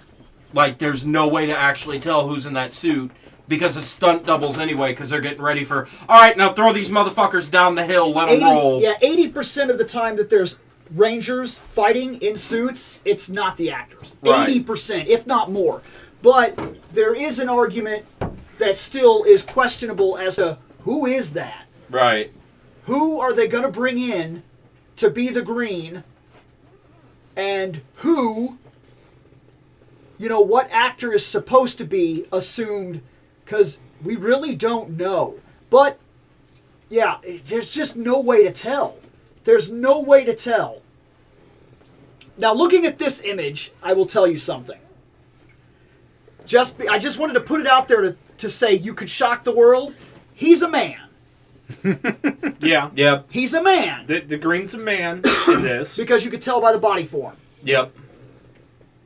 like, there's no way to actually tell who's in that suit because it's stunt doubles anyway because they're getting ready for, all right, now throw these motherfuckers down the hill, let them roll.
Yeah, 80% of the time that there's Rangers fighting in suits, it's not the actors.
Right.
80%, if not more. But there is an argument that still is questionable as to who is that?
Right.
Who are they going to bring in to be the Green? And who, what actor is supposed to be assumed? Because we really don't know. But, yeah, there's just no way to tell. There's no way to tell. Now, looking at this image, I will tell you something. I just wanted to put it out there to say you could shock the world. He's a man.
Yeah.
Yep.
He's a man.
The Green's a man in this.
Because you could tell by the body form.
Yep.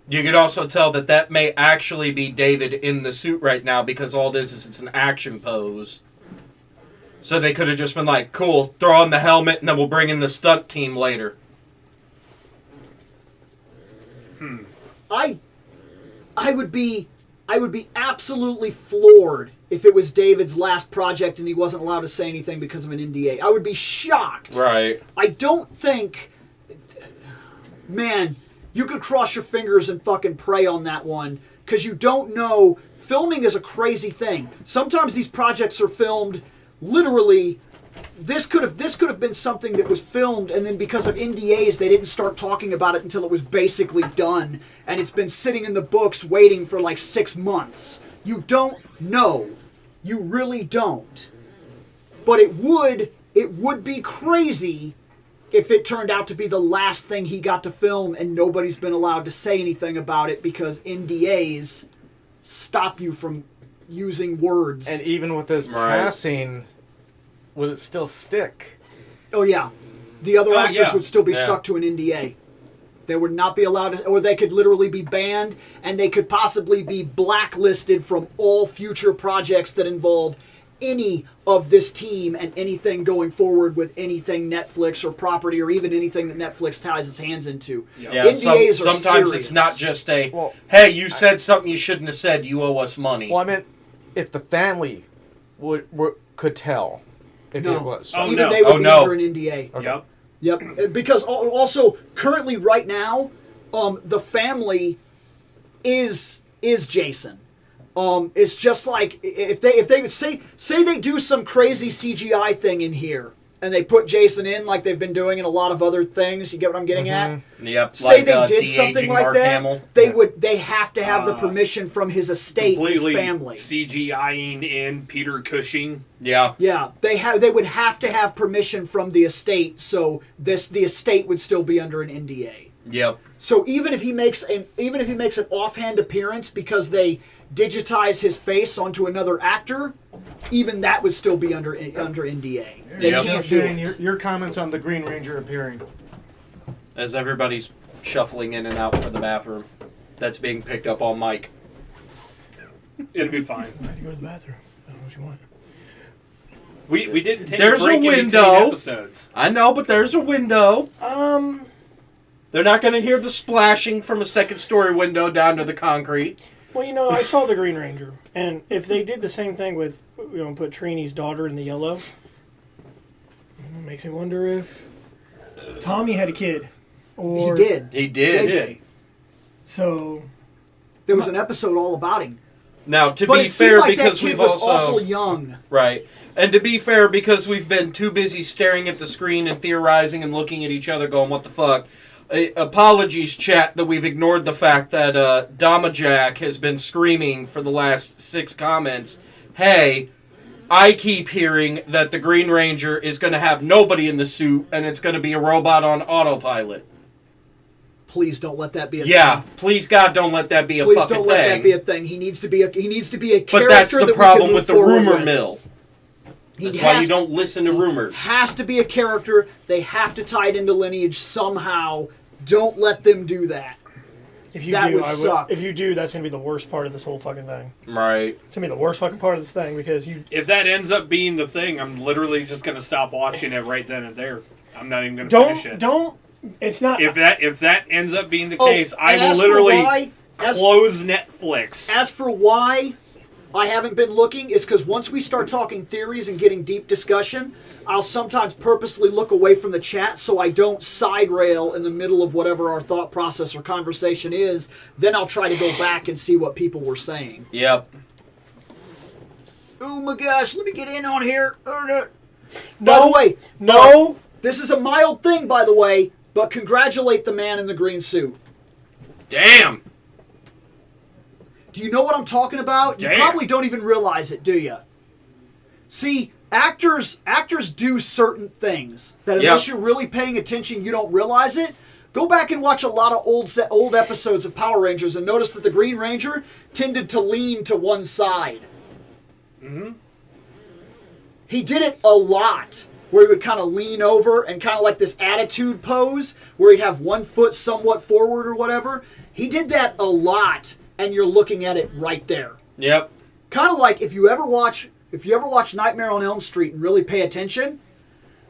You could also tell that may actually be David in the suit right now because all it is it's an action pose. So they could have just been like, cool, throw on the helmet and then we'll bring in the stunt team later.
I would be absolutely floored if it was David's last project and he wasn't allowed to say anything because of an NDA. I would be shocked.
Right.
I don't think... Man, you could cross your fingers and fucking pray on that one, because you don't know. Filming is a crazy thing. Sometimes these projects are filmed literally. This could have been something that was filmed, and then because of NDAs, they didn't start talking about it until it was basically done, and it's been sitting in the books waiting for like 6 months. You don't know. You really don't. But it would be crazy if it turned out to be the last thing he got to film and nobody's been allowed to say anything about it because NDAs stop you from using words.
And even with his passing, would it still stick?
Oh, yeah. The other actors would still be
Yeah.
stuck to an NDA. They would not be allowed to, or they could literally be banned, and they could possibly be blacklisted from all future projects that involve any of this team and anything going forward with anything Netflix or property or even anything that Netflix ties its hands into.
Yeah,
NDAs are
sometimes
serious.
it's not just a,
Well,
hey, you said something you shouldn't have said, you owe us money.
Well, I meant if the family could tell if
No.
it was.
Oh,
Even
no.
they would
Oh,
be
no.
under an NDA.
Yep.
Yep. Because also currently right now, the family is Jason. It's just like if they would say they do some crazy CGI thing in here and they put Jason in like they've been doing in a lot of other things. You get what I'm getting at?
Yep.
Say
like,
they did
de-aging
something like
Mark
that.
Hamill.
They have to have the permission from his estate, his
Completely
family.
CGIing in Peter Cushing.
Yeah.
Yeah, they would have to have permission from the estate, so the estate would still be under an NDA.
Yep.
So even if he makes an offhand appearance because they digitize his face onto another actor, even that would still be under NDA. They
Yep.
can't do
Shane,
it.
your comments on the Green Ranger appearing.
As everybody's shuffling in and out for the bathroom, that's being picked up on mic.
It'll be fine.
I had to go to the bathroom. I don't know what you want.
We didn't take
There's
a break
a
in between
window.
episodes.
I know, but there's a window. They're not going to hear the splashing from a second-story window down to the concrete.
Well, you know, I saw the Green Ranger, and if they did the same thing with, put Trini's daughter in the yellow, it makes me wonder if Tommy had a kid. Or,
He did.
He did.
JJ.
So,
There was an episode all about him.
Now, to
But
be
it seemed
fair,
like that
because
kid
we've
was
also
awful young.
right, and to be fair, because we've been too busy staring at the screen and theorizing and looking at each other, going, "What the fuck." Apologies, chat, that we've ignored the fact that Damajack has been screaming for the last 6 comments, hey, I keep hearing that the Green Ranger is going to have nobody in the suit and it's going to be a robot on autopilot.
Please don't let that be a
Yeah,
thing.
please God, don't let that be a
Please
fucking
don't
thing.
let that be a thing. He needs to be a character.
But that's the
that
problem
we
with
can
the
move forward
rumor
with.
mill.
He
That's why
has
you don't listen to rumors.
Has to be a character. They have to tie it into lineage somehow. Don't let them do that.
if you
That
do,
would suck.
if you do, that's going to be the worst part of this whole fucking thing.
Right.
It's going to be the worst fucking part of this thing because you...
If that ends up being the thing, I'm literally just going to stop watching it right then and there. I'm not even going to finish it.
Don't... It's not...
If that ends up being the
Oh,
case, I
and
will
as for
literally
why- as-
close Netflix.
As for why I haven't been looking, is because once we start talking theories and getting deep discussion, I'll sometimes purposely look away from the chat so I don't side rail in the middle of whatever our thought process or conversation is. Then I'll try to go back and see what people were saying.
Yep.
Oh my gosh, let me get in on here. By
No,
the way,
no.
this is a mild thing, by the way, but congratulate the man in the green suit.
Damn.
Do you know what I'm talking about?
Damn.
You probably don't even realize it, do you? See, actors do certain things that unless
Yep.
you're really paying attention, you don't realize it. Go back and watch a lot of old episodes of Power Rangers and notice that the Green Ranger tended to lean to one side. Mm-hmm. He did it a lot, where he would kind of lean over and kind of like this attitude pose, where he'd have one foot somewhat forward or whatever. He did that a lot, and you're looking at it right there.
Yep.
Kind of like if you ever watch Nightmare on Elm Street and really pay attention,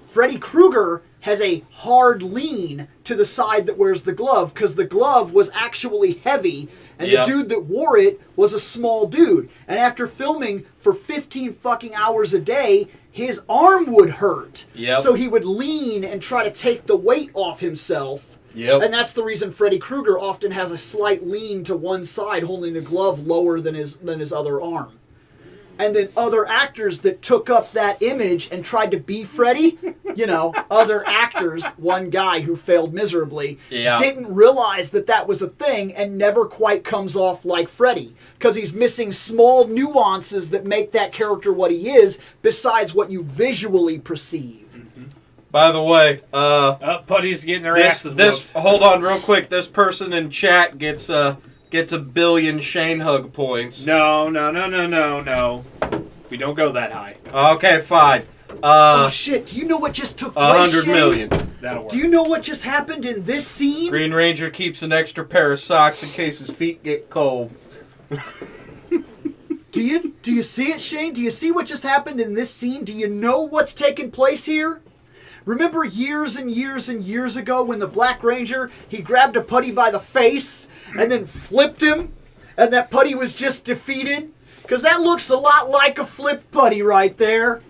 Freddy Krueger has a hard lean to the side that wears the glove because the glove was actually heavy and
Yep.
the dude that wore it was a small dude. And after filming for 15 fucking hours a day, his arm would hurt.
Yep.
So he would lean and try to take the weight off himself
Yep.
And that's the reason Freddy Krueger often has a slight lean to one side, holding the glove lower than his other arm. And then other actors that took up that image and tried to be Freddy, other actors, one guy who failed miserably, didn't realize that was a thing and never quite comes off like Freddy. Because he's missing small nuances that make that character what he is, besides what you visually perceive.
By the way,
Putty's getting their asses
this
whooped.
hold on real quick. This person in chat gets a billion Shane hug points.
No. We don't go that high.
Okay, fine.
Oh shit! Do you know what just took place?
100
Shane?
million.
That'll work.
Do you know what just happened in this scene?
Green Ranger keeps an extra pair of socks in case his feet get cold.
Do you see it, Shane? Do you see what just happened in this scene? Do you know what's taking place here? Remember years and years and years ago when the Black Ranger, he grabbed a Putty by the face and then flipped him, and that Putty was just defeated? Because that looks a lot like a flipped Putty right there.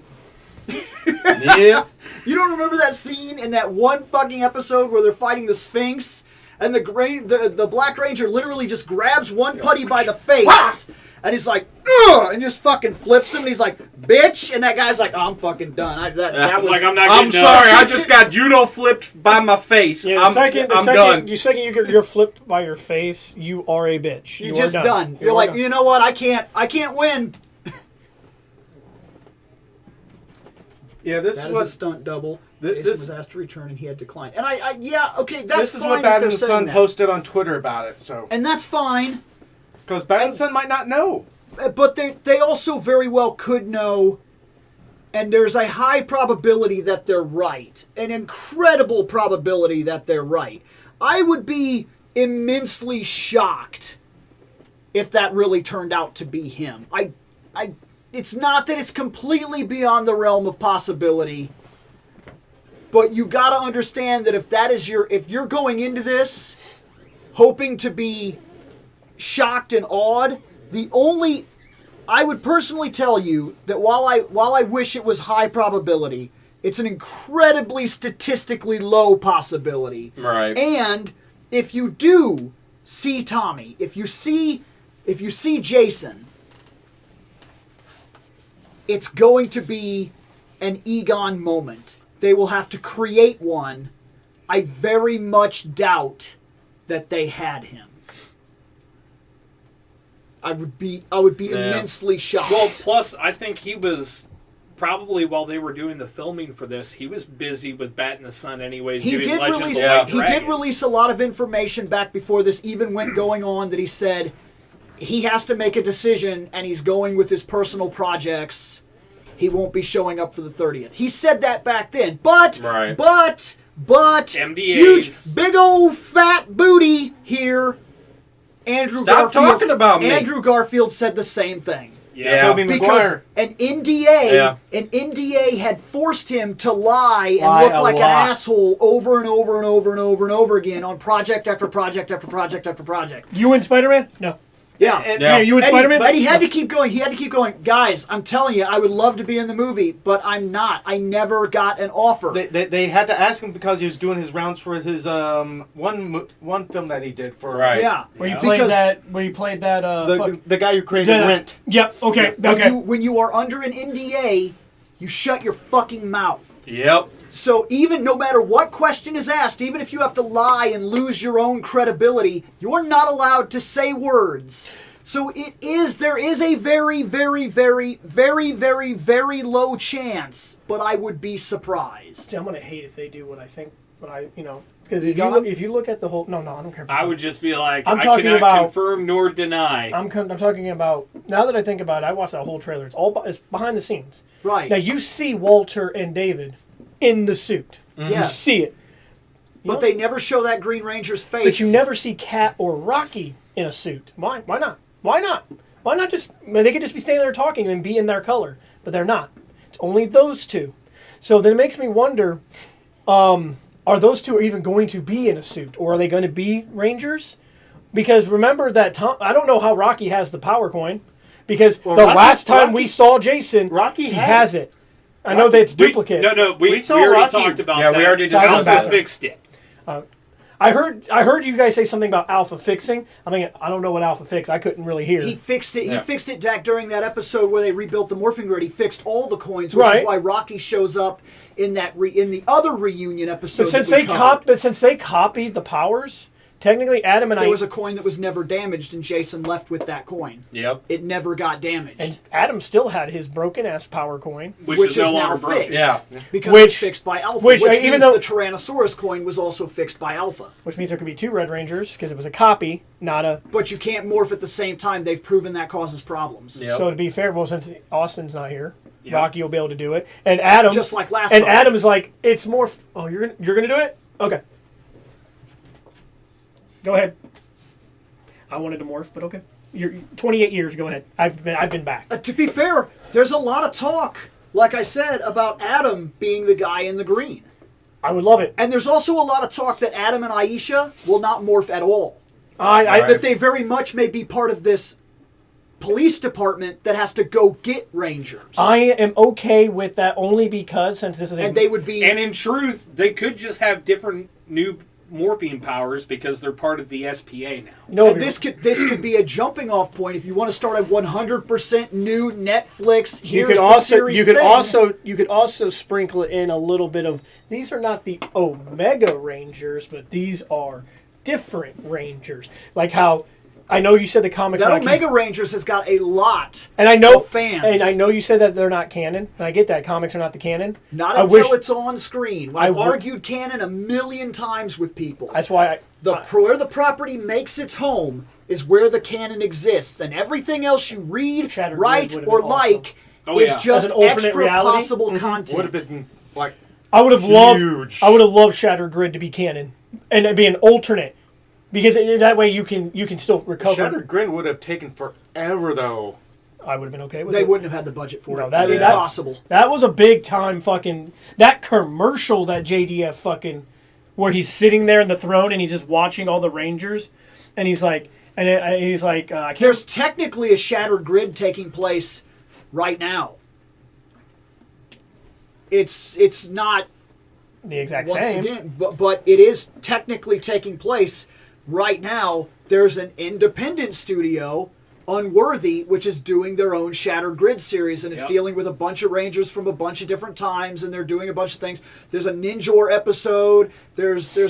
Yeah.
You don't remember that scene in that one fucking episode where they're fighting the Sphinx, and the Black Ranger literally just grabs one Putty by the face, and he's like, ugh, and just fucking flips him, and he's like, bitch, and that guy's like, oh, I'm fucking done. That was
like, I'm not
I'm
getting
sorry, I just got judo flipped by my face.
Yeah,
I'm done.
The second you're flipped by your face, you are a bitch.
You're
You
just
are
done.
You
You're
are
like,
done.
you know what? I can't win.
Yeah, this
That
is
is a
what
stunt double.
This-
Jason was asked to return, and he had declined. And that's
this is
fine
what
that
Bad
they're
and the
saying
Sun
that.
posted on Twitter about it. So
And that's fine.
because Bad and the Sun might not know.
But they also very well could know, and there's a high probability that they're right. An incredible probability that they're right. I would be immensely shocked if that really turned out to be him. It's not that it's completely beyond the realm of possibility, but you gotta understand that if you're going into this hoping to be shocked and awed, I would personally tell you that while I wish it was high probability, it's an incredibly statistically low possibility.
Right.
And if you do see Tommy, if you see Jason, it's going to be an Egon moment. They will have to create one. I very much doubt that they had him. I would be immensely shocked.
Well, plus, I think he was probably, while they were doing the filming for this, he was busy with Bat in the Sun anyways,
He
doing
did
Legend
release
of the White
he did
Dragon.
release a lot of information back before this even went going on that he said he has to make a decision and he's going with his personal projects. He won't be showing up for the 30th. He said that back then. But
MDAs.
huge big old fat booty here. Andrew
Stop
Garfield
talking about me.
Andrew Garfield said the same thing.
Yeah.
Tobey
Because
Maguire.
an NDA,
Yeah.
had forced him to lie and
Lie
look
a
like an
lot.
asshole over and over and over and over and over again on project after project after project after project.
You and Spider-Man? No.
Yeah.
Yeah.
You and
And
Spider-Man?
but he had to keep going. He had to keep going. Guys, I'm telling you, I would love to be in the movie, but I'm not. I never got an offer.
They had to ask him because he was doing his rounds for his one film that he did for
Right.
Yeah.
Where you
Because
played that
the guy who created
Yeah.
Rent.
Yep, okay, okay.
when you are under an NDA, you shut your fucking mouth.
Yep.
So even no matter what question is asked, even if you have to lie and lose your own credibility, you're not allowed to say words. So there is a very, very, very, very, very, very low chance, but I would be surprised.
See, I'm gonna hate if they do what I think, because
Egon?
if you look at the whole, no, I don't care.
I would just be like,
I'm
I
talking
cannot
about-
confirm nor deny.
I'm talking about, now that I think about it, I watched that whole trailer. It's behind the scenes.
Right.
Now you see Walter and David in the suit. You
Yes.
see it.
But they never show that Green Ranger's face.
But you never see Kat or Rocky in a suit. Why? Why not? Why not? Why not just... They could just be standing there talking and be in their color. But they're not. It's only those two. So then it makes me wonder, are those two even going to be in a suit? Or are they going to be Rangers? Because remember that Tom... I don't know how Rocky has the power coin. Because the last time we saw Jason,
Rocky
he
had
has it. I know that it's duplicate.
No, we
saw
already
Rocky.
talked about
Yeah,
that.
we already
discussed
Alpha
that.
fixed it.
I heard you guys say something about Alpha fixing. I mean, I don't know what Alpha fixed. I couldn't really hear.
He fixed it.
Yeah.
He fixed it, Dak, during that episode where they rebuilt the morphing grid. He fixed all the coins, which is why Rocky shows up in that in the other reunion episode.
But since they copied the powers, technically Adam and
there was a coin that was never damaged, and Jason left with that coin.
Yep.
It never got damaged.
and Adam still had his broken ass power coin.
Which is no
now
longer broken.
fixed.
Yeah.
Because
Which-
it's fixed by Alpha.
which,
Which
even
means
though-
the Tyrannosaurus coin was also fixed by Alpha.
Which means there could be 2 Red Rangers because it was a copy, not a.
But you can't morph at the same time. They've proven that causes problems.
Yep.
So to be fair, well, since Austin's not here,
Yeah.
Rocky will be able to do it, and Adam
Just like last
and
time.
Adam is like, it's more. Oh, you're gonna do it? Okay. Go ahead. I wanted to morph, but okay. You're 28 years. Go ahead. I've been back.
To be fair, there's a lot of talk, like I said, about Adam being the guy in the green.
I would love it.
And there's also a lot of talk that Adam and Aisha will not morph at all.
I
That they very much may be part of this police department that has to go get Rangers.
I am okay with that only because since this is a
and they would be...
And in truth, they could just have different new morphine powers because they're part of the SPA now.
no.
And this could be a jumping off point if you want to start a 100% new Netflix.
You
Here's
could
the
also
series
you could
thing.
also sprinkle in a little bit of these are not the Omega Rangers, but these are different Rangers. Like how I know you said the comics
That
not
Omega Rangers has got a lot
and I know
of fans.
and I know you said that they're not canon, and I get that comics are not the canon.
Not
I
until
wish-
it's on screen. I've argued canon a million times with people.
That's why
Where the property makes its home is where the canon exists, and everything else you read,
Shattered
write,
Grid would've
or
been awesome.
like
Oh,
is
yeah.
just
As an alternate
extra
reality?
possible content.
Would have been like
I would have
Huge.
loved Shattered Grid to be canon and it'd be an alternate because that way you can still recover.
Shattered Grin would have taken forever though.
I would have been okay with
They
it.
wouldn't have had the budget for
No,
it.
that-
Impossible.
That was a big time fucking that commercial that JDF fucking where he's sitting there in the throne and he's just watching all the Rangers and he's like I can't.
There's technically a Shattered Grid taking place right now. It's not
The exact
once
same.
again, but it is technically taking place right now. There's an independent studio, Unworthy, which is doing their own Shattered Grid series, and it's
Yep.
dealing with a bunch of Rangers from a bunch of different times, and they're doing a bunch of things. There's a Ninjor episode. There's all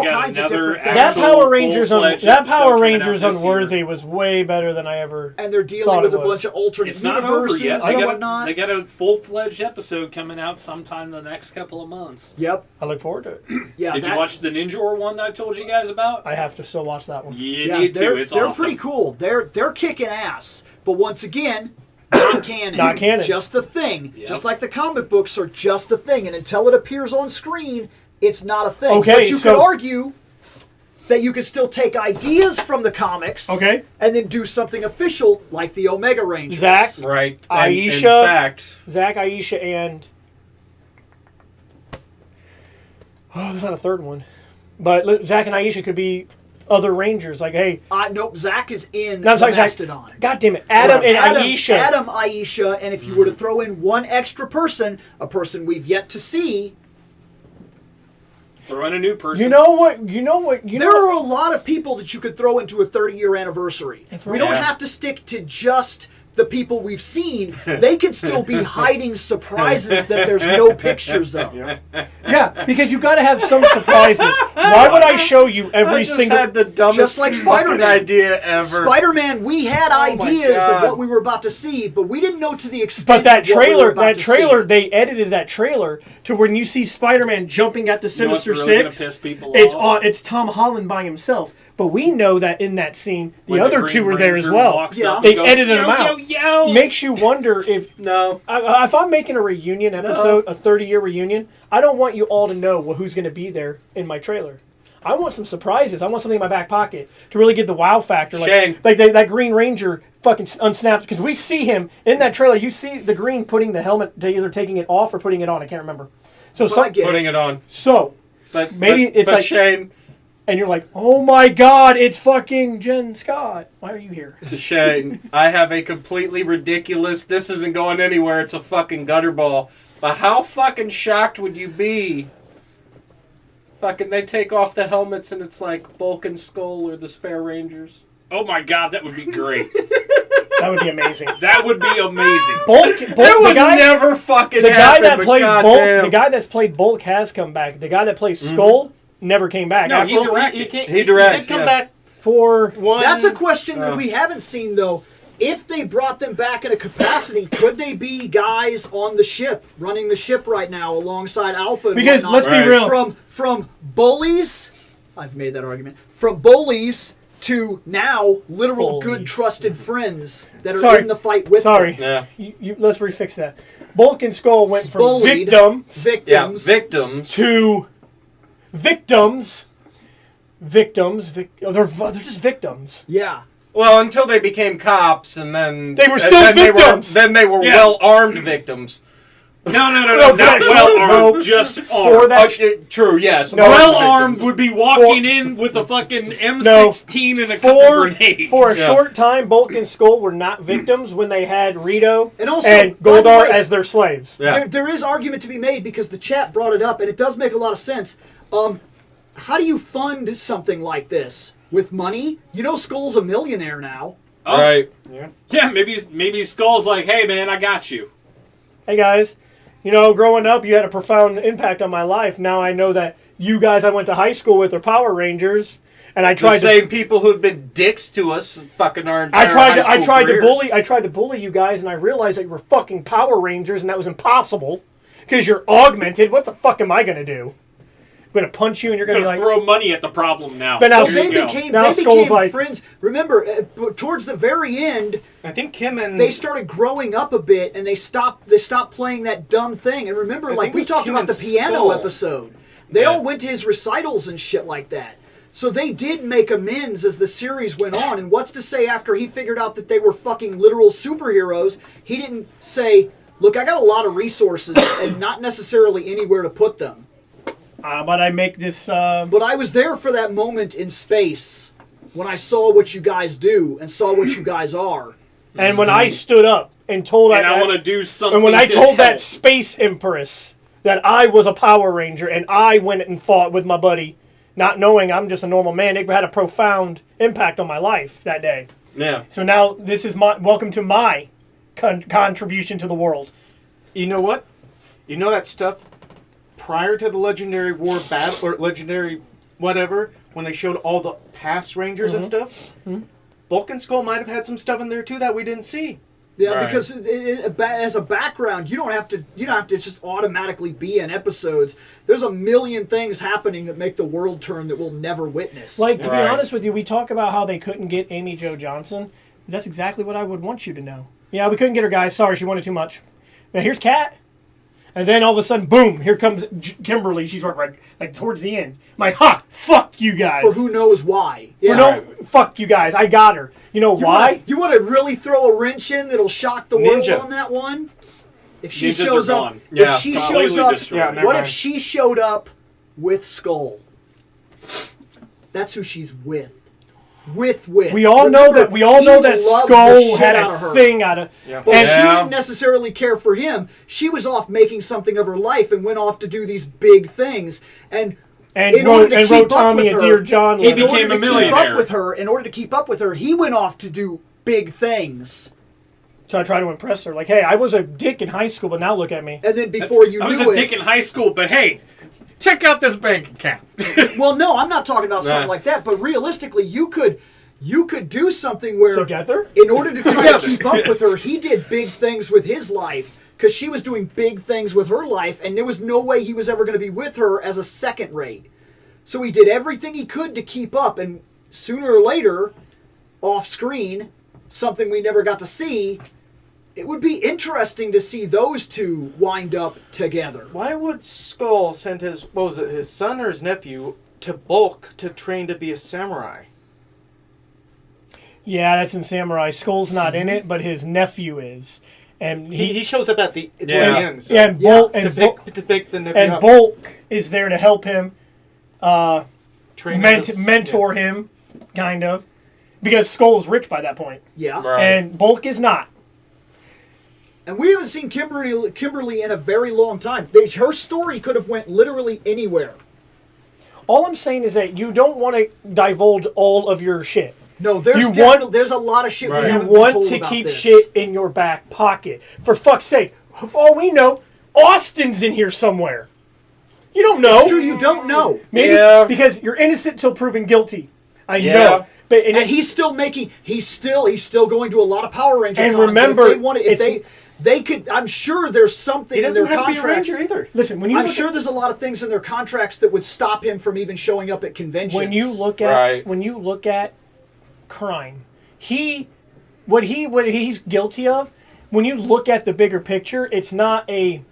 got
kinds of
another
different things.
That
actual
Power Rangers,
full-fledged
that
episode
Power
coming
Rangers
out this year.
Unworthy was way better than I ever.
And they're dealing
thought
with
it
a
was.
bunch of alternate
It's not over
universes
yet.
and whatnot.
They got a full-fledged episode coming out sometime the next couple of months.
Yep.
I look forward to it.
Yeah.
Did you
that-
watch the Ninja one that I told you guys about?
I have to still watch that one.
You
Yeah,
need
they're,
to. It's
they're
awesome.
pretty cool. They're kicking ass. But once again, not canon.
Not canon.
Just a thing.
Yep.
Just like the comic books are just a thing. And until it appears on screen, it's not a thing.
Okay,
but you
so-
could argue that you could still take ideas from the comics
Okay.
and then do something official like the Omega Rangers.
Zach,
Right. And in
Aisha-
fact,
Zach, Aisha, and there's not a third one, but Zach and Aisha could be other Rangers. Like, hey,
Nope, Zach is in
No, I'm sorry,
the
Zach.
Mastodon.
God damn it, Adam and Aisha.
Adam, Aisha, and if you were to throw in one extra person, a person we've yet to see,
Throw in a new person.
You know what?
there are a lot of people that you could throw into a 30-year anniversary. We don't
Yeah.
have to stick to just the people we've seen. They could still be hiding surprises that there's no pictures of.
Yeah, because you got to have some surprises. Why would I show you
I
every
just
single?
had the dumbest
Just like
fucking
Spider-Man.
idea ever.
Spider-Man, we had
my
ideas of
God.
what we were about to see, but we didn't know to the
But
extent
that
of what we were
trailer,
about to see.
they edited that trailer to when you see Spider-Man jumping at the
You know what's
Sinister
really gonna
Six.
piss people
It's it's Tom Holland by himself. But we know that in that scene, the
When
other
Green
two were there as
Ranger
well.
walks
Yeah.
up
They
and goes,
edited
yo,
them out.
Yo, yo.
Makes you wonder if
No.
if I'm making a reunion episode, a 30-year reunion, I don't want you all to know who's going to be there in my trailer. I want some surprises. I want something in my back pocket to really give the wow factor. Like,
Shane.
that Green Ranger fucking unsnaps because we see him in that trailer. You see the Green putting the helmet, either taking it off or putting it on. I can't remember. So
But I get
Putting it on.
so
But
Maybe
but,
it's
but
like-
Shane,
and you're like, oh my God, it's fucking Jen Scott. Why are you here?
Shane, I have a completely ridiculous. This isn't going anywhere. It's a fucking gutter ball. But how fucking shocked would you be
Fucking, they take off the helmets and it's like Bulk and Skull or the Spare Rangers.
Oh my god, that would be great.
That would be amazing.
That would be amazing.
Bulk
It
the
would
guy,
never fucking
the guy
happen,
that
but
plays Bulk,
goddamn.
the guy that's played Bulk has come back. The guy that plays Skull never came back.
No,
After-
he directed.
He directs,
He did come
yeah.
back
for
one.
That's a question that we haven't seen, though. If they brought them back in a capacity, could they be guys on the ship, running the ship right now alongside Alpha? And
because
whatnot?
let's be real.
From bullies, I've made that argument. From bullies to now literal good
Bullies.
trusted friends that are
Sorry.
in the fight with
Sorry,
them.
Yeah.
let's refix that. Bulk and Skull went from
Bullied.
victims
Yeah,
Victims.
victims.
to victims. They're just victims.
Yeah.
Well, until they became cops, and then
They were
and
still
then
victims.
Then they were
Yeah.
well-armed victims.
No,
No,
not
for-
well armed,
no,
just
for
armed.
that-
True, yes.
No,
Well
armed
armed
victims.
would be walking in with a fucking M16 and a couple grenades.
For a
Yeah.
short time, Bulk and Skull were not victims when they had Rito
And also,
and
by the
Goldar
way,
as their slaves.
Yeah.
There is argument to be made because the chat brought it up, and it does make a lot of sense. How do you fund something like this? With money? You know Skull's a millionaire now.
Oh,
Right.
Yeah, maybe Skull's like, hey man, I got you.
Hey guys, you know, growing up, you had a profound impact on my life. Now I know that you guys I went to high school with are Power Rangers, and I
The
tried to.
same people who've been dicks to us fucking our entire
I
high
tried to bully you guys, and I realized that you were fucking Power Rangers, and that was impossible because you're augmented. What the fuck am I gonna do? I'm gonna punch you, and you're
I'm
gonna be
gonna
like,
throw money at the problem now.
But now
Here
They
you go.
became,
Now
they
Skull's
became
like-
friends. Remember, towards the very end,
I think Kim and
they started growing up a bit, and they stopped playing that dumb thing. And remember,
I
like
think it
we
was
talked
Kim
about the
and
piano
Skull.
episode. They
Yeah.
all went to his recitals and shit like that. So they did make amends as the series went on. And what's to say after he figured out that they were fucking literal superheroes, he didn't say, "Look, I got a lot of resources and not necessarily anywhere to put them."
but I make this.
But I was there for that moment in space when I saw what you guys do and saw what you guys are.
And when I stood up and told
And I
that-
want to do something.
and when I
to
told that
help.
space empress that I was a Power Ranger and I went and fought with my buddy, not knowing I'm just a normal man, it had a profound impact on my life that day.
Yeah.
So now this is my welcome to my contribution to the world.
you know what? You know that stuff prior to the Legendary War battle or Legendary whatever when they showed all the past Rangers and stuff. Bulk and Skull might have had some stuff in there too that we didn't see.
Yeah,
Right.
because as a background, you don't have to just automatically be in episodes. There's a million things happening that make the world turn that we'll never witness.
Like, to be
Right.
honest with you, we talk about how they couldn't get Amy Jo Johnson. That's exactly what I would want you to know. Yeah, we couldn't get her, guys. Sorry, she wanted too much. Now, here's Kat. And then all of a sudden, boom, here comes Kimberly. She's right like towards the end. I'm like, ha, fuck you guys.
for who knows why.
For
Yeah.
fuck you guys. I got her. You know why?
You want to really throw a wrench in that'll shock the world
Ninja.
on that one? If she
Ninjas
shows
are
up,
gone.
Yeah,
if she
completely
shows up,
destroyed.
Yeah, never
what if
mind.
she showed up with Skull? That's who she's with. With.
We all know
Remember,
that. We all
he
know that
loved the
Skull
shit
had
out of
a
her.
thing out of.
Yeah.
But
And
she
Yeah.
didn't necessarily care for him. She was off making something of her life and went off to do these big things. And in order to keep
wrote
up
Tommy
with
a
her,
Dear John
He
letter.
in order
became
to
a
keep
millionaire.
up with her, in order to keep up with her, he went off to do big things.
So I try to impress her. Like, hey, I was a dick in high school, but now look at me.
And then before you
I was
knew
a
it,
dick in high school, but hey, check out this bank account.
well, no, I'm not talking about something
Nah.
like that. But realistically, you could do something where,
Together?
in order to try to keep up with her, he did big things with his life because she was doing big things with her life, and there was no way he was ever going to be with her as a second rate. So he did everything he could to keep up, and sooner or later, off screen, something we never got to see. It would be interesting to see those two wind up together.
Why would Skull send his his son or his nephew to Bulk to train to be a samurai?
Yeah, that's in Samurai. Skull's not in it, but his nephew is. And
He shows up at the toward
Yeah.
the end. So
yeah, and
Yeah,
Bulk,
to pick the nephew
and
up.
Bulk is there to help him,
Train this-
mentor him, kind of, because Skull's rich by that point,
Yeah.
Right.
and Bulk is not.
And we haven't seen Kimberly in a very long time. Her story could have went literally anywhere.
All I'm saying is that you don't want to divulge all of your shit.
No, there's
You
there's a lot of shit we
Right.
You
haven't been
want
told
to
about
keep
this.
shit in your back pocket. For fuck's sake, for all we know, Austin's in here somewhere. You don't know.
It's true, you don't know.
Maybe
Yeah.
because you're innocent till proven guilty. I
Yeah.
know. But
And he's still making. He's still going to a lot of Power Ranger
And
cons.
remember,
if they wanted, if
it's-
they could. I'm sure there's something
He
in
doesn't
their
have to be a
contracts.
ranger either.
listen, when you
I'm
look
sure
at,
there's a lot of things in their contracts that would stop him from even showing up at conventions.
when you look at
Right.
crime, what he's guilty of, when you look at the bigger picture, it's not a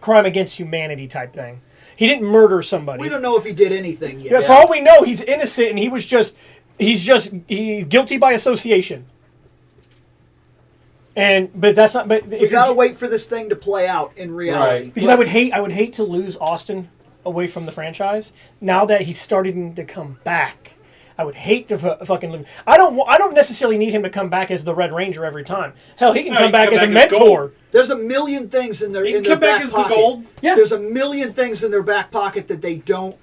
crime against humanity type thing. He didn't murder somebody.
we don't know if he did anything yet.
Yeah, for all we know, he's innocent and he's guilty by association. But that's not. But
We
if
gotta
you're-
wait for this thing to play out in reality.
Right.
because I would hate to lose Austin away from the franchise. Now that he's starting to come back, I would hate to fucking lose. I don't necessarily need him to come back as the Red Ranger every time. Hell, he can
No,
come
he
back
can
as a
come back as
mentor.
Gold.
There's a million things in their
He
in
can
their
come back
back
as the
pocket.
Gold.
Yeah.
There's a million things in their back pocket that they don't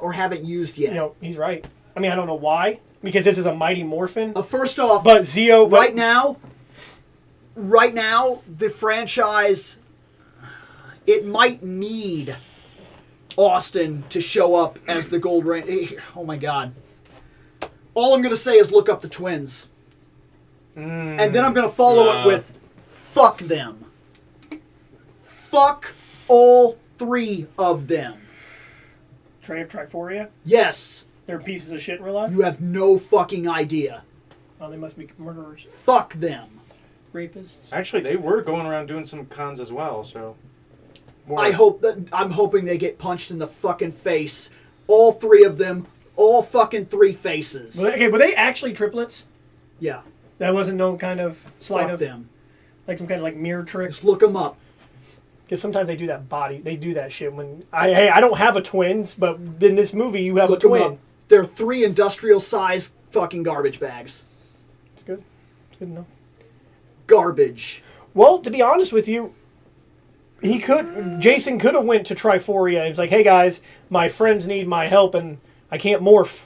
or haven't used yet.
You know, he's right. I mean, I don't know why, because this is a Mighty Morphin.
First off,
But Zeo,
right now, the franchise, it might need Austin to show up as the Gold Ranger. Oh my God! All I'm gonna say is look up the twins, and then I'm gonna follow it with fuck them. Fuck all three of them.
Trey of Triforia,
Yes,
they're pieces of shit in real life.
you have no fucking idea.
Oh, they must be murderers,
Fuck them.
rapists.
Actually, they were going around doing some cons as well, so. More-
I'm hoping they get punched in the fucking face. All three of them. All fucking three faces.
Okay, were they actually triplets?
Yeah.
That wasn't no kind of sleight
Fuck
of
them.
like some kind of like mirror trick.
Just look them up.
Because sometimes they do that shit. When I don't have a twins, but in this movie you have
Look
a
them
twin.
up. They're three industrial sized fucking garbage bags.
It's good. It's good to know.
Garbage.
Well, to be honest with you, Jason could have went to Triforia. He's like, hey guys, my friends need my help and I can't morph.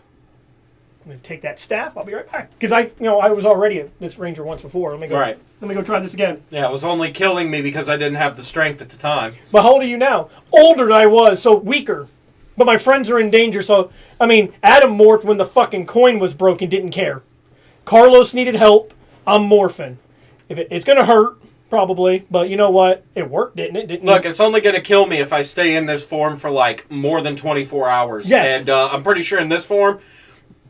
I'm gonna take that staff. I'll be right back. Because I was already this ranger once before. Let me go try this again.
Yeah, it was only killing me because I didn't have the strength at the time.
But how old are you now? Older than I was, so weaker. But my friends are in danger, so Adam morphed when the fucking coin was broken, didn't care. Carlos needed help. I'm morphing. It's gonna hurt. Probably, but you know what? It worked, didn't it?
Look, it's only going to kill me if I stay in this form for like more than 24 hours.
Yes.
And I'm pretty sure in this form,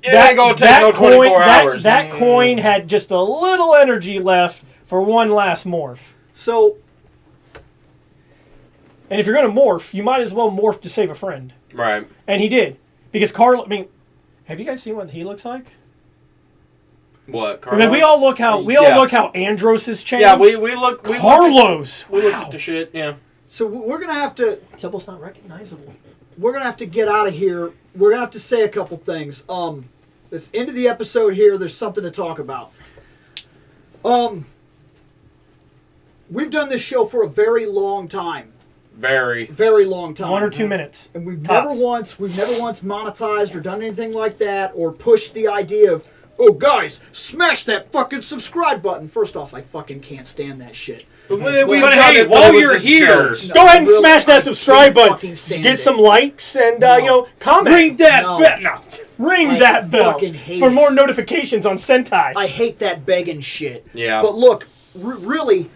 it ain't going to take no 24 hours.
That coin had just a little energy left for one last morph.
So,
And if you're going to morph, you might as well morph to save a friend.
Right.
And he did. Because Carl, have you guys seen what he looks like?
What,
I mean, we all look how Andros has changed.
Yeah, we look.
Carlos!
We looked at the shit, yeah.
so we're gonna have to.
It's almost not recognizable.
We're gonna have to get out of here. We're gonna have to say a couple things. This end of the episode here. There's something to talk about. We've done this show for a very long time. Very long time.
1 or 2 minutes.
And we've
Tops.
never once monetized or done anything like that or pushed the idea of, oh guys, smash that fucking subscribe button. First off, I fucking can't stand that shit.
But
hey, while you're here,
Go ahead and
really,
smash that
I
subscribe
can't fucking
button.
stand
Get
it.
some likes and comment.
ring that
No.
bell. No.
Ring
I
that bell
fucking hate
for
it.
more notifications on Sentai.
I hate that begging shit.
Yeah.
But look, really,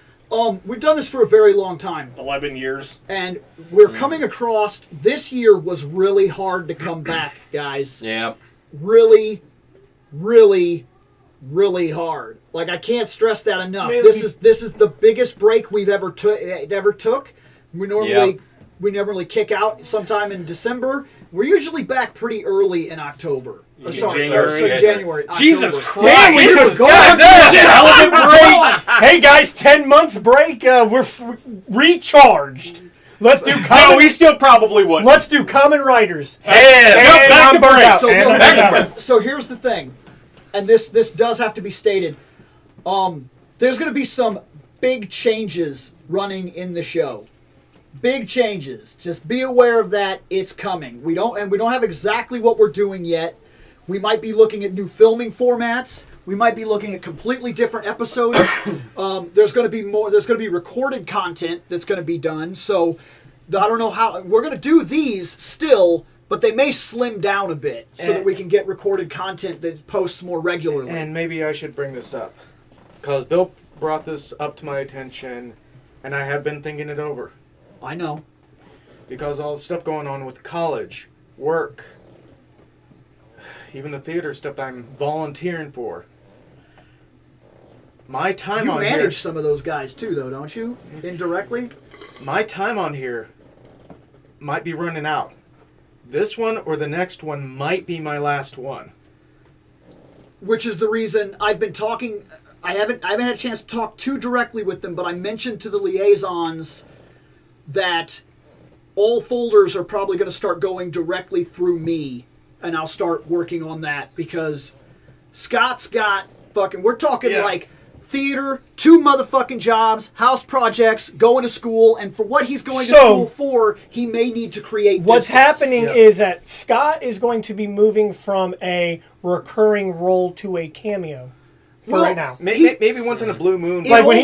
we've done this for a very long time.
11 years.
And we're coming across, this year was really hard to come back, guys.
Yeah.
Really, really, really hard. Like, I can't stress that enough.
Man,
This is the biggest break we've ever took. We normally kick out sometime in December. We're usually back pretty early in October. Or, sorry, January.
Jesus
October.
Christ.
Damn, we
Jesus
forgot
Christ.
that hell of a break. Hey guys, 10 months break. We're recharged. Let's do
No,
common.
we still probably would.
Let's do common writers.
And
back to
So,
burnout.
look,
Back to burnout.
so here's the thing, and this does have to be stated. There's going to be some big changes running in the show. Big changes. Just be aware of that. It's coming. We don't have exactly what we're doing yet. We might be looking at new filming formats. We might be looking at completely different episodes. There's going to be more. There's going to be recorded content that's going to be done. So I don't know how we're going to do these still, but they may slim down a bit so that we can get recorded content that posts more regularly.
And maybe I should bring this up because Bill brought this up to my attention, and I have been thinking it over.
I know.
Because all the stuff going on with college, work, even the theater stuff that I'm volunteering for. My time
You
on
manage
here,
some of those guys too, though, don't you? Indirectly?
my time on here might be running out. This one or the next one might be my last one.
Which is the reason I've been talking. I haven't had a chance to talk too directly with them, but I mentioned to the liaisons that all folders are probably going to start going directly through me, and I'll start working on that because Scott's got fucking. We're talking like theater, 2 motherfucking jobs, house projects, going to school, and for what he's going to school for, he may need to create.
What's
distance.
happening is that Scott is going to be moving from a recurring role to a cameo for right now.
Maybe once in a blue moon.
Like when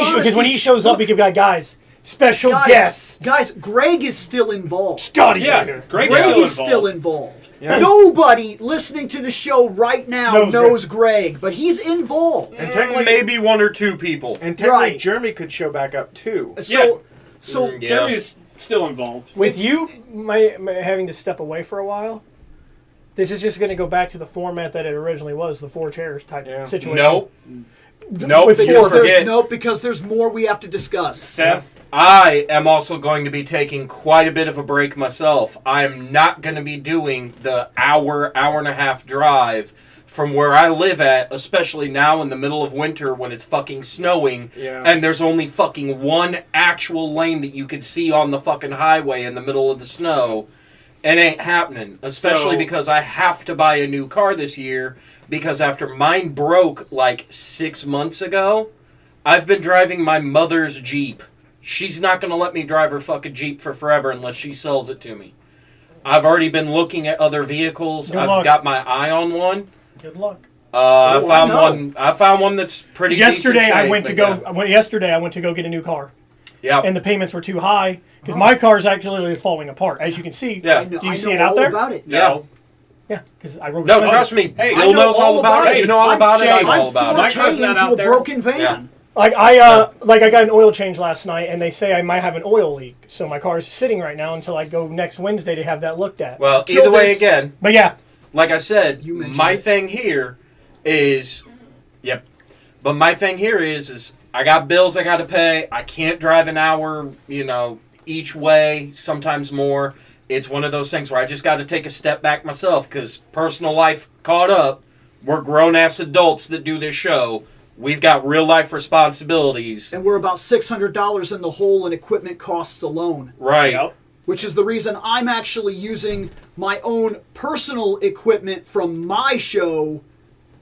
he shows up, we can be like, guys, special guest.
Guys, Greg is still involved.
Scotty,
Greg
is still involved. Yeah. Nobody listening to the show right now knows Greg, but he's involved.
And technically,
maybe 1 or 2 people.
And technically, Jeremy could show back up too.
So
Jeremy's still involved.
With you having to step away for a while, this is just going to go back to the format that it originally was, the 4 chairs type situation.
Nope.
Because there's more we have to discuss.
Seth, I am also going to be taking quite a bit of a break myself. I'm not going to be doing the hour and a half drive from where I live at, especially now in the middle of winter when it's fucking snowing and there's only fucking 1 actual lane that you could see on the fucking highway in the middle of the snow. It ain't happening, especially because I have to buy a new car this year because after mine broke like 6 months ago, I've been driving my mother's Jeep. She's not going to let me drive her fucking Jeep for forever unless she sells it to me. I've already been looking at other vehicles. I've got my eye on one.
Good luck.
I found one that's pretty
Yesterday
decent
I went to go get a new car.
Yeah.
And the payments were too high because my car is actually falling apart. As you can see.
Yeah.
Do you see it out there?
About it.
No.
Yeah, because I wrote.
No, trust me.
Hey,
Bill knows all about it. You know all about it. I know all about it.
I'm 4K into a broken van.
Yeah.
Like I got an oil change last night, and they say I might have an oil leak. So my car is sitting right now until I go next Wednesday to have that looked at.
Well, either way, again.
But yeah,
like I said, my thing here is, But my thing here is I got bills I got to pay. I can't drive an hour, each way. Sometimes more. It's one of those things where I just got to take a step back myself because personal life caught up. We're grown-ass adults that do this show. We've got real-life responsibilities.
And we're about $600 in the hole in equipment costs alone.
Right. Yep.
Which is the reason I'm actually using my own personal equipment from my show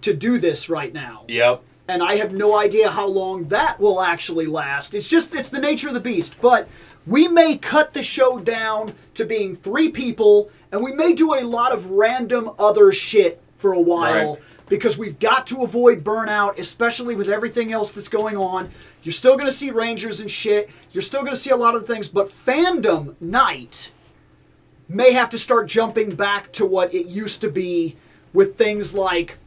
to do this right now.
Yep.
And I have no idea how long that will actually last. It's the nature of the beast. But we may cut the show down to being 3 people, and we may do a lot of random other shit for a while. Right. Because we've got to avoid burnout, especially with everything else that's going on. You're still going to see Rangers and shit. You're still going to see a lot of things. But Fandom Night may have to start jumping back to what it used to be with things like,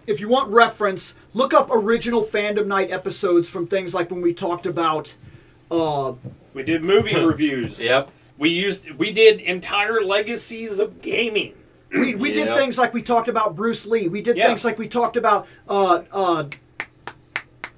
if you want reference, look up original Fandom Night episodes from things like when we talked about...
we did movie reviews.
Yep.
We did entire legacies of gaming.
We did things like we talked about Bruce Lee. We did things like we talked about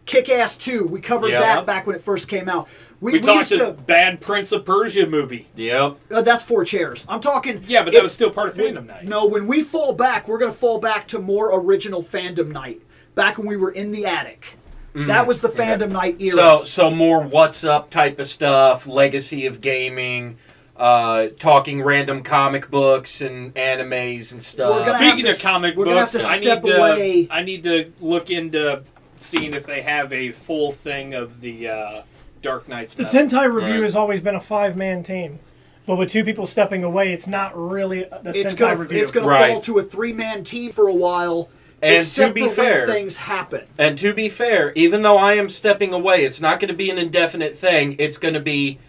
Kick-Ass 2. We covered that back when it first came out.
We talked to Bad Prince of Persia movie.
Yep.
That's 4 chairs. I'm talking...
Yeah, but that was still part of Fandom Night.
No, when we fall back, we're going to fall back to more original Fandom Night. Back when we were in the attic. That was the Fandom Night era.
So more what's up type of stuff, legacy of gaming... talking random comic books and animes and stuff.
Speaking of comic books, I need to look into seeing if they have a full thing of the Dark Knight's
The
metal.
Sentai review
Right.
has always been a 5-man team. But with 2 people stepping away, it's not really the Sentai review.
It's gonna
Right.
fall to a 3-man team for a while.
And
except
to be
for
fair-
when things happen.
And to be fair, even though I am stepping away, it's not going to be an indefinite thing. It's going to be,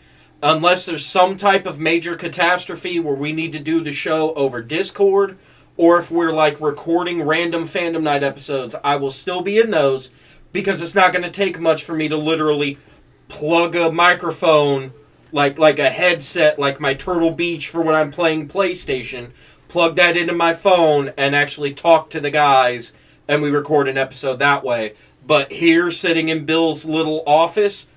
unless there's some type of major catastrophe where we need to do the show over Discord, or if we're like recording random Fandom Night episodes, I will still be in those because it's not going to take much for me to literally plug a microphone, like a headset, like my Turtle Beach for when I'm playing PlayStation, plug that into my phone and actually talk to the guys, and we record an episode that way. But here, sitting in Bill's little office,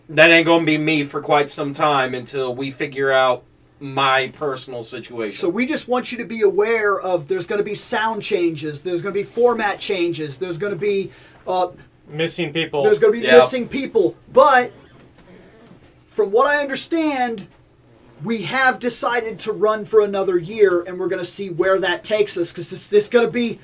that ain't gonna be me for quite some time until we figure out my personal situation.
So we just want you to be aware of there's going to be sound changes, there's going to be format changes, there's going to be
Missing people.
there's going to be
Yep.
missing people. But from what I understand, we have decided to run for another year, and we're going to see where that takes us, because this going to be,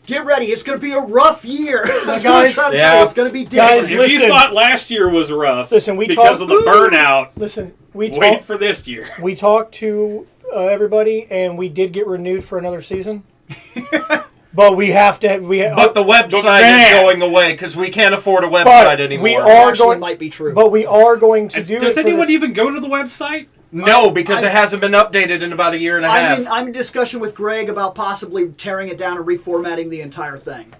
get ready, it's going to be a rough year. That's what I'm
guys-
trying to
Yeah.
tell you. It's going to be different.
Guys,
If
listen.
you thought last year was rough
Listen, we
because
talk-
of the burnout,
Listen, we
wait
talked
for this year.
we talked to everybody, and we did get renewed for another season. But we have to.
But the website is going away because we can't afford a website
But
anymore.
we
That
are
actually
going.
might be true.
But we are going to do it.
Does
for
anyone
this-
even go to the website?
No, because it hasn't been updated in about a year and a half.
I'm in discussion with Greg about possibly tearing it down and reformatting the entire thing.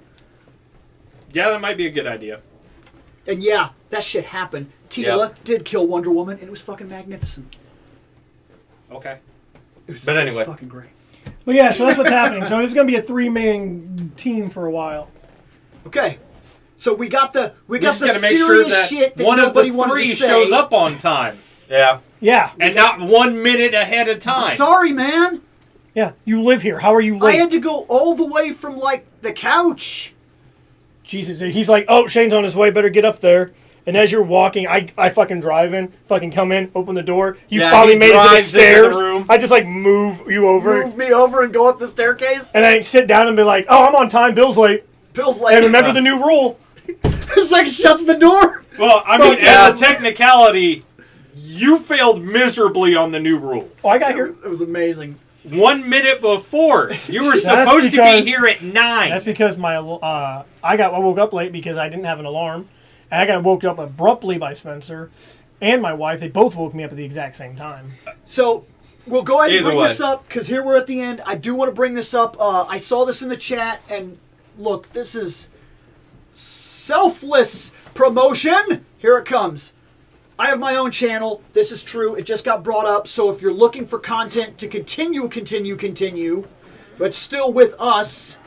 Yeah, that might be a good idea.
And yeah, that shit happened. Tila did kill Wonder Woman, and it was fucking magnificent.
Okay.
It was,
But
it was
anyway.
fucking great.
But yeah, so that's what's happening. So it's going to be a 3-man team for a while.
Okay, so we got the
We just got to make
serious
sure that
shit that
one of the
nobody wanted
three
to say.
shows up on time.
Yeah.
Yeah,
And not 1 minute ahead of time.
I'm sorry, man.
yeah. You live here. How are you
I
late?
had to go all the way from like the couch.
Jesus, he's like, oh, Shane's on his way. Better get up there. And as you're walking, I fucking drive in, fucking come in, open the door. You
Yeah,
finally
he
made it to the
drives into the
stairs.
room.
I just like move you over,
Move me over and go up the staircase.
and I sit down and be like, oh, I'm on time. Bill's late.
Bill's like,
And remember the new rule.
it's like shuts the door.
Well, I mean,
yeah.
as a technicality, you failed miserably on the new rule.
Oh, I got here.
It was amazing.
1 minute before. You were
That's
supposed to
because-
be here at 9.
That's because I woke up late because I didn't have an alarm. And I got woke up abruptly by Spencer and my wife. They both woke me up at the exact same time.
So we'll go ahead and
Either
bring
way.
this up because here we're at the end. I do want to bring this up. I saw this in the chat, and look, this is selfless promotion. Here it comes. I have my own channel. This is true. It just got brought up. So if you're looking for content to continue, but still with us,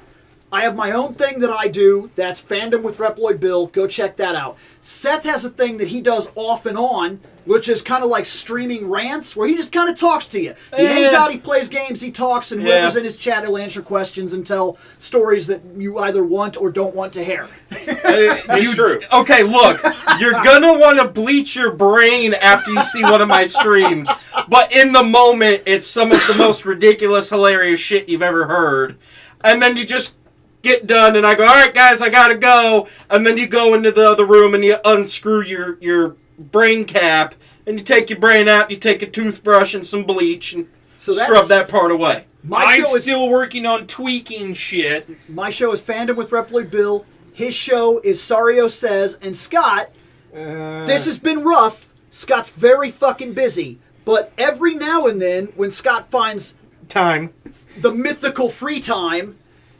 I have my own thing that I do. That's Fandom with ReploidBill. Go check that out. Seth has a thing that he does off and on, which is kind of like streaming rants, where he just kind of talks to you. He hangs out, he plays games, he talks, and whoever's in his chat will answer questions and tell stories that you either want or don't want to hear.
That's true.
Okay, look, you're gonna want to bleach your brain after you see one of my streams, but in the moment, it's some of the most ridiculous, hilarious shit you've ever heard, and then you just get done, and I go, all right, guys, I gotta go, and then you go into the other room and you unscrew your brain cap, and you take your brain out, you take a toothbrush and some bleach, and
So that's-
scrub that part away.
My
I'm
show is
still working on tweaking shit.
Fandom with ReploidBill. His show is Sario Says, and Scott, this has been rough. Scott's very fucking busy, but every now and then, when Scott finds
Time.
the mythical free time,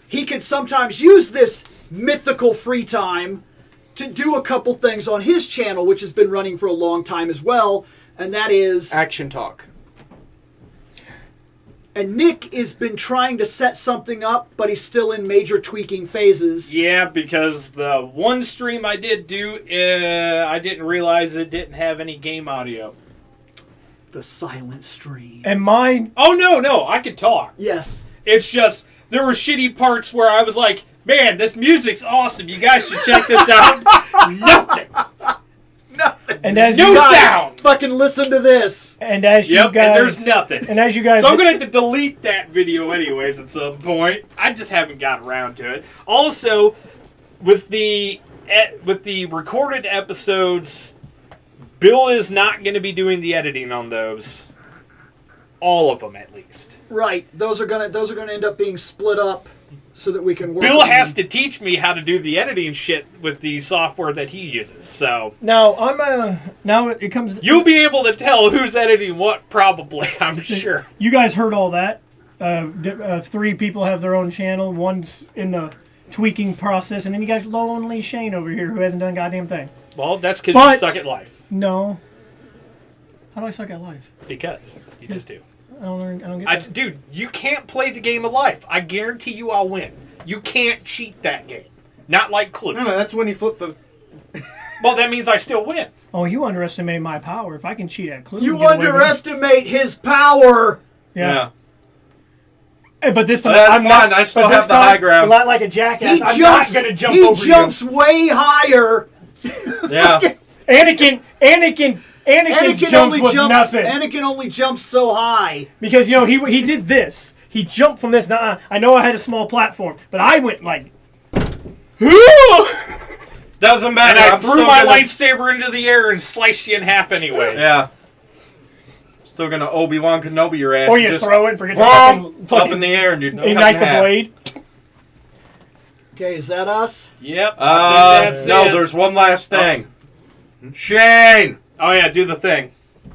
he can sometimes use this mythical free time to do a couple things on his channel, which has been running for a long time as well, and that is...
Action talk.
And Nick has been trying to set something up, but he's still in major tweaking phases.
Yeah, because the one stream I did do, I didn't realize it didn't have any game audio.
The silent stream.
And mine,
Oh, no, I could talk.
Yes.
It's just, there were shitty parts where I was like, man, this music's awesome. You guys should check this out. Nothing.
and as
No
you guys,
sound.
Fucking listen to this.
and as
Yep,
you guys,
and there's nothing.
And as you guys,
So I'm going to have to delete that video anyways at some point. I just haven't got around to it. Also, with the recorded episodes
Bill is not going to be doing the editing on those. All of them, at least.
Right. Those are gonna end up being split up so that we can work.
Bill
on
has
them.
to teach me how to do the editing shit with the software that he uses. So
Now now it comes.
you'll be able to tell who's editing what, probably. I'm sure.
You guys heard all that. 3 people have their own channel. One's in the tweaking process, and then you guys lonely Shane over here who hasn't done a goddamn thing.
Well, that's because
But-
you suck at life.
No. How do I suck at life?
Because you just do.
I don't get that.
Dude, you can't play the game of life. I guarantee you I'll win. You can't cheat that game. Not like Clue.
No, that's when you flip the.
Well, that means I still win.
Oh, you underestimate my power. If I can cheat at Clue,
You
and get away with it-
underestimate his power.
Yeah. But this time,
That's
I'm
fine.
not.
I still
but this
have the
time,
high ground.
Not like a jackass.
He
I'm
jumps.
not gonna jump
He
over
jumps way higher.
Yeah.
you. Anakin jumps
only
was
jumps.
nothing
Anakin only jumps so high.
because he did this. He jumped from this. Now I know I had a small platform, but I went like.
Doesn't matter.
And I
I'm
threw
still
my
gonna-
lightsaber into the air and sliced you in half anyway.
Yeah. Still gonna Obi-Wan Kenobi your ass.
Or
and
you
just
throw it and forget to
vroom,
fucking
up in the air and you're cut
ignite
in
the
half.
blade.
Okay, is that us?
Yep. I think that's
No,
it.
there's one last thing. Shane!
Oh yeah, do the thing.